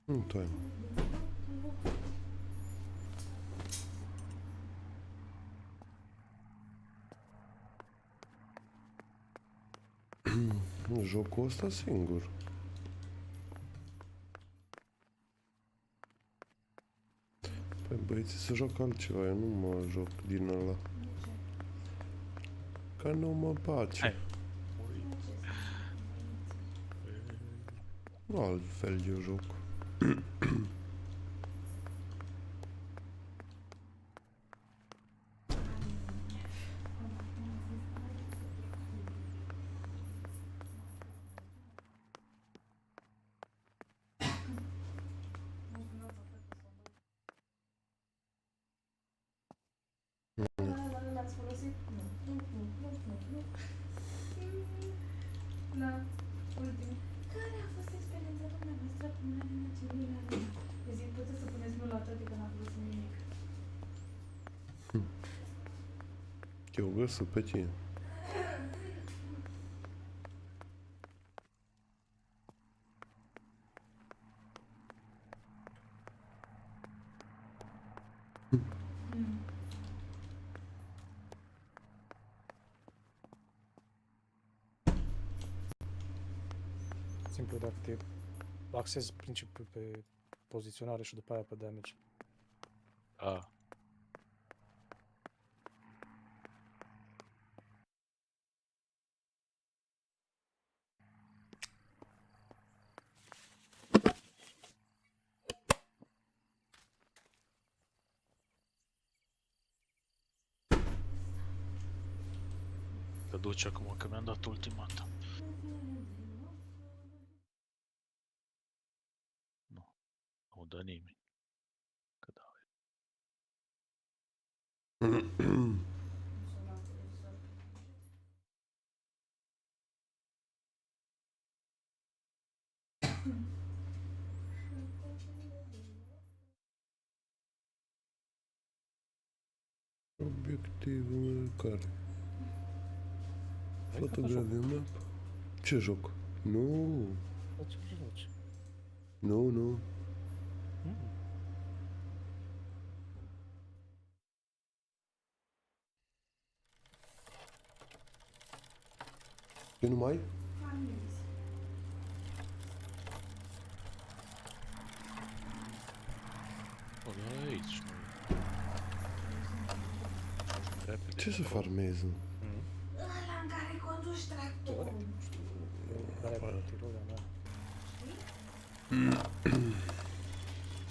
Nu tai. Jocul ăsta singur. Păi băieții să joc altceva, eu nu mă joc din ăla. Că nu mă place. Nu altfel eu joc. L-ați folosit? Nu. La ultim. Care a fost experiența dumneavoastră cu Marina Civilă? Eu zic, puteți să puneți nu la toate că n-am folosit nimic. Eu găsă pe tine. Simplu, dacă te axezi principiul pe poziționare și după aia pe damage. A. Te duci acum că mi-am dat ultimata. Nu dă nimeni. Că da. Obiectivul care? Fotografie map? Ce joc? Nu. Ce joci? Nu, nu. Ce nu mai? Families. O, aici, mă. Repede. Ce să farmez? Ăla în care conduci tractorul. Care e tiroarea mea?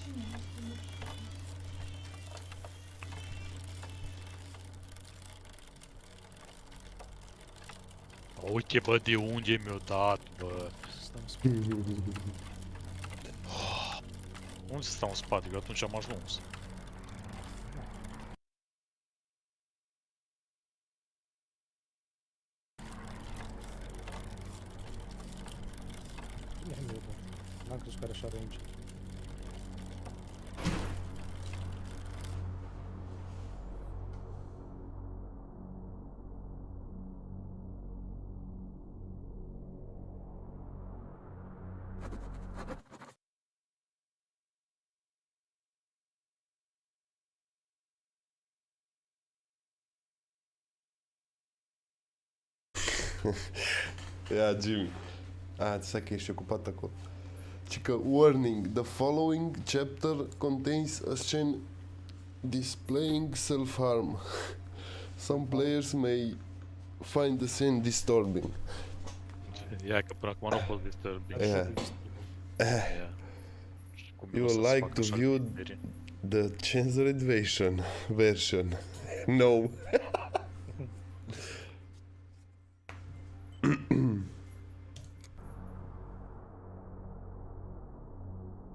Cine știe? Uite, bă, de unde mi-o dat, bă. Unde să stau în spate? Eu atunci am ajuns. N-am crezut că are așa range. Ia, Jimmy. Stai că ești ocupat acolo. Cică, warning, the following chapter contains a scene displaying self-harm. Some players may find the scene disturbing. Ia că până acum nu a fost disturbing. You would like to view the censored version. No.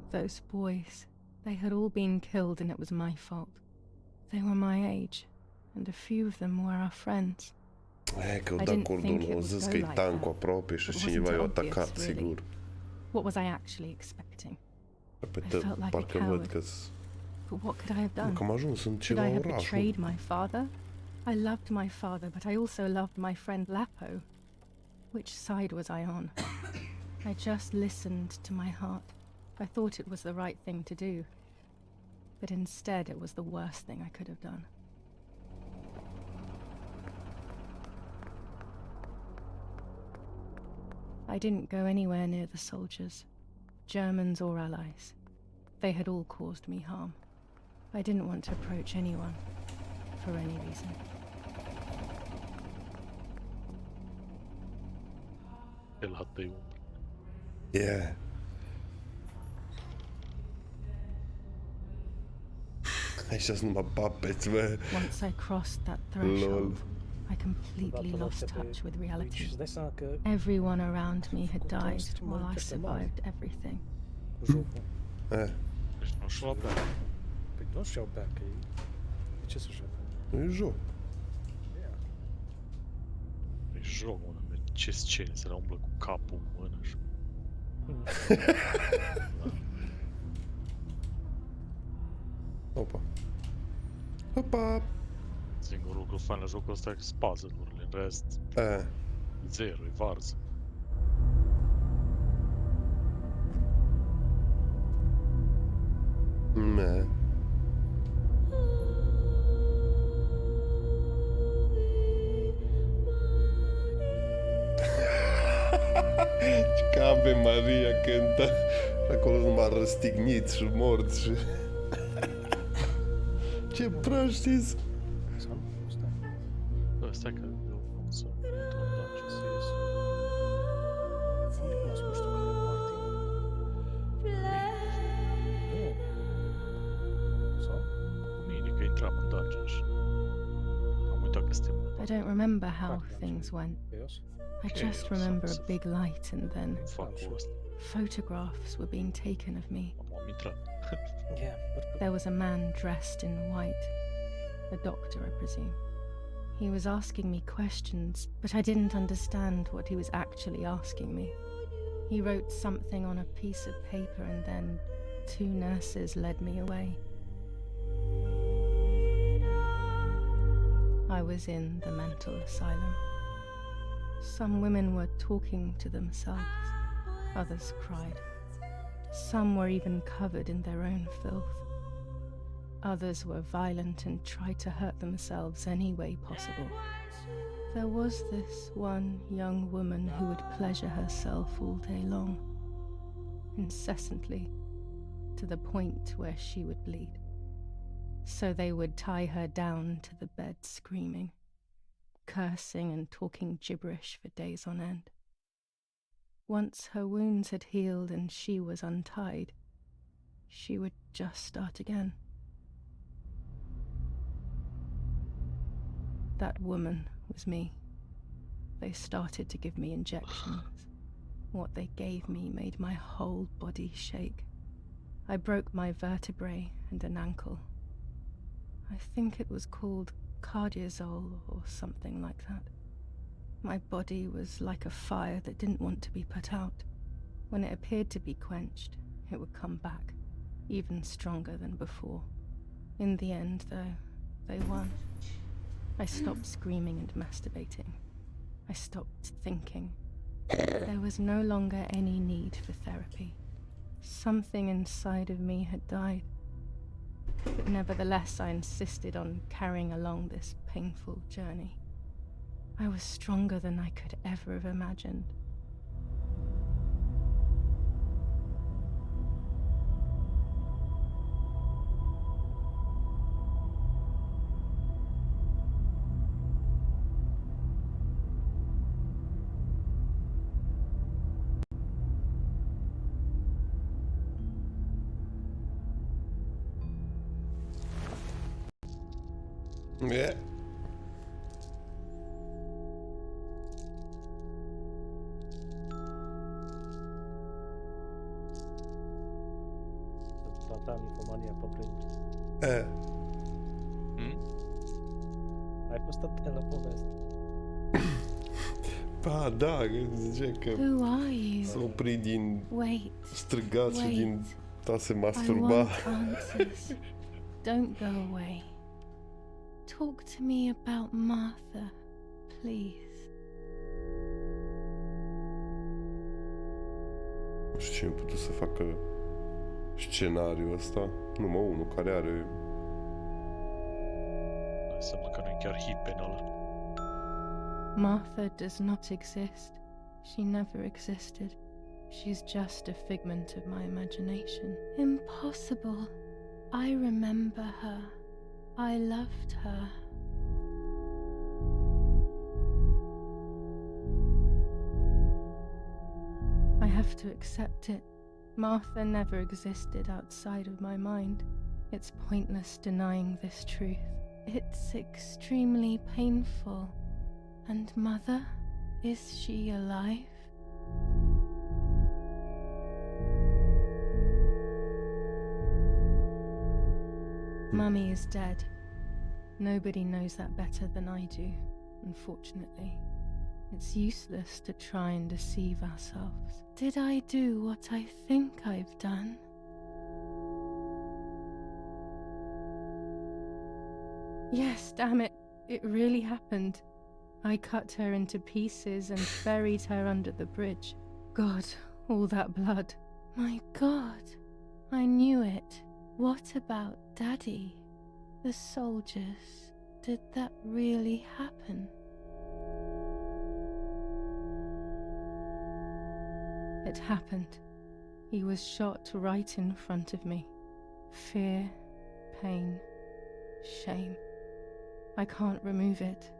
Those boys, they had all been killed and it was my fault. They were my age, and a few of them were our friends. Că o dat cordonul, o zis că e tancul aproape și cineva i-a atacat, sigur. What was I actually expecting? Pe parcă văd că-s... But what could I have done? Că am ajuns în Could ceva I have oraș. betrayed my father? I loved my father, but I also loved my friend Lapo. Which side was I on? I just listened to my heart. I thought it was the right thing to do. But instead it was the worst thing I could have done. I didn't go anywhere near the soldiers, Germans or allies. They had all caused me harm. I didn't want to approach anyone, for any reason. Yeah. Aici sunt numai puppets, bă. Once I crossed that threshold, I completely lost touch with reality. Everyone around me had died while I survived everything. Nu știu și-au bea, că de ce să joacă? Nu e joc. E joc, mă, ce scene, se le umblă cu capul în mână și... Opa. Opa! Singurul lucru fain la jocul ăsta e că sunt puzzle-urile, în rest... Zero, e varză. Meh. Ce Ave Maria cântă. Acolo numai răstigniți și morți și... Ce proști-s! Bă, stai că eu vreau să intru în dungeon să ies. Nu știu care e party. Sau? Mine că intram în dungeon și... Am uitat că suntem... I don't remember how things went. I just remember a big light and then photographs were being taken of me. Am intrat. There was a man dressed in white, a doctor, I presume. He was asking me questions, but I didn't understand what he was actually asking me. He wrote something on a piece of paper and then 2 nurses led me away. I was in the mental asylum. Some women were talking to themselves. Others cried. Some were even covered in their own filth. Others were violent and tried to hurt themselves any way possible. There was this one young woman who would pleasure herself all day long, incessantly, to the point where she would bleed. So they would tie her down to the bed screaming, cursing and talking gibberish for days on end. Once her wounds had healed and she was untied, she would just start again. That woman was me. They started to give me injections. What they gave me made my whole body shake. I broke my vertebrae and an ankle. I think it was called cardiazole or something like that. My body was like a fire that didn't want to be put out. When it appeared to be quenched, it would come back, even stronger than before. In the end, though, they won. I stopped screaming and masturbating. I stopped thinking. There was no longer any need for therapy. Something inside of me had died. But nevertheless, I insisted on carrying along this painful journey. I was stronger than I could ever have imagined. Yeah. Trata ninfomania pe print. Ai fost atent la poveste. Pa, da, zice că Who are you? s-a oprit din Wait. strigat și Wait. din a se I masturba. want answers. Don't go away. Talk to me about Martha, please. Nu știu cine a putut să facă scenariul ăsta. Numai unul care are... Înseamnă că nu e chiar hit penal. Martha does not exist. She never existed. She's just a figment of my imagination. Impossible. I remember her. I loved her. I have to accept it. Martha never existed outside of my mind. It's pointless denying this truth. It's extremely painful. And Mother, is she alive? Mummy is dead. Nobody knows that better than I do, unfortunately. It's useless to try and deceive ourselves. Did I do what I think I've done? Yes, damn it. It really happened. I cut her into pieces and buried her under the bridge. God, all that blood. My God, I knew it. What about Daddy? The soldiers? Did that really happen? It happened. He was shot right in front of me. Fear, pain, shame. I can't remove it.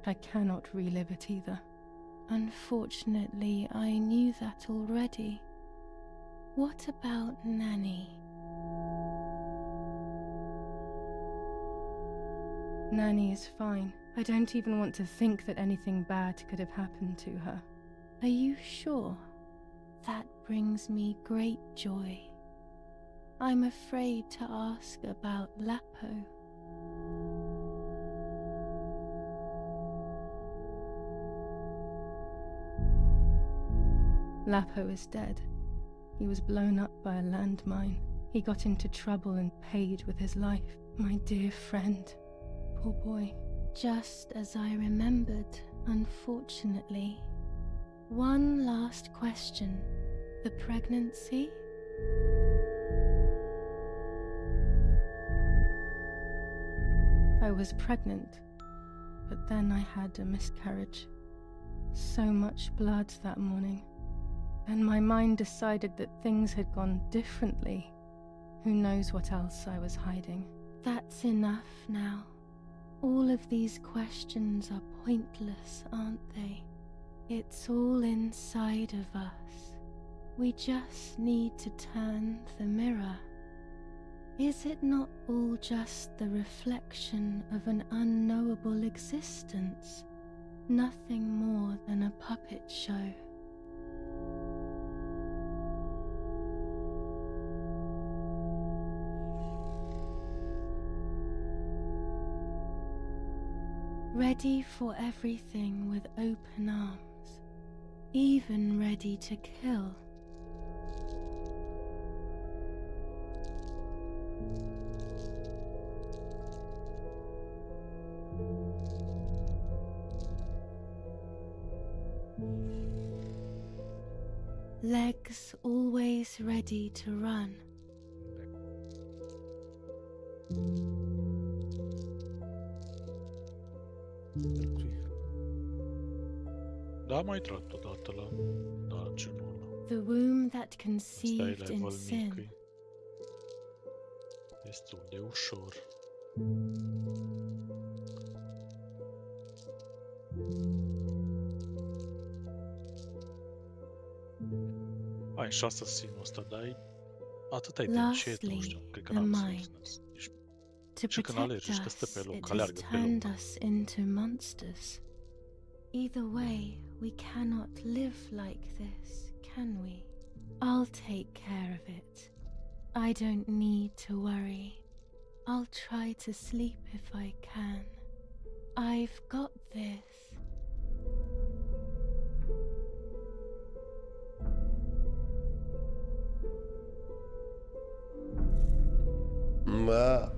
I cannot relive it either. Unfortunately, I knew that already. What about Nanny? Nanny is fine. I don't even want to think that anything bad could have happened to her. Are you sure? That brings me great joy. I'm afraid to ask about Lapo. Lapo is dead. He was blown up by a landmine. He got into trouble and paid with his life. My dear friend. Poor boy. Just as I remembered. Unfortunately, one last question. The pregnancy? I was pregnant, but then I had a miscarriage. So much blood that morning, and my mind decided that things had gone differently. Who knows what else I was hiding? That's enough now. All of these questions are pointless, aren't they? It's all inside of us. We just need to turn the mirror. Is it not all just the reflection of an unknowable existence? Nothing more than a puppet show. Ready for everything with open arms, even ready to kill. Legs always ready to run. Da, mai intrat odată la dungeon-ul ăla. The womb that Stai conceived in level sin. mic, e destul de ușor. Ai și assassinul ăsta, dar e atât ai de încet, nu știu, cred că the n-am mind. To și când alergi, protect că stă pe us, loc, it has aleargă pe turned loc. us into monsters. Either way, we cannot live like this, can we? I'll take care of it. I don't need to worry. I'll try to sleep if I can. I've got this. Ma.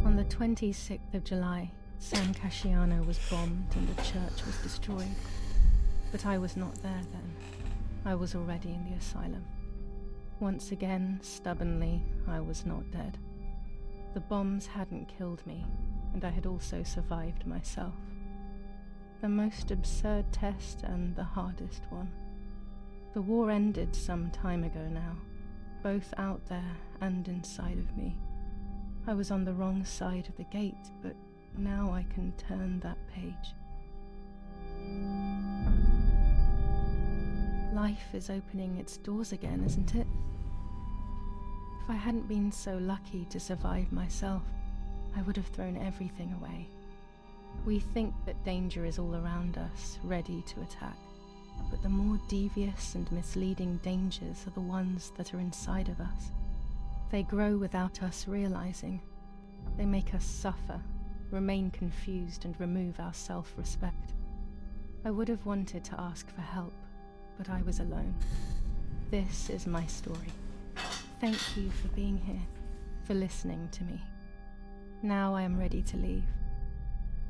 On the 26th of July, San Casciano was bombed and the church was destroyed. But I was not there then. I was already in the asylum. Once again, stubbornly, I was not dead. The bombs hadn't killed me, and I had also survived myself. The most absurd test and the hardest one. The war ended some time ago now, both out there and inside of me. I was on the wrong side of the gate, but now I can turn that page. Life is opening its doors again, isn't it? If I hadn't been so lucky to survive myself, I would have thrown everything away. We think that danger is all around us, ready to attack. But the more devious and misleading dangers are the ones that are inside of us. They grow without us realizing. They make us suffer, remain confused, and remove our self-respect. I would have wanted to ask for help, but I was alone. This is my story. Thank you for being here, for listening to me. Now I am ready to leave.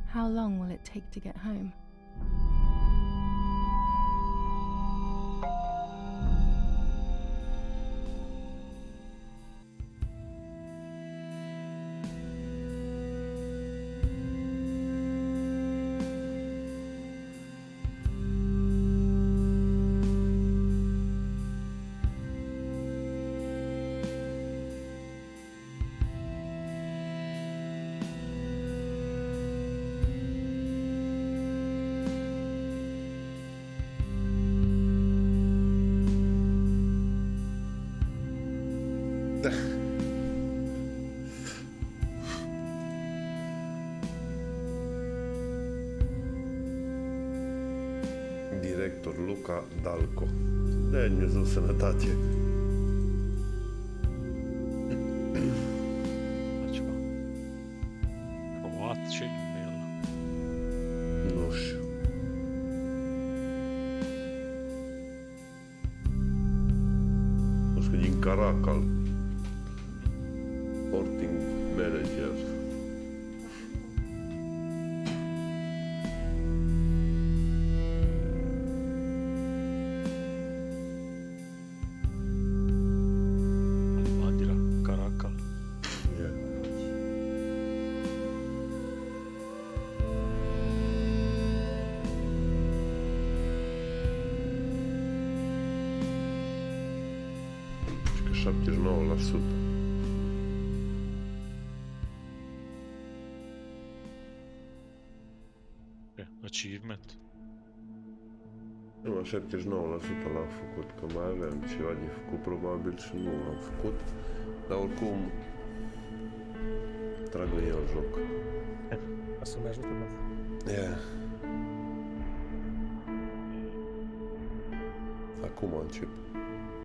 How long will it take to get home? director Luca Dalco. Dă-i Dumnezeu sănătate. Ceva. Croat, ce nume ăla? Nu știu. Nu știu, din Caracal. Sporting manager. Almadira, Caracal. Yeah. Și că 79%. Achievement. Nu, 79% l-am făcut, că mai aveam ceva de făcut, probabil și nu l-am făcut, dar oricum trag în el joc. Asta mă ajută, da. Yeah. Acum încep.